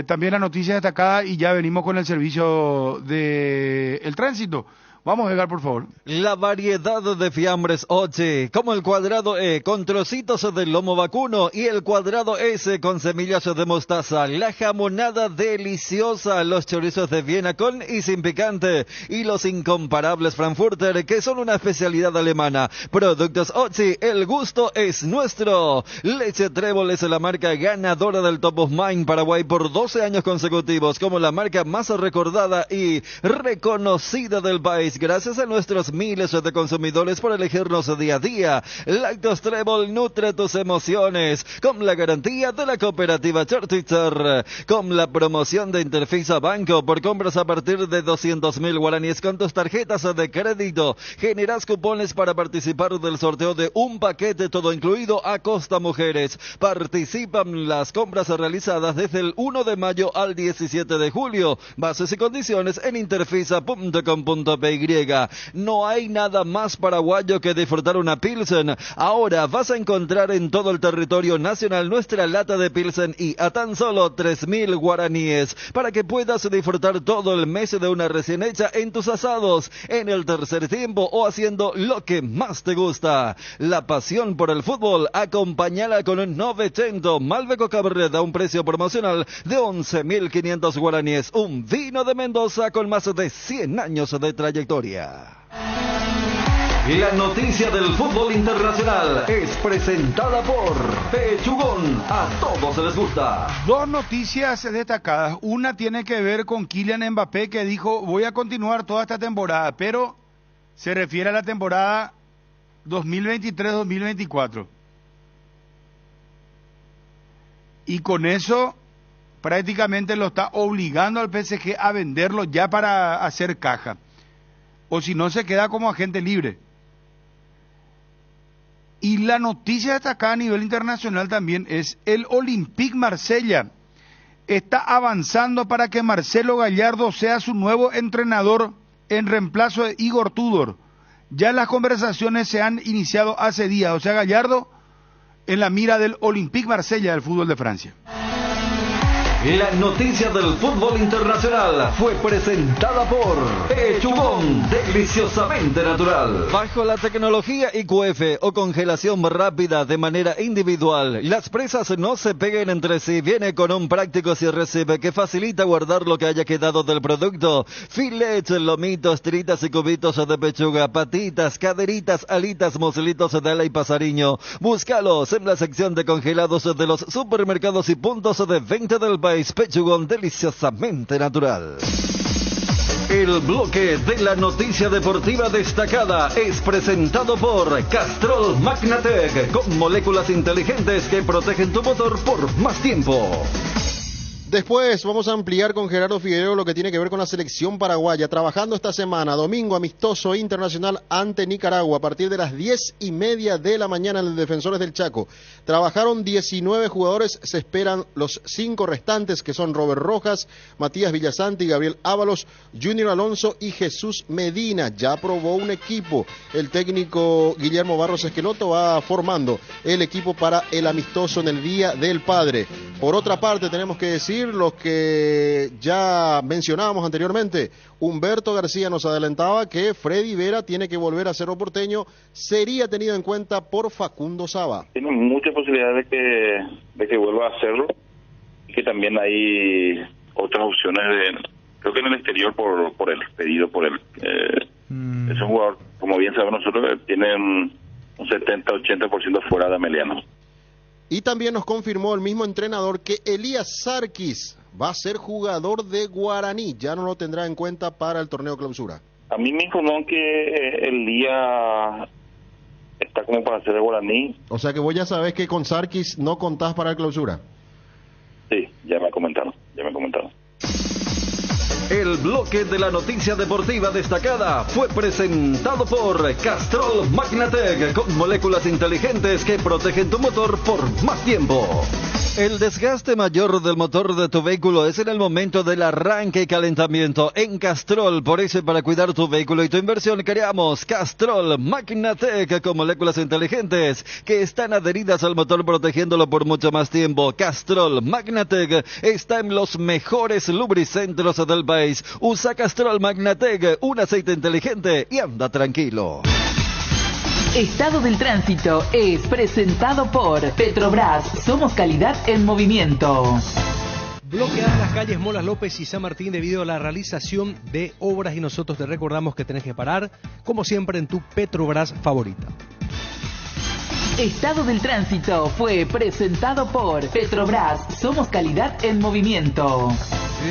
S3: también la noticia destacada, y ya venimos con el servicio de el tránsito. Vamos, Edgar, por favor.
S13: La variedad de fiambres Oche, como el cuadrado E con trocitos de lomo vacuno y el cuadrado S con semillas de mostaza, la jamonada deliciosa, los chorizos de Viena con y sin picante y los incomparables Frankfurter, que son una especialidad alemana. Productos Oche, el gusto es nuestro. Leche Trébol es la marca ganadora del Top of Mind Paraguay por 12 años consecutivos, como la marca más recordada y reconocida del país, gracias a nuestros miles de consumidores por elegirnos día a día. Lácteos Trébol nutre tus emociones, con la garantía de la cooperativa Charticher, con la promoción de Interfisa Banco por compras a partir de 200.000 guaraníes con tus tarjetas de crédito. Generas cupones para participar del sorteo de un paquete todo incluido a Costa Mujeres. Participan las compras realizadas desde el 1 de mayo al 17 de julio. Bases y condiciones en interfisa.com.py. No hay nada más paraguayo que disfrutar una Pilsen. Ahora vas a encontrar en todo el territorio nacional nuestra lata de Pilsen y a tan solo 3.000 guaraníes para que puedas disfrutar todo el mes de una recién hecha en tus asados, en el tercer tiempo o haciendo lo que más te gusta. La pasión por el fútbol, acompáñala con un 900 Malbec Cabernet a un precio promocional de 11.500 guaraníes. Un vino de Mendoza con más de 100 años de trayectoria. La noticia del fútbol internacional es presentada por Pechugón. A todos les gusta.
S3: Dos noticias destacadas. Una tiene que ver con Kylian Mbappé, que dijo: voy a continuar toda esta temporada, pero se refiere a la temporada 2023-2024. Y con eso prácticamente lo está obligando al PSG a venderlo ya para hacer caja. O si no, se queda como agente libre. Y la noticia destacada a nivel internacional también es el Olympique Marsella. Está avanzando para que Marcelo Gallardo sea su nuevo entrenador en reemplazo de Igor Tudor. Ya las conversaciones se han iniciado hace días. O sea, Gallardo en la mira del Olympique Marsella del fútbol de Francia.
S13: La noticia del fútbol internacional fue presentada por Pechugón, deliciosamente natural. Bajo la tecnología IQF o congelación rápida de manera individual, las presas no se peguen entre sí. Viene con un práctico cierre-recibe que facilita guardar lo que haya quedado del producto. Filets, lomitos, tiritas y cubitos de pechuga, patitas, caderitas, alitas, muslitos de ala y pasariño. Búscalos en la sección de congelados de los supermercados y puntos de venta del país. Pechugón, deliciosamente natural. El bloque de la noticia deportiva destacada es presentado por Castrol Magnatec, con moléculas inteligentes que protegen tu motor por más tiempo.
S5: Después vamos a ampliar con Gerardo Figueiredo lo que tiene que ver con la selección paraguaya. Trabajando esta semana, domingo amistoso internacional ante Nicaragua a partir de las 10:30 de la mañana en el Defensores del Chaco. Trabajaron 19 jugadores, se esperan los 5 restantes que son Robert Rojas, Matías Villasanti, Gabriel Ábalos, Junior Alonso y Jesús Medina. Ya aprobó un equipo. El técnico Guillermo Barros Esqueloto va formando el equipo para el amistoso en el Día del Padre. Por otra parte, tenemos que decir los que ya mencionábamos anteriormente. Humberto García nos adelantaba que Freddy Vera tiene que volver a Cerro Porteño, sería tenido en cuenta por Facundo Saba.
S7: Tiene mucha posibilidad de que vuelva a hacerlo, y que también hay otras opciones, creo que en el exterior por el pedido por él. Es un jugador, como bien sabemos nosotros, que tiene un 70-80% fuera de Ameliano.
S5: Y también nos confirmó el mismo entrenador que Elías Sarkis va a ser jugador de Guaraní, ya no lo tendrá en cuenta para el torneo clausura.
S7: A mí me informó que el día está como para hacer de Guaraní.
S5: O sea que vos ya sabés que con Sarkis no contás para el clausura.
S7: Sí, ya me comentaron.
S13: El bloque de la noticia deportiva destacada fue presentado por Castrol Magnatec, con moléculas inteligentes que protegen tu motor por más tiempo. El desgaste mayor del motor de tu vehículo es en el momento del arranque y calentamiento. En Castrol, por eso, para cuidar tu vehículo y tu inversión, creamos Castrol Magnatec con moléculas inteligentes que están adheridas al motor protegiéndolo por mucho más tiempo. Castrol Magnatec está en los mejores lubricentros del país. Usa Castrol Magnatec, un aceite inteligente, y anda tranquilo.
S8: Estado del Tránsito es presentado por Petrobras. Somos calidad en movimiento.
S4: Bloqueadas las calles Molas López y San Martín debido a la realización de obras, y nosotros te recordamos que tenés que parar, como siempre, en tu Petrobras favorita.
S8: Estado del Tránsito fue presentado por Petrobras. Somos calidad en movimiento.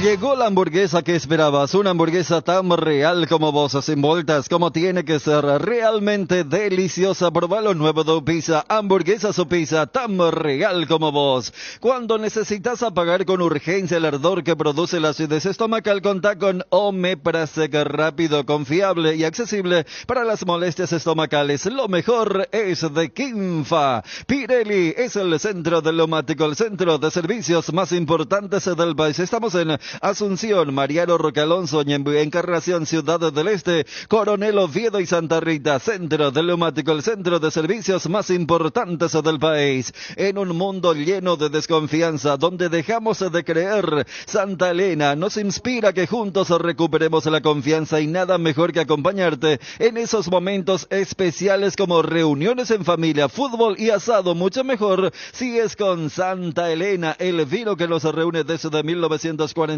S13: Llegó la hamburguesa que esperabas, una hamburguesa tan real como vos, sin vueltas, como tiene que ser, realmente deliciosa. Probá lo nuevo de Upisa, hamburguesa Upisa, tan real como vos. Cuando necesitas apagar con urgencia el ardor que produce la acidez estomacal, contá con Omeprazec, rápido, confiable y accesible para las molestias estomacales. Lo mejor es de Kinfa. Pirelli es el centro del neumático, el centro de servicios más importantes del país. Estamos en Asunción, Mariano Roque Alonso, Encarnación, Ciudad del Este, Coronel Oviedo y Santa Rita. Centro del neumático, el centro de servicios más importantes del país. En un mundo lleno de desconfianza, donde dejamos de creer, Santa Elena nos inspira que juntos recuperemos la confianza, y nada mejor que acompañarte en esos momentos especiales como reuniones en familia, fútbol y asado. Mucho mejor si es con Santa Elena, el vino que nos reúne desde 1942.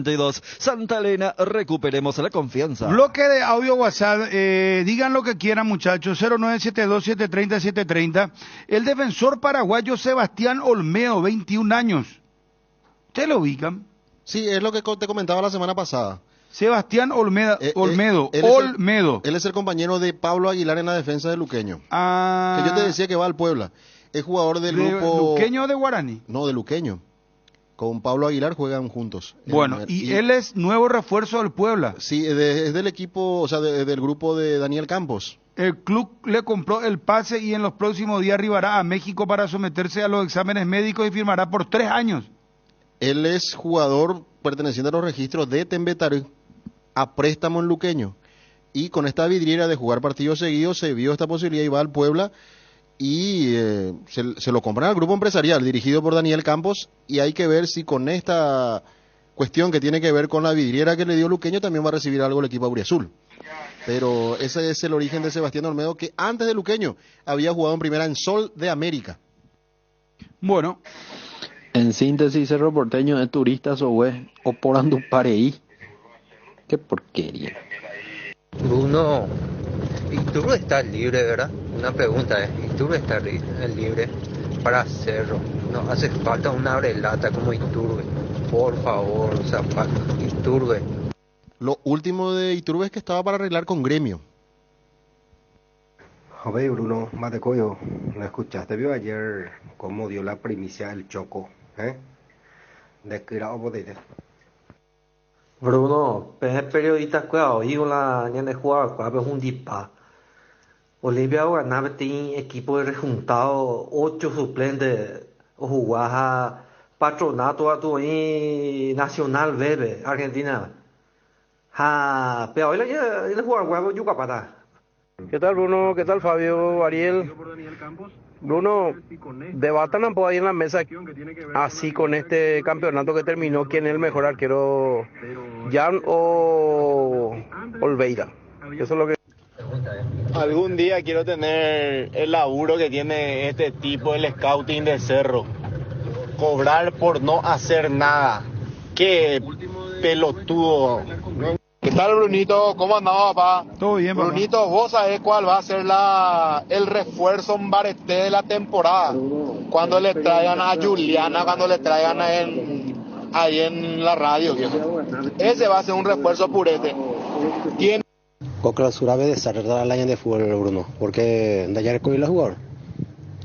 S13: Santa Elena, recuperemos la confianza.
S3: Bloque de audio WhatsApp, digan lo que quieran, muchachos. 0972-730-730. El defensor paraguayo Sebastián Olmedo, 21 años. ¿Ustedes lo ubican?
S5: Sí, es lo que te comentaba la semana pasada.
S3: Sebastián Olmedo.
S5: Él es el compañero de Pablo Aguilar en la defensa de Luqueño.
S3: Ah.
S5: Que yo te decía que va al Puebla. Es jugador del grupo...
S3: ¿Luqueño o de Guaraní?
S5: No, de Luqueño. Con Pablo Aguilar juegan juntos.
S3: Bueno, y él es nuevo refuerzo del Puebla.
S5: Sí, es del equipo, o sea, del grupo de Daniel Campos.
S3: El club le compró el pase y en los próximos días arribará a México para someterse a los exámenes médicos y firmará por 3 años.
S5: Él es jugador perteneciente a los registros de Tembetarí, a préstamo en Luqueño. Y con esta vidriera de jugar partidos seguidos se vio esta posibilidad y va al Puebla. Y se lo compran al grupo empresarial dirigido por Daniel Campos, y hay que ver si con esta cuestión que tiene que ver con la vidriera que le dio Luqueño, también va a recibir algo el equipo auriazul. Pero ese es el origen de Sebastián Olmedo, que antes de Luqueño había jugado en primera en Sol de América.
S3: Bueno.
S9: En síntesis, Cerro Porteño es turista o por Andupareí. Qué porquería.
S11: Bruno, Iturbe está libre, ¿verdad? Una pregunta es, Iturbe está libre para Cerro. No hace falta una abrelata como Iturbe. Por favor, o sea, Iturbe.
S5: Lo último de Iturbe es que estaba para arreglar con Gremio.
S12: Joder, Bruno Matecoyo, ¿no escuchaste? ¿Vio ayer cómo dio la primicia del Choco? De que era obodete.
S11: Bruno, es periodista cuidado, y la ña de jugar, es un dipa. Olimpia ganaba tiene equipo de rejuntado, 8 suplentes, o jugaba Patronato a tu Nacional Bebe, Argentina. Pero hoy le jugar huevo Yucapata.
S14: ¿Qué tal, Bruno? ¿Qué tal, Fabio? Ariel. Bruno, debatan ahí en la mesa, así con este campeonato que terminó, quién es el mejor arquero, Jan o Olveira. Eso es lo que...
S15: Algún día quiero tener el laburo que tiene este tipo, el scouting de Cerro. Cobrar por no hacer nada. Qué pelotudo. ¿Qué tal, Brunito? ¿Cómo andaba, papá?
S3: Todo bien, papá.
S15: Brunito, vos sabés cuál va a ser el refuerzo en Bareté de la temporada. Cuando le traigan a Juliana, cuando le traigan ahí en la radio, viejo. Ese va a ser un refuerzo purete. Tiene...
S12: Con clausura de cerrar el año de fútbol, Bruno, porque Dayarecoy la jugador.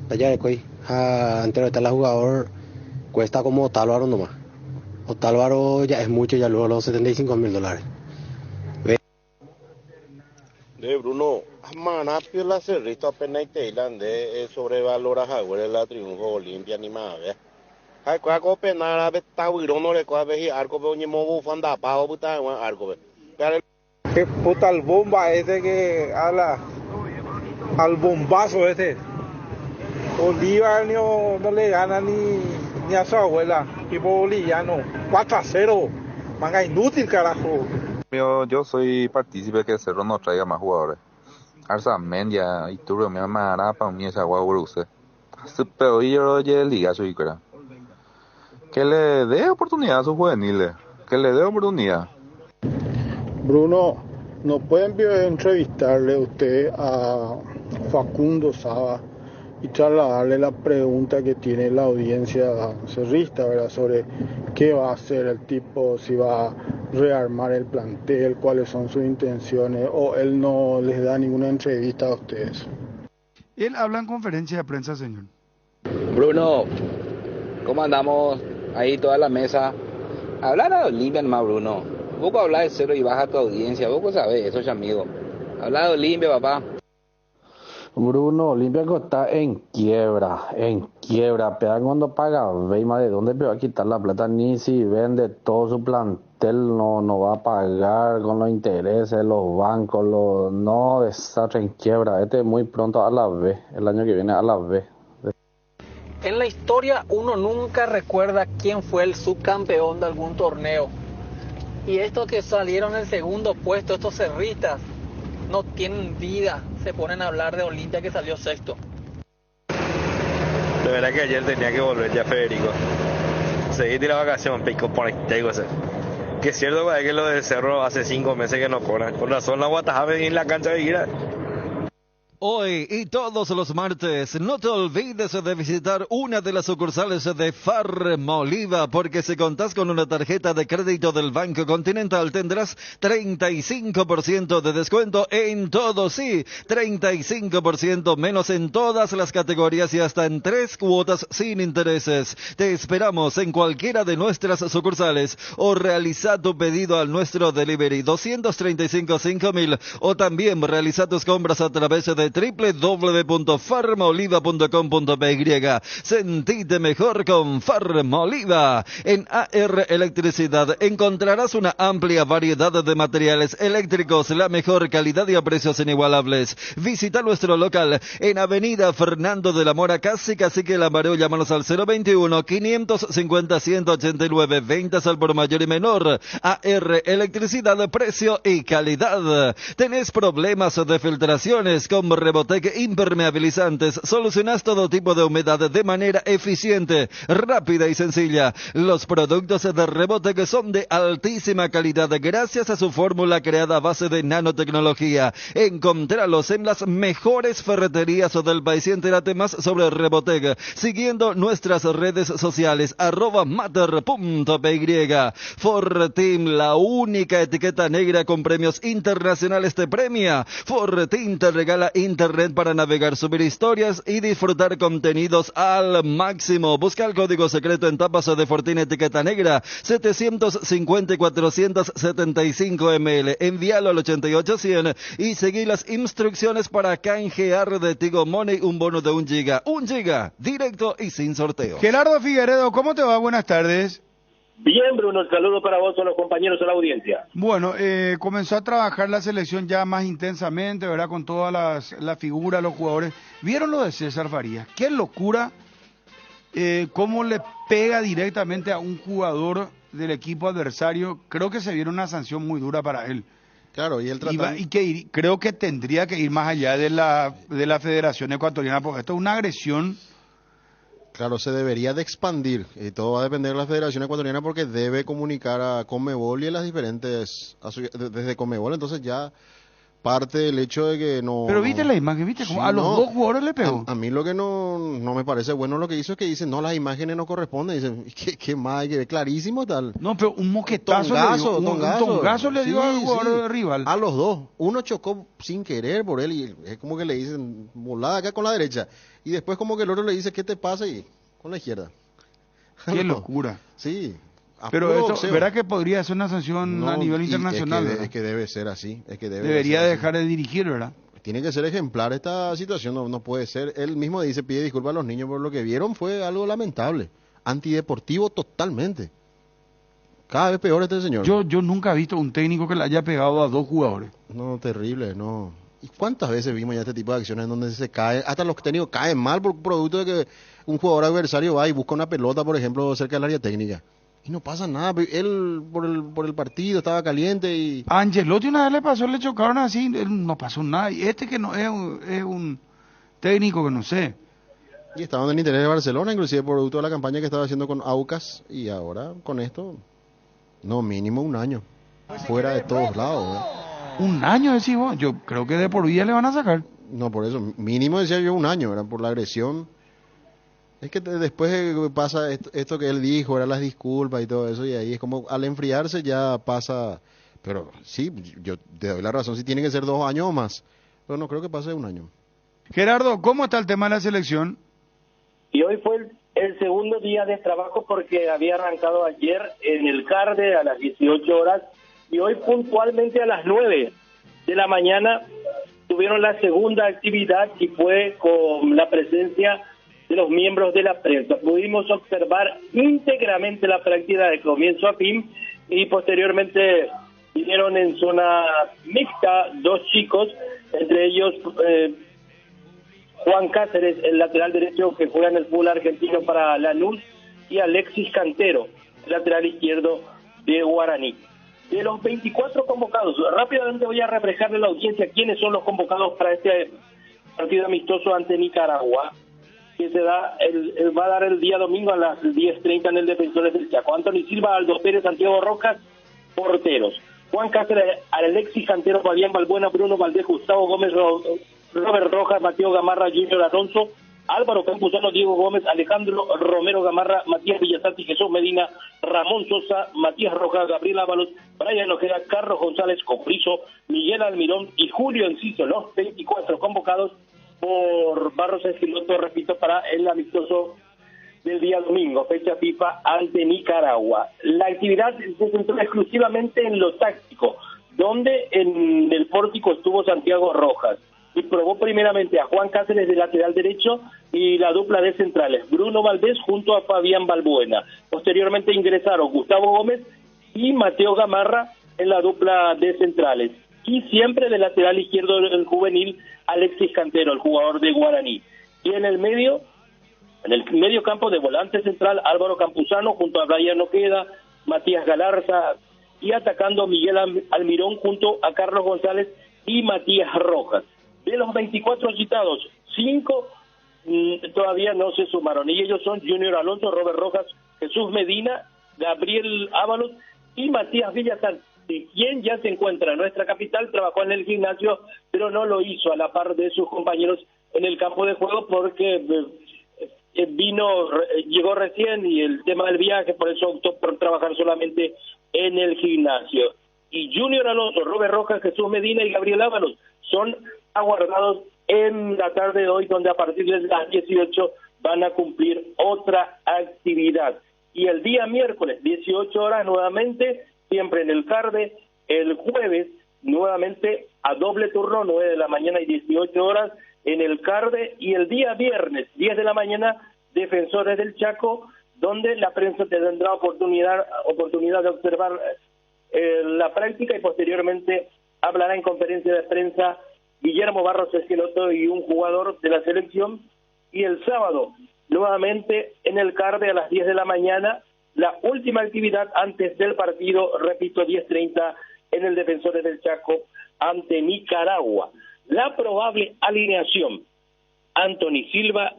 S12: Dayarecoy, antes de la jugador, cuesta como Otálvaro nomás. Otálvaro ya es mucho, ya luego los $75,000.
S22: De Bruno, manapio la cerrista apenas y te de sobrevalora Jaguar la triunfo Olimpia ni más, ¿ves? Hay cosas que penar a ver tahuirón no le coge ver arco pero ni mo bufanda pago puta arco ve.
S14: Qué puta el bomba este que habla al bombazo este. Bolívar no le gana ni a su abuela, tipo boliviano. 4-0, manga inútil, carajo.
S17: Yo soy partícipe que Cerro no traiga más jugadores. Arzamendia, Iturbe, me amará para mí esa agua bruce. Pero yo ya liga su icora. Que le dé oportunidad a sus juveniles. Que le dé oportunidad.
S14: Bruno, ¿no pueden entrevistarle usted a Facundo Saba y trasladarle la pregunta que tiene la audiencia cerrista, ¿verdad? Sobre qué va a hacer el tipo, si va a rearmar el plantel, cuáles son sus intenciones, o él no les da ninguna entrevista a ustedes?
S3: Él habla en conferencia de prensa, señor.
S18: Bruno, ¿cómo andamos? Ahí toda la mesa. Hablar a Olimpia nomás, Bruno. Vos hablas de Cerro y baja tu audiencia, vos sabés, eso es amigo. Habla de Olimpia, papá.
S9: Bruno, Olimpia está en quiebra, pero cuando paga Weimar, ¿de dónde va a quitar la plata? Ni si vende todo su plantel, no va a pagar con los intereses, los bancos, no, desastre en quiebra. Muy pronto a la B, el año que viene a la B.
S28: En la historia uno nunca recuerda quién fue el subcampeón de algún torneo. Y estos que salieron en el segundo puesto, estos cerristas, no tienen vida, se ponen a hablar de Olimpia que salió sexto.
S15: De verdad que ayer tenía que volver ya, Federico. Seguí de la vacación, pico por ahí, que es cierto que lo del Cerro hace 5 meses que no cobran. Con razón la Guatajabe en la cancha de Gira.
S13: Hoy y todos los martes, no te olvides de visitar una de las sucursales de Farmoliva, porque si contás con una tarjeta de crédito del Banco Continental tendrás 35% de descuento en todo, sí, 35% menos en todas las categorías y hasta en 3 cuotas sin intereses. Te esperamos en cualquiera de nuestras sucursales o realiza tu pedido al nuestro delivery 235-5000 o también realiza tus compras a través de de www.farmaoliva.com.py. Sentite mejor con Farmaoliva. En AR Electricidad encontrarás una amplia variedad de materiales eléctricos, la mejor calidad y a precios inigualables. Visita nuestro local en Avenida Fernando de la Mora, casi Cacique Lambareo. Llámanos al 021-550-189. Ventas al por mayor y menor. AR Electricidad, precio y calidad. ¿Tenés problemas de filtraciones? Con Rebotec Impermeabilizantes solucionás todo tipo de humedad de manera eficiente, rápida y sencilla. Los productos de Rebotec son de altísima calidad gracias a su fórmula creada a base de nanotecnología. Encontralos en las mejores ferreterías del país y entérate más sobre Rebotec siguiendo nuestras redes sociales @mater.py. Forteam, la única etiqueta negra con premios internacionales te premia. Forteam te regala internet para navegar, subir historias y disfrutar contenidos al máximo. Busca el código secreto en tapas de Forteam etiqueta negra 750 y 475 ml. Envíalo al 8800 y seguí las instrucciones para canjear de Tigo Money un bono de 1 giga. 1 giga, directo y sin sorteo.
S3: Gerardo Figueredo, ¿cómo te va? Buenas tardes.
S6: Bien, Bruno, el saludo para vos, a los compañeros de la audiencia.
S3: Bueno, comenzó a trabajar la selección ya más intensamente, ¿verdad? Con todas las figuras, los jugadores. ¿Vieron lo de César Farías? ¡Qué locura! ¿Cómo le pega directamente a un jugador del equipo adversario? Creo que se viene una sanción muy dura para él.
S5: Claro, y él
S3: creo que tendría que ir más allá de la Federación Ecuatoriana, porque esto es una agresión.
S5: Claro, se debería de expandir, y todo va a depender de la Federación Ecuatoriana porque debe comunicar a Conmebol y a las diferentes, desde Conmebol, entonces ya parte del hecho de que no...
S3: Pero viste la imagen, viste, como a los dos jugadores le pegó.
S5: A mí lo que no me parece bueno lo que hizo es que dicen, no, las imágenes no corresponden, dicen, ¿qué más? Hay que ver clarísimo tal.
S3: No, pero un moquetazo un tongazo le dio al jugador rival.
S5: A los dos, uno chocó sin querer por él y es como que le dicen, volada acá con la derecha. Y después como que el otro le dice, ¿qué te pasa? Y con la izquierda.
S3: Qué locura.
S5: Sí.
S3: Pero esto, ¿verdad que podría ser una sanción a nivel internacional?
S5: Es que debe ser así.
S3: Debería dejar de dirigir, ¿verdad?
S5: Tiene que ser ejemplar esta situación, no puede ser. Él mismo dice, pide disculpas a los niños por lo que vieron, fue algo lamentable. Antideportivo totalmente. Cada vez peor este señor.
S3: Yo nunca he visto un técnico que le haya pegado a dos jugadores.
S5: No, terrible, no. ¿Y cuántas veces vimos ya este tipo de acciones donde se cae, hasta los técnicos caen mal por producto de que un jugador adversario va y busca una pelota, por ejemplo, cerca del área técnica? Y no pasa nada, él por el partido estaba caliente y...
S3: A Angelotti una vez le pasó, le chocaron así, no pasó nada. Y este que no es un técnico que no sé.
S5: Y estaba en el interés de Barcelona, inclusive por producto de la campaña que estaba haciendo con Aucas, y ahora con esto, no, mínimo 1 año, fuera de todos lados, ¿verdad?
S3: 1 año, decís vos, yo creo que de por vida le van a sacar.
S5: No, por eso, mínimo decía yo 1 año, ¿verdad? Por la agresión. Es que después pasa esto que él dijo, eran las disculpas y todo eso, y ahí es como al enfriarse ya pasa, pero sí, yo te doy la razón, si tiene que ser 2 años o más, pero no creo que pase 1 año.
S3: Gerardo, ¿cómo está el tema de la selección?
S6: Y hoy fue el segundo día de trabajo porque había arrancado ayer en el CARDE a las 18 horas y hoy puntualmente a las 9 de la mañana tuvieron la segunda actividad y fue con la presencia de los miembros de la prensa. Pudimos observar íntegramente la práctica de comienzo a fin y posteriormente vinieron en zona mixta 2 chicos, entre ellos Juan Cáceres, el lateral derecho que juega en el fútbol argentino para Lanús, y Alexis Cantero, el lateral izquierdo de Guaraní. De los 24 convocados, rápidamente voy a reflejarle a la audiencia quiénes son los convocados para este partido amistoso ante Nicaragua, que se va a dar el día domingo a las 10:30 en el Defensores del Chaco. Anthony Silva, Aldo Pérez, Santiago Rojas, porteros. Juan Cáceres, Alexis Cantero, Fabián Balbuena, Bruno Valdés, Gustavo Gómez, Robert Rojas, Mateo Gamarra, Junior Alonso, Álvaro Campuzano, Diego Gómez, Alejandro Romero Gamarra, Matías Villasati, Jesús Medina, Ramón Sosa, Matías Rojas, Gabriel Ábalos, Brian Ojeda, Carlos González Coprizo, Miguel Almirón y Julio Enciso, los 24 convocados por Barros Esquiloto, repito, para el amistoso del día domingo, fecha FIFA ante Nicaragua. La actividad se centró exclusivamente en lo táctico, donde en el pórtico estuvo Santiago Rojas. y probó primeramente a Juan Cáceres de lateral derecho y la dupla de centrales, Bruno Valdés junto a Fabián Balbuena. Posteriormente ingresaron Gustavo Gómez y Mateo Gamarra en la dupla de centrales. Y siempre de lateral izquierdo el juvenil Alexis Cantero, el jugador de Guaraní. Y en el medio campo de volante central, Álvaro Campuzano junto a Brian Oqueda, Matías Galarza, y atacando Miguel Almirón junto a Carlos González y Matías Rojas. De los 24 citados, 5 todavía no se sumaron, y ellos son Junior Alonso, Robert Rojas, Jesús Medina, Gabriel Ábalos y Matías Villasanti, quien ya se encuentra en nuestra capital, trabajó en el gimnasio, pero no lo hizo a la par de sus compañeros en el campo de juego porque llegó recién y el tema del viaje, por eso optó por trabajar solamente en el gimnasio. Y Junior Alonso, Robert Rojas, Jesús Medina y Gabriel Ábalos son aguardados en la tarde de hoy, donde a partir de las 18 van a cumplir otra actividad. Y el día miércoles, 18 horas nuevamente, siempre en el CARDE, el jueves nuevamente a doble turno, 9 de la mañana y 18 horas en el CARDE, y el día viernes, 10 de la mañana, Defensores del Chaco, donde la prensa tendrá oportunidad de observar la práctica, y posteriormente hablará en conferencia de prensa Guillermo Barros Esqueloto y un jugador de la selección. Y el sábado, nuevamente en el CARDE a las 10 de la mañana, la última actividad antes del partido, repito, 10:30 en el Defensores del Chaco ante Nicaragua. La probable alineación: Anthony Silva,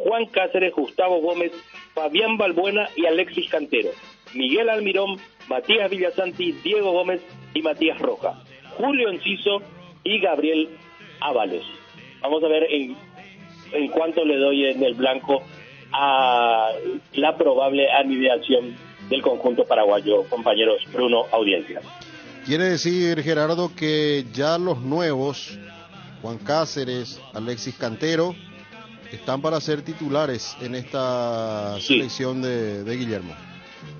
S6: Juan Cáceres, Gustavo Gómez, Fabián Balbuena y Alexis Cantero, Miguel Almirón, Matías Villasanti, Diego Gómez y Matías Rojas, Julio Enciso y Gabriel Ábalos. Vamos a ver en cuánto le doy en el blanco a la probable alineación del conjunto paraguayo, compañeros. Bruno, audiencia.
S5: Quiere decir, Gerardo, que ya los nuevos, Juan Cáceres, Alexis Cantero, están para ser titulares en esta selección de Guillermo.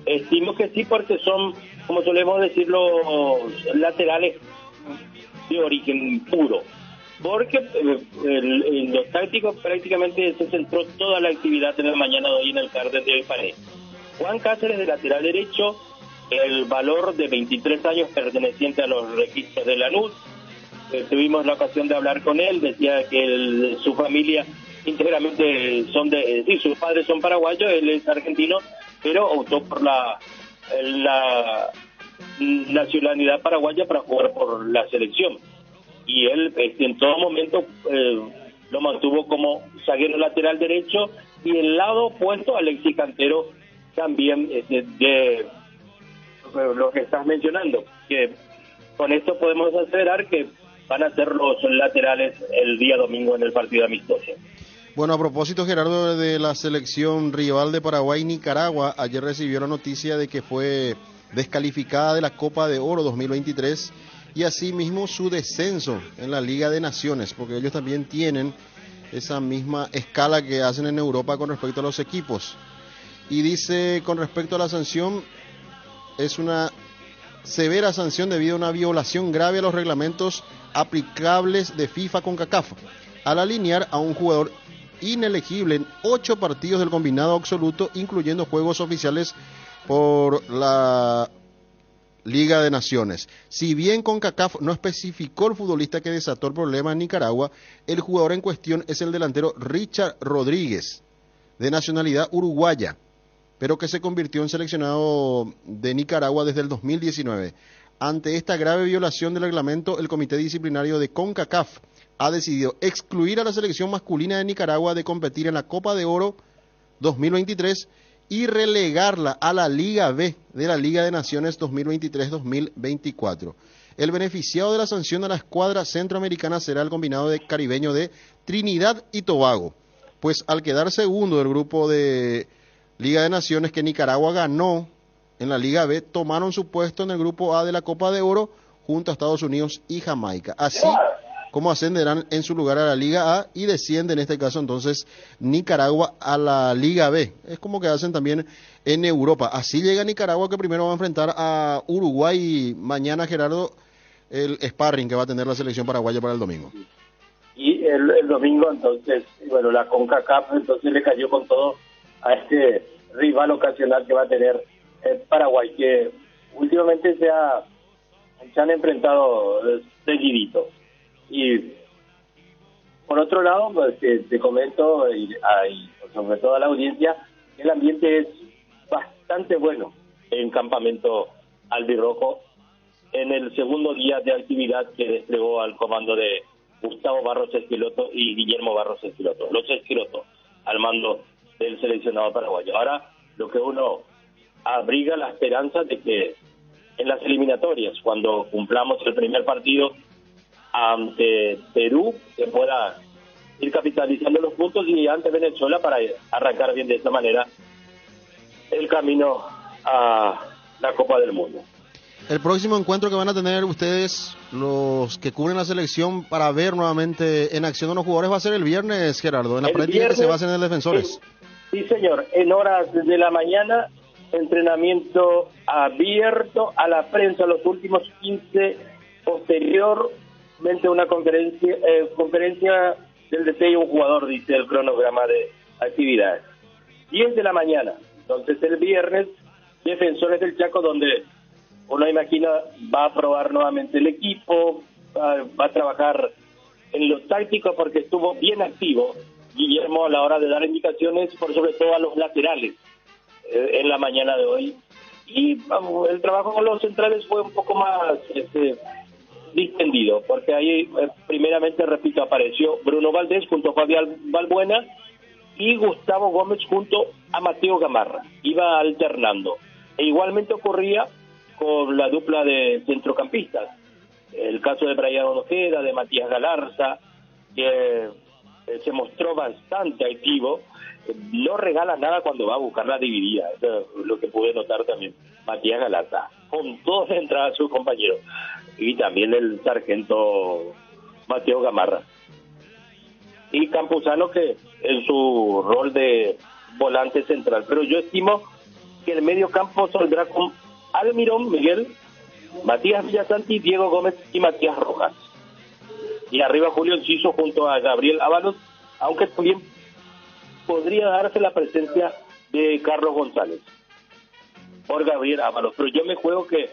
S6: Estimo que sí, porque son, como solemos decir, los laterales de origen puro. Porque en los tácticos prácticamente se centró toda la actividad en la mañana de hoy en el CARDE de Pared. Juan Cáceres de lateral derecho, el valor de 23 años perteneciente a los registros de Lanús. Tuvimos la ocasión de hablar con él, decía que su familia íntegramente sus padres son paraguayos, él es argentino, pero optó por la nacionalidad paraguaya para jugar por la selección. Y él en todo momento lo mantuvo como zaguero lateral derecho, y el lado opuesto Alexis Cantero también de lo que estás mencionando, que con esto podemos aseverar que van a ser los laterales el día domingo en el partido amistoso.
S5: Bueno, a propósito, Gerardo, de la selección rival de Paraguay, Nicaragua, ayer recibió la noticia de que fue descalificada de la Copa de Oro 2023 y asimismo su descenso en la Liga de Naciones, porque ellos también tienen esa misma escala que hacen en Europa con respecto a los equipos. Y dice, con respecto a la sanción, es una severa sanción debido a una violación grave a los reglamentos aplicables de FIFA CONCACAF, al alinear a un jugador inelegible en 8 partidos del combinado absoluto, incluyendo juegos oficiales por la Liga de Naciones. Si bien CONCACAF no especificó el futbolista que desató el problema en Nicaragua, el jugador en cuestión es el delantero Richard Rodríguez, de nacionalidad uruguaya, pero que se convirtió en seleccionado de Nicaragua desde el 2019. Ante esta grave violación del reglamento, el Comité Disciplinario de CONCACAF ha decidido excluir a la selección masculina de Nicaragua de competir en la Copa de Oro 2023 y relegarla a la Liga B de la Liga de Naciones 2023-2024. El beneficiado de la sanción a la escuadra centroamericana será el combinado caribeño de Trinidad y Tobago, pues al quedar segundo del grupo de Liga de Naciones que Nicaragua ganó en la Liga B, tomaron su puesto en el grupo A de la Copa de Oro junto a Estados Unidos y Jamaica. Así como ascenderán en su lugar a la Liga A y desciende en este caso entonces Nicaragua a la Liga B. Es como que hacen también en Europa. Así llega Nicaragua, que primero va a enfrentar a Uruguay mañana, Gerardo, el sparring que va a tener la selección paraguaya para el domingo.
S6: y el domingo entonces, bueno, la CONCACAF entonces le cayó con todo a este rival ocasional que va a tener Paraguay, que últimamente se han enfrentado seguidito. Y por otro lado, pues te comento, y sobre todo a la audiencia, el ambiente es bastante bueno en Campamento Albirrojo en el segundo día de actividad que desplegó al comando de Gustavo Barros Esquiloto y Guillermo Barros Esquiloto, los Esquiloto, al mando del seleccionado paraguayo. Ahora, lo que uno abriga la esperanza de que en las eliminatorias, cuando cumplamos el primer partido ante Perú, se pueda ir capitalizando los puntos, y ante Venezuela para arrancar bien de esta manera el camino a la Copa del Mundo.
S5: El próximo encuentro que van a tener ustedes, los que cubren la selección, para ver nuevamente en acción a los jugadores, va a ser el viernes, Gerardo, en la práctica que se basa en el Defensores.
S6: Sí, señor, en horas de la mañana, entrenamiento abierto a la prensa, los últimos 15, posteriormente una conferencia del DT y un jugador, dice el cronograma de actividades. 10 de la mañana, entonces el viernes, Defensores del Chaco, donde uno imagina va a probar nuevamente el equipo, va a trabajar en lo táctico, porque estuvo bien activo Guillermo a la hora de dar indicaciones, por sobre todo a los laterales, en la mañana de hoy. Y el trabajo con los centrales fue un poco más distendido, porque ahí primeramente, repito, apareció Bruno Valdés junto a Fabián Balbuena y Gustavo Gómez junto a Mateo Gamarra. Iba alternando. E igualmente ocurría con la dupla de centrocampistas. El caso de Brian Ojeda, de Matías Galarza, que se mostró bastante activo. No regala nada cuando va a buscar la dividida. Eso es lo que pude notar también. Matías Galarza, con todas las entradas de sus compañeros. Y también el sargento Mateo Gamarra. Y Campuzano, que en su rol de volante central. Pero yo estimo que el medio campo saldrá con Almirón Miguel, Matías Villasanti, Diego Gómez y Matías Rojas. Y arriba Julio Enciso junto a Gabriel Ábalos, aunque también podría darse la presencia de Carlos González por Gabriel Ábalos. Pero yo me juego que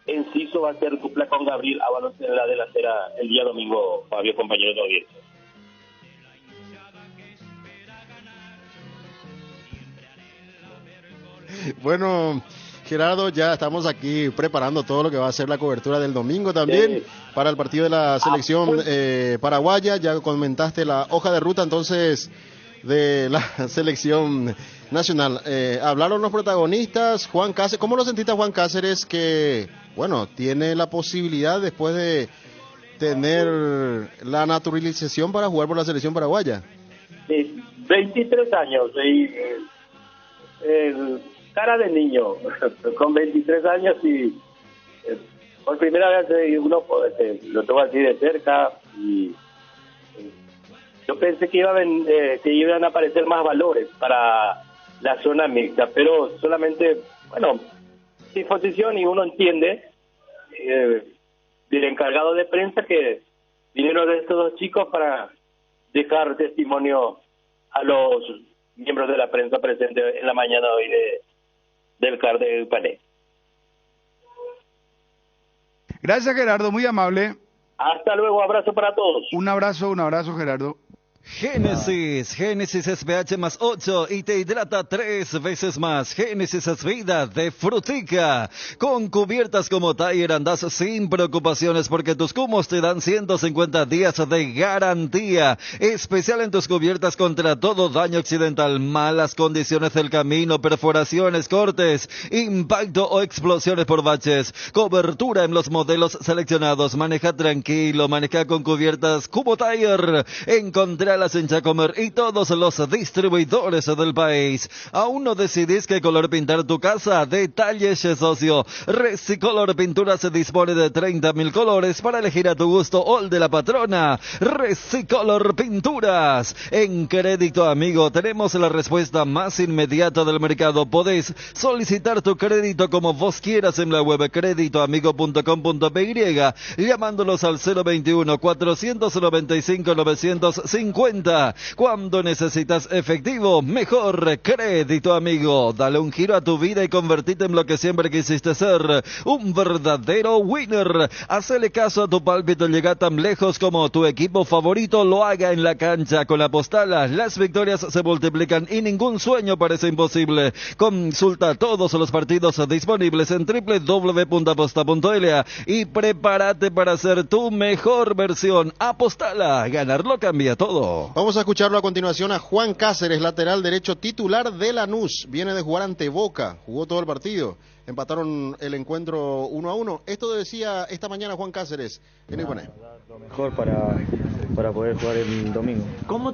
S6: Enciso va a ser dupla con Gabriel Ábalos en la delantera el día domingo, Fabio, compañero de audiencia.
S5: Bueno, Gerardo, ya estamos aquí preparando todo lo que va a ser la cobertura del domingo también para el partido de la selección paraguaya. Ya comentaste la hoja de ruta entonces de la selección nacional. Hablaron los protagonistas, Juan Cáceres. ¿Cómo lo sentiste a Juan Cáceres, que, bueno, tiene la posibilidad después de tener la naturalización para jugar por la selección paraguaya?
S6: Sí, 23 años y cara de niño, con 23 años y por primera vez uno lo tengo así de cerca, y yo pensé que iban a aparecer más valores para la zona mixta, pero solamente, bueno, disposición, y uno entiende del encargado de prensa que vinieron de estos dos chicos para dejar testimonio a los miembros de la prensa presentes en la mañana de hoy del CAR de Pané.
S3: Gracias, Gerardo, muy amable.
S6: Hasta luego, abrazo para todos.
S3: Un abrazo, Gerardo.
S13: Génesis es pH más 8 y te hidrata 3 veces más. Génesis es vida de Frutica. Con cubiertas como Tiger andas sin preocupaciones, porque tus cumos te dan 150 días de garantía. Especial en tus cubiertas contra todo daño accidental, malas condiciones del camino, perforaciones, cortes, impacto o explosiones por baches. Cobertura en los modelos seleccionados. Maneja tranquilo, maneja con cubiertas Cubo Tiger. Encontrá Chalas en Chacomer y todos los distribuidores del país. ¿Aún no decidís qué color pintar tu casa? Detalles, socio. Resicolor Pintura se dispone de 30.000 colores para elegir a tu gusto o el de la patrona. Resicolor Pinturas. En Crédito Amigo tenemos la respuesta más inmediata del mercado. Podés solicitar tu crédito como vos quieras en la web creditoamigo.com.py, llamándolos al 021-495-950. Cuando necesitas efectivo, mejor Crédito Amigo. Dale un giro a tu vida y convertite en lo que siempre quisiste ser, un verdadero winner. Hacele caso a tu pálpito, llega tan lejos como tu equipo favorito lo haga en la cancha. Con Apostala, las victorias se multiplican y ningún sueño parece imposible. Consulta todos los partidos disponibles en www.aposta.la y prepárate para ser tu mejor versión. Apostala, ganarlo cambia todo.
S5: Vamos a escucharlo a continuación a Juan Cáceres, lateral derecho titular de Lanús. Viene de jugar ante Boca, jugó todo el partido. Empataron el encuentro 1-1. Esto decía esta mañana Juan Cáceres en Ibané.
S1: Lo mejor para poder jugar el domingo.
S10: ¿Cómo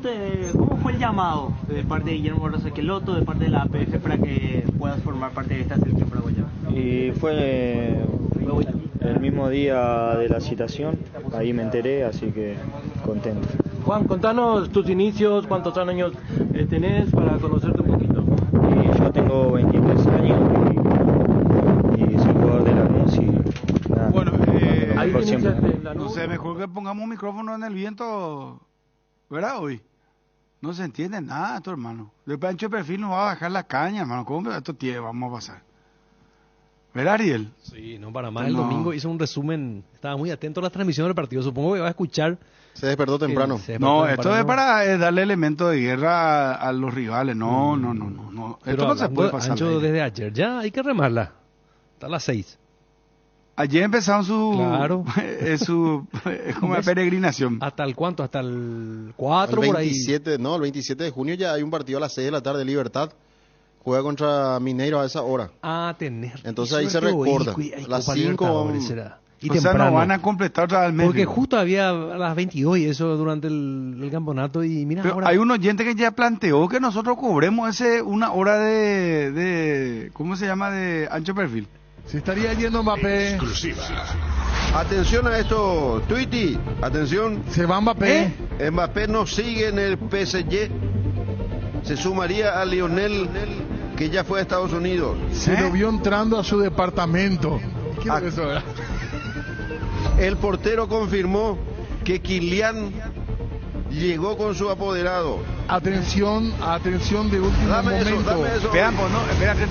S10: fue el llamado de parte de Guillermo Barroso Esqueloto, de parte de la APF, para que puedas formar parte de esta selección paraguaya?
S1: Y fue el mismo día de la citación, ahí me enteré, así que contento.
S16: Juan, contanos tus inicios, cuántos años tenés para conocerte un poquito.
S1: Y yo tengo 23 años y soy jugador de Lanús y nada.
S3: Bueno,
S16: ahí
S3: siempre. No sé, mejor que pongamos un micrófono en el viento, ¿verdad? Hoy no se entiende nada, tu hermano. Después Ancho Perfil nos va a bajar la caña, hermano. ¿Cómo esto vamos a pasar? ¿Verdad, Ariel?
S4: Sí, no para más. El domingo hizo un resumen, estaba muy atento a la transmisión del partido. Supongo que va a escuchar.
S5: Se despertó temprano.
S3: Esto es para darle elementos de guerra a los rivales. No. Esto no se puede pasar.
S4: Ancho, desde ayer ya hay que remarla. Está a las 6.
S3: Ayer empezaron su peregrinación.
S4: ¿Hasta el cuánto? ¿Hasta el 4
S5: el
S4: 27,
S5: por ahí? No, el 27 de junio ya hay un partido a las 6 de la tarde, Libertad. Juega contra Mineiro a esa hora. Entonces ahí se recorta. Las 5.
S3: Y temprano. No van a completar otra vez.
S4: Porque justo había a las 22 y eso durante el campeonato. Y mira,
S3: pero ahora hay un oyente que ya planteó que nosotros cobremos una hora de ¿cómo se llama? De ancho perfil.
S19: Se estaría yendo Mbappé.
S22: Exclusiva. Atención a esto, Twitty. Atención.
S19: Se va Mbappé.
S22: Mbappé no sigue en el PSG. Se sumaría a Lionel, que ya fue a Estados Unidos.
S19: Se lo vio entrando a su departamento. ¿Qué es eso, verdad?
S22: El portero confirmó que Kylian llegó con su apoderado.
S19: Atención de último momento.
S3: Vean, espérate,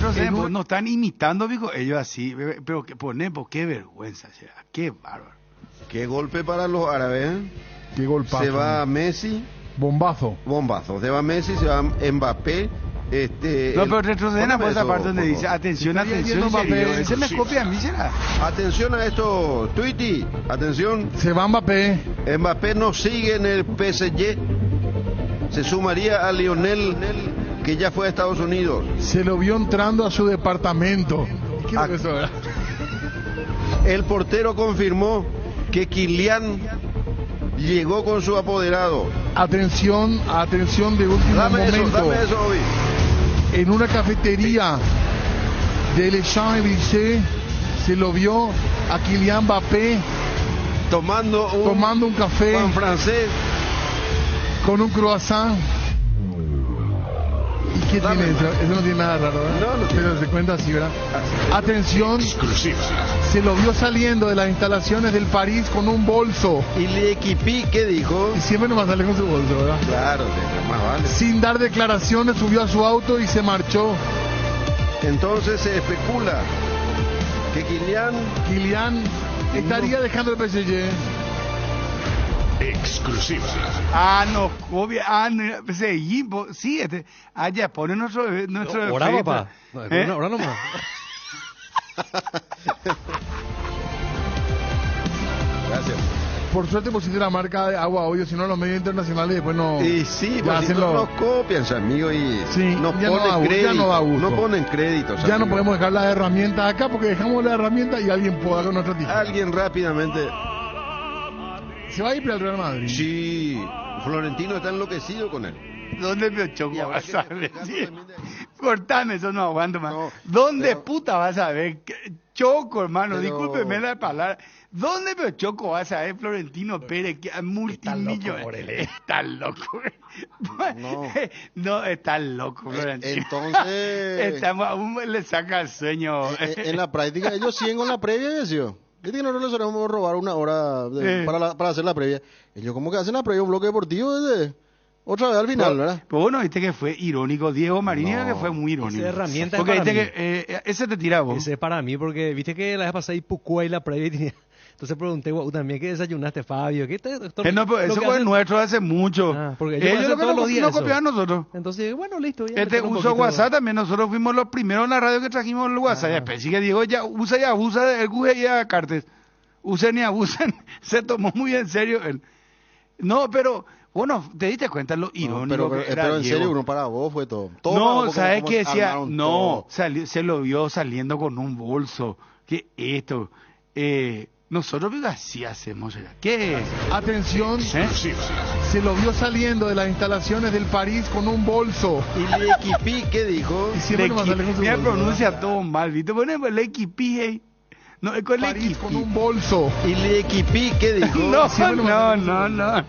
S3: no están imitando, viejo, ellos así, pero qué vergüenza, qué bárbaro.
S22: Qué golpe para los árabes.
S19: Qué golpazo.
S22: Se va Messi.
S19: Bombazo.
S22: Se va Messi, se va Mbappé.
S3: No, pero retroceden por esa parte donde dice atención, Mbappé. Ese me copia a mí, será.
S22: Atención a esto, Twitty. Atención.
S19: Se va Mbappé.
S22: Mbappé no sigue en el PSG. Se sumaría a Lionel, que ya fue a Estados Unidos.
S19: Se lo vio entrando a su departamento. ¿Qué es eso, verdad?
S22: El portero confirmó que Kylian llegó con su apoderado.
S19: Atención de último momento.
S22: Dame eso, Obi.
S19: En una cafetería de Les Champs-Élysées se lo vio a Kylian Mbappé
S22: tomando
S19: un café
S22: en francés
S19: con un croissant. ¿Y qué tiene eso? Eso no tiene nada raro, ¿verdad? No pero se cuenta así, ¿verdad? Atención.
S22: Exclusiva.
S19: Se lo vio saliendo de las instalaciones del París con un bolso.
S22: ¿Y L'Equipe qué dijo?
S19: Y siempre nomás sale con su bolso, ¿verdad?
S22: Claro, más vale.
S19: Sin dar declaraciones, subió a su auto y se marchó.
S22: Entonces se especula que
S19: Kylian estaría dejando el PSG.
S22: Exclusiva.
S3: No, seguimos. Sí, ya pone nuestro
S4: hora, papá. Hora nomás.
S22: Gracias.
S19: Por suerte pusiste la marca de agua hoy, si no los medios internacionales después no.
S22: Y sí, pues si no nos copian, amigo, y
S19: sí,
S22: no ponen crédito.
S19: No da gusto.
S22: No ponen créditos.
S19: Ya amigo. No podemos dejar las herramientas acá porque dejamos las herramientas y alguien pueda con nuestra tija.
S22: Alguien rápidamente.
S19: ¿Se va a ir para el Real Madrid?
S5: Sí, Florentino está enloquecido con él.
S3: ¿Dónde me choco vas a ver? Cortame, eso no aguanto más. ¿Dónde puta vas a ver? Choco, hermano, discúlpeme la palabra. ¿Dónde me choco vas a ver Florentino Pérez? Que multimillonario. Está loco. No, está loco, Florentino.
S5: Entonces...
S3: aún le saca el sueño.
S5: En la práctica, ellos siguen con la previa, ¿sí? Viste que nosotros les solemos robar una hora para hacer la previa. Ellos como que hacen la previa, un bloque deportivo otra vez al final, ¿verdad?
S3: Pero bueno, viste que fue irónico. Diego Marini que fue muy irónico.
S4: Esa herramienta
S3: porque
S4: es para
S3: viste que ese te tira vos.
S4: Ese es para mí, porque viste que la vez pasada y Pucua y la previa tenía... Entonces pregunté, también, ¿qué desayunaste, Fabio?
S3: No, pero eso fue nuestro hace mucho.
S4: Porque
S3: ellos
S4: todos los días
S3: no copiaban nosotros.
S4: Entonces, bueno, listo. Ya
S3: uso WhatsApp también. Nosotros fuimos los primeros en la radio que trajimos el WhatsApp. Después sí que Diego ya usa y abusa del Google y a Cartes. Usen y abusen. Se tomó muy en serio él. No, pero... Bueno, te diste cuenta lo irónico que era.
S5: Pero en serio, uno para vos fue todo.
S3: No, ¿sabes qué decía? No, se lo vio saliendo con un bolso. ¿Qué esto? Nosotros así hacemos. ¿Qué es?
S19: Atención, se lo vio saliendo de las instalaciones del París con un bolso.
S5: ¿Y le equipí qué dijo?
S3: Mira, pronuncia todo mal, ¿viste? Ponemos le equipí, no, con
S19: París con un bolso.
S5: ¿Y le equipí qué dijo?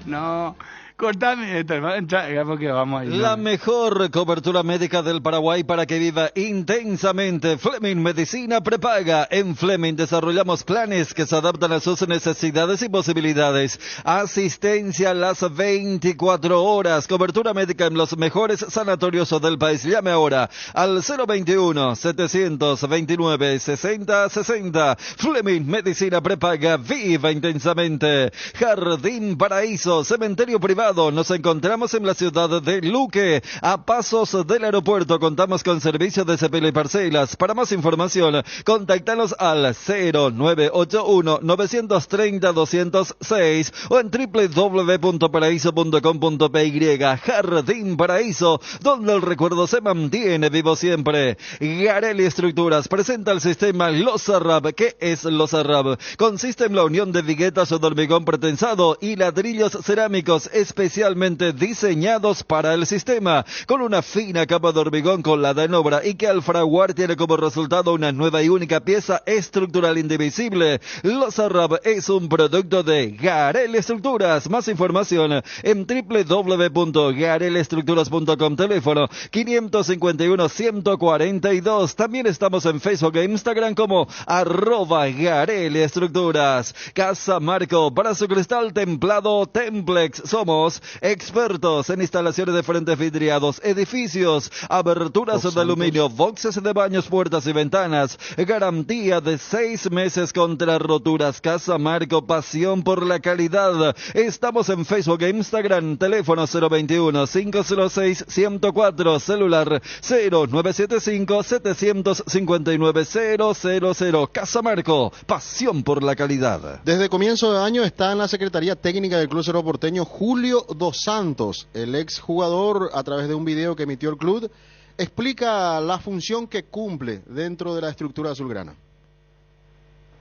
S3: No. Cortame esto, hermano, porque vamos a ir.
S13: La mejor cobertura médica del Paraguay para que viva intensamente. Fleming Medicina Prepaga. En Fleming desarrollamos planes que se adaptan a sus necesidades y posibilidades. Asistencia a las 24 horas. Cobertura médica en los mejores sanatorios del país. Llame ahora al 021-729-6060. Fleming Medicina Prepaga. Viva intensamente. Jardín Paraíso. Cementerio privado. Nos encontramos en la ciudad de Luque, a pasos del aeropuerto. Contamos con servicio de cepillo y parcelas. Para más información, contáctanos al 0981-930-206 o en www.paraíso.com.py. Jardín Paraíso, donde el recuerdo se mantiene vivo siempre. Garelli Estructuras presenta el sistema Losarrab. ¿Qué es Losarrab? Consiste en la unión de viguetas o de hormigón pretensado y ladrillos cerámicos especialmente diseñados para el sistema, con una fina capa de hormigón colada en obra y que al fraguar tiene como resultado una nueva y única pieza estructural indivisible. Losarrab es un producto de Garelli Estructuras. Más información en www.gareliestructuras.com, teléfono 551-142. También estamos en Facebook e Instagram como @Garelli Estructuras. Casa Marco, para su cristal templado Templex. Somos expertos en instalaciones de frentes vidriados, edificios, aberturas de aluminio, boxes de baños, puertas y ventanas. Garantía de 6 meses contra roturas. Casa Marco, pasión por la calidad. Estamos en Facebook e Instagram. Teléfono 021-506-104. Celular 0975-759-000. Casa Marco, pasión por la calidad.
S5: Desde comienzo de año está en la Secretaría Técnica del Club Cerro Porteño Julio Dos Santos. El exjugador, a través de un video que emitió el club, explica la función que cumple dentro de la estructura azulgrana.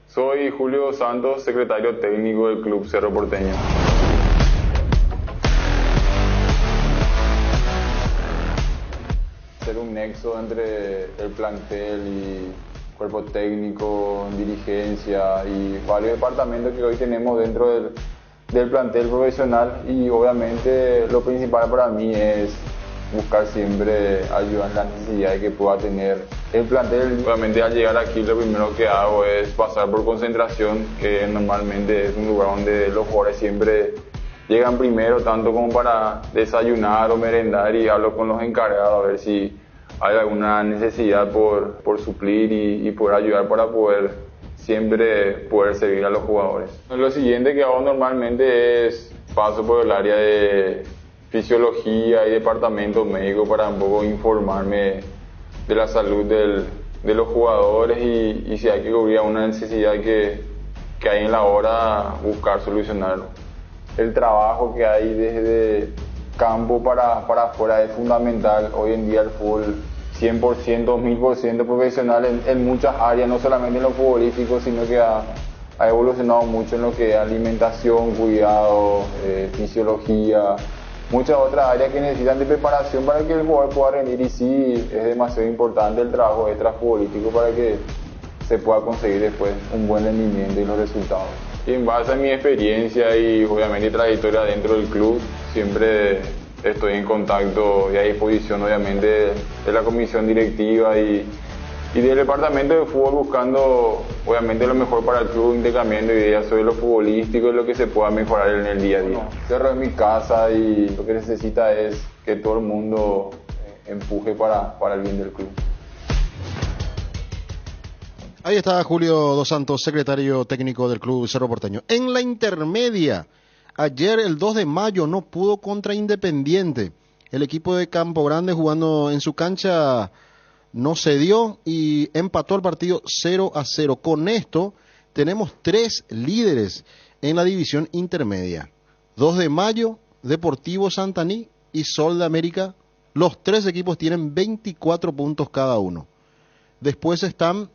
S2: Soy Julio Dos Santos, secretario técnico del Club Cerro Porteño. Ser un nexo entre el plantel y cuerpo técnico, dirigencia y varios departamentos que hoy tenemos dentro del plantel profesional, y obviamente lo principal para mí es buscar siempre ayudar en la necesidad que pueda tener el plantel. Obviamente al llegar aquí lo primero que hago es pasar por concentración, que normalmente es un lugar donde los jugadores siempre llegan primero, tanto como para desayunar o merendar, y hablo con los encargados a ver si hay alguna necesidad por suplir y poder ayudar para siempre poder servir a los jugadores. Lo siguiente que hago normalmente es paso por el área de fisiología y departamento médico para un poco informarme de la salud de los jugadores y si hay que cubrir una necesidad que hay en la hora, buscar solucionarlo. El trabajo que hay desde campo para afuera es fundamental. Hoy en día el fútbol 100%, 1000% profesional en muchas áreas, no solamente en lo futbolístico, sino que ha evolucionado mucho en lo que es alimentación, cuidado, fisiología, muchas otras áreas que necesitan de preparación para que el jugador pueda rendir, y sí es demasiado importante el trabajo extrafutbolístico para que se pueda conseguir después un buen rendimiento y los resultados. Y en base a mi experiencia y obviamente trayectoria dentro del club, siempre estoy en contacto y a disposición obviamente de la comisión directiva y del departamento de fútbol, buscando obviamente lo mejor para el club, intercambiando ideas sobre lo futbolístico y lo que se pueda mejorar en el día a día. Cerro es mi casa y lo que necesita es que todo el mundo empuje para el bien del club.
S5: Ahí está Julio Dos Santos, secretario técnico del club Cerro Porteño. En la intermedia, ayer el 2 de mayo no pudo contra Independiente. El equipo de Campo Grande, jugando en su cancha, no cedió y empató el partido 0-0. Con esto tenemos 3 líderes en la división intermedia. 2 de mayo, Deportivo Santaní y Sol de América. Los 3 equipos tienen 24 puntos cada uno. Después están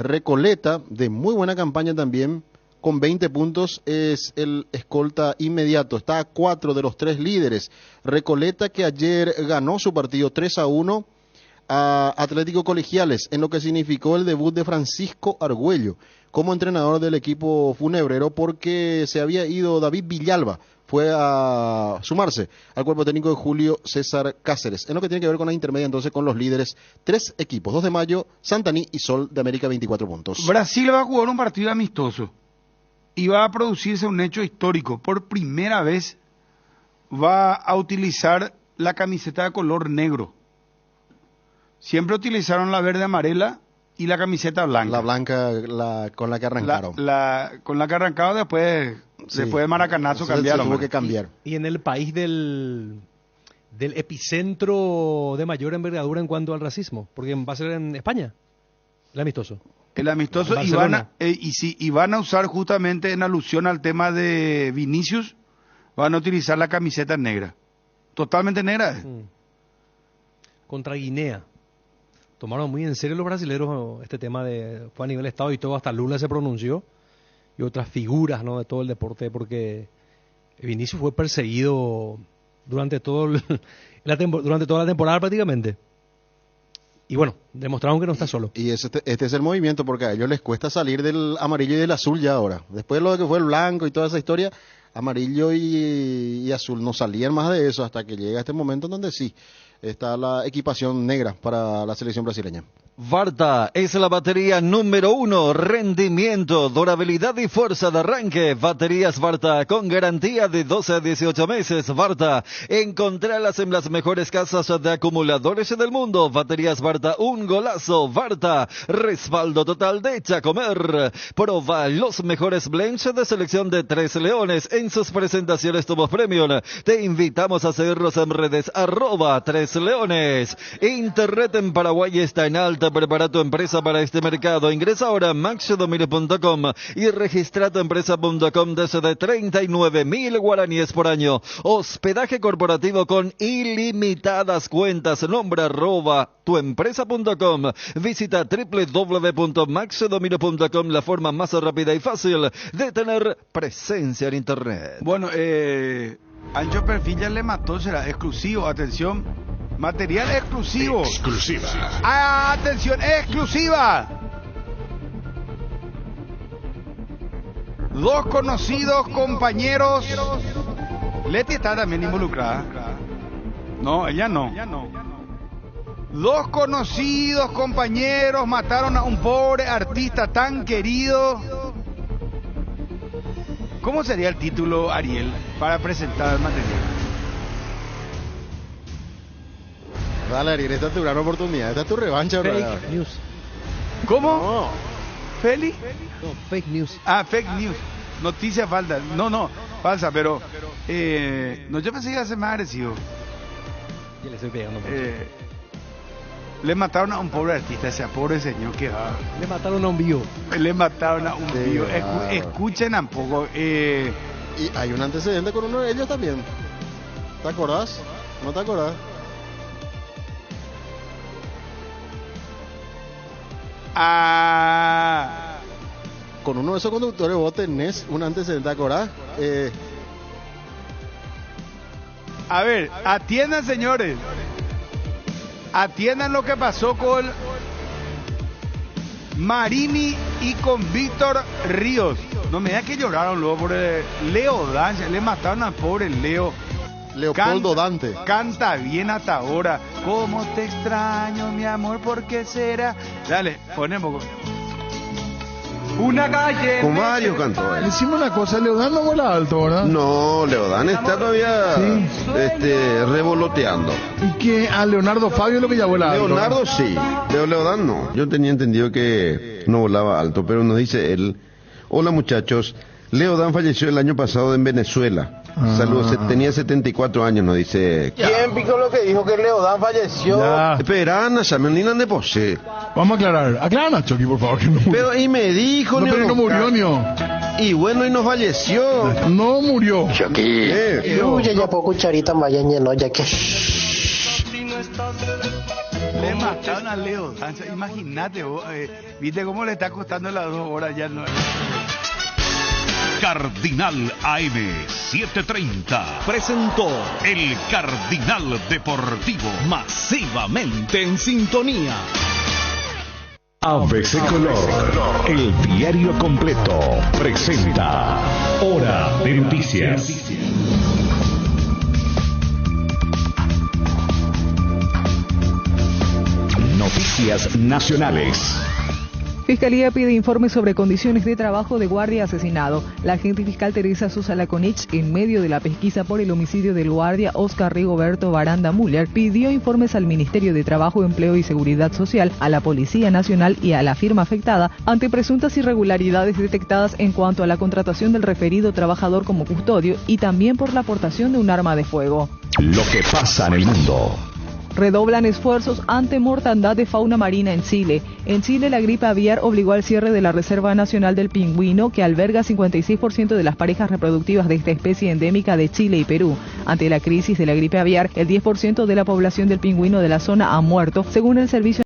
S5: Recoleta, de muy buena campaña también, con 20 puntos, es el escolta inmediato. Está a 4 de los 3 líderes. Recoleta, que ayer ganó su partido 3-1 a Atlético Colegiales, en lo que significó el debut de Francisco Argüello como entrenador del equipo funebrero, porque se había ido David Villalba, fue a sumarse al cuerpo técnico de Julio César Cáceres. En lo que tiene que ver con la intermedia, entonces, con los líderes, 3 equipos, 2 de mayo, Santaní y Sol de América, 24 puntos.
S3: Brasil va a jugar un partido amistoso y va a producirse un hecho histórico. Por primera vez va a utilizar la camiseta de color negro. Siempre utilizaron la verde amarela y la camiseta blanca.
S5: La blanca, con la que arrancaron.
S3: Con la que arrancaron después de Maracanazo cambiaron.
S5: Se tuvo que cambiar.
S4: Y en el país del epicentro de mayor envergadura en cuanto al racismo, porque va a ser en España, el amistoso.
S3: El amistoso, y van a usar justamente en alusión al tema de Vinicius, van a utilizar la camiseta negra. Totalmente negra.
S4: Contra Guinea. Tomaron muy en serio los brasileños este tema, fue a nivel estado y todo, hasta Lula se pronunció, y otras figuras, ¿no?, de todo el deporte, porque Vinicius fue perseguido durante toda la temporada prácticamente. Y bueno, demostraron que no está solo.
S5: Y este es el movimiento, porque a ellos les cuesta salir del amarillo y del azul ya ahora. Después de lo que fue el blanco y toda esa historia, amarillo y azul no salían más de eso, hasta que llega este momento en donde sí está la equipación negra para la selección brasileña.
S13: Varta es la batería número 1, rendimiento, durabilidad y fuerza de arranque. Baterías Varta con garantía de 12 a 18 meses. Varta, encontralas en las mejores casas de acumuladores del mundo. Baterías Varta, un golazo. Varta, respaldo total de Chacomer. Proba los mejores blends de selección de Tres Leones en sus presentaciones Tubos Premium. Te invitamos a seguirlos en redes @Tres Leones. Internet en Paraguay está en alta. Prepara tu empresa para este mercado. Ingresa ahora a maxdomire.com y registra tu empresa.com desde 39.000 guaraníes por año. Hospedaje corporativo con ilimitadas cuentas. Nombra @tuempresa.com. Visita www.maxdomire.com, la forma más rápida y fácil de tener presencia en internet.
S3: Bueno, Ancho Perfil ya le mató, será exclusivo, atención. Material exclusivo.
S7: Exclusiva.
S3: ¡Atención! ¡Exclusiva! 2 conocidos compañeros. Leti está también involucrada. No, ella no. 2 conocidos compañeros mataron a un pobre artista tan querido. ¿Cómo sería el título, Ariel, para presentar el material?
S5: Dale, Ariel, esta es tu gran oportunidad, esta es tu revancha.
S4: Fake news.
S3: ¿Cómo?
S5: No.
S3: ¿Feli?
S4: No, fake news.
S3: Ah, fake news. Noticia falsa. No, falsa, pero... no, yo pensé que iba a ser más agresivo.
S4: Ya le estoy pegando.
S3: Le mataron a un pobre artista, ese pobre señor que va.
S4: Le mataron a un vivo.
S3: Le mataron a un vivo. Escuchen un poco.
S5: Y hay un antecedente con uno de ellos también. ¿Te acordás? ¿No te acordás? con uno de esos conductores vos tenés un antecedente, ¿acordás?
S3: A ver, atiendan, señores. Atiendan lo que pasó con Marini y con Víctor Ríos. No me digas que lloraron luego por Leo Dance. Le mataron al pobre Leo.
S5: Leopoldo Dante.
S3: Canta bien hasta ahora. ¿Cómo te extraño, mi amor? ¿Por qué será? Dale, ponemos. Una calle.
S7: Con varios cantó él.
S19: Decime una cosa, Leodán no vuela alto, ¿verdad?
S7: No, Leodán está todavía revoloteando.
S19: ¿Y que a Leonardo Fabio es lo que ya vuela alto?
S7: Leonardo sí, pero Leodán no. Yo tenía entendido que no volaba alto, pero nos dice él: hola muchachos, Leodán falleció el año pasado en Venezuela. Saludos, tenía 74 años, nos dice.
S15: ¿Quién picó lo que dijo que Leodán falleció?
S7: Espera, Nacha, me de posee.
S19: Vamos a aclarar. Aclara, Chucky, por favor, que no murió.
S7: Pero, y me dijo,
S19: no, pero no murió, Nio.
S7: Y bueno, y no falleció.
S19: No murió.
S7: Chucky.
S12: Ya por cucharita vaya lleno, ya que...
S3: Le mataron a Leo. Imagínate vos, viste cómo le está costando las 2 horas ya. No.
S20: Cardinal AM 730 presentó el Cardinal Deportivo, masivamente en sintonía. ABC Color, el diario completo, presenta Hora de Noticias. Noticias nacionales.
S21: Fiscalía pide informes sobre condiciones de trabajo de guardia asesinado. La agente fiscal Teresa Sosa Laconich, en medio de la pesquisa por el homicidio del guardia Oscar Rigoberto Baranda Müller, pidió informes al Ministerio de Trabajo, Empleo y Seguridad Social, a la Policía Nacional y a la firma afectada ante presuntas irregularidades detectadas en cuanto a la contratación del referido trabajador como custodio y también por la aportación de un arma de fuego.
S20: Lo que pasa en el mundo.
S21: Redoblan esfuerzos ante mortandad de fauna marina en Chile. En Chile, la gripe aviar obligó al cierre de la Reserva Nacional del Pingüino, que alberga 56% de las parejas reproductivas de esta especie endémica de Chile y Perú. Ante la crisis de la gripe aviar, el 10% de la población del pingüino de la zona ha muerto, según el Servicio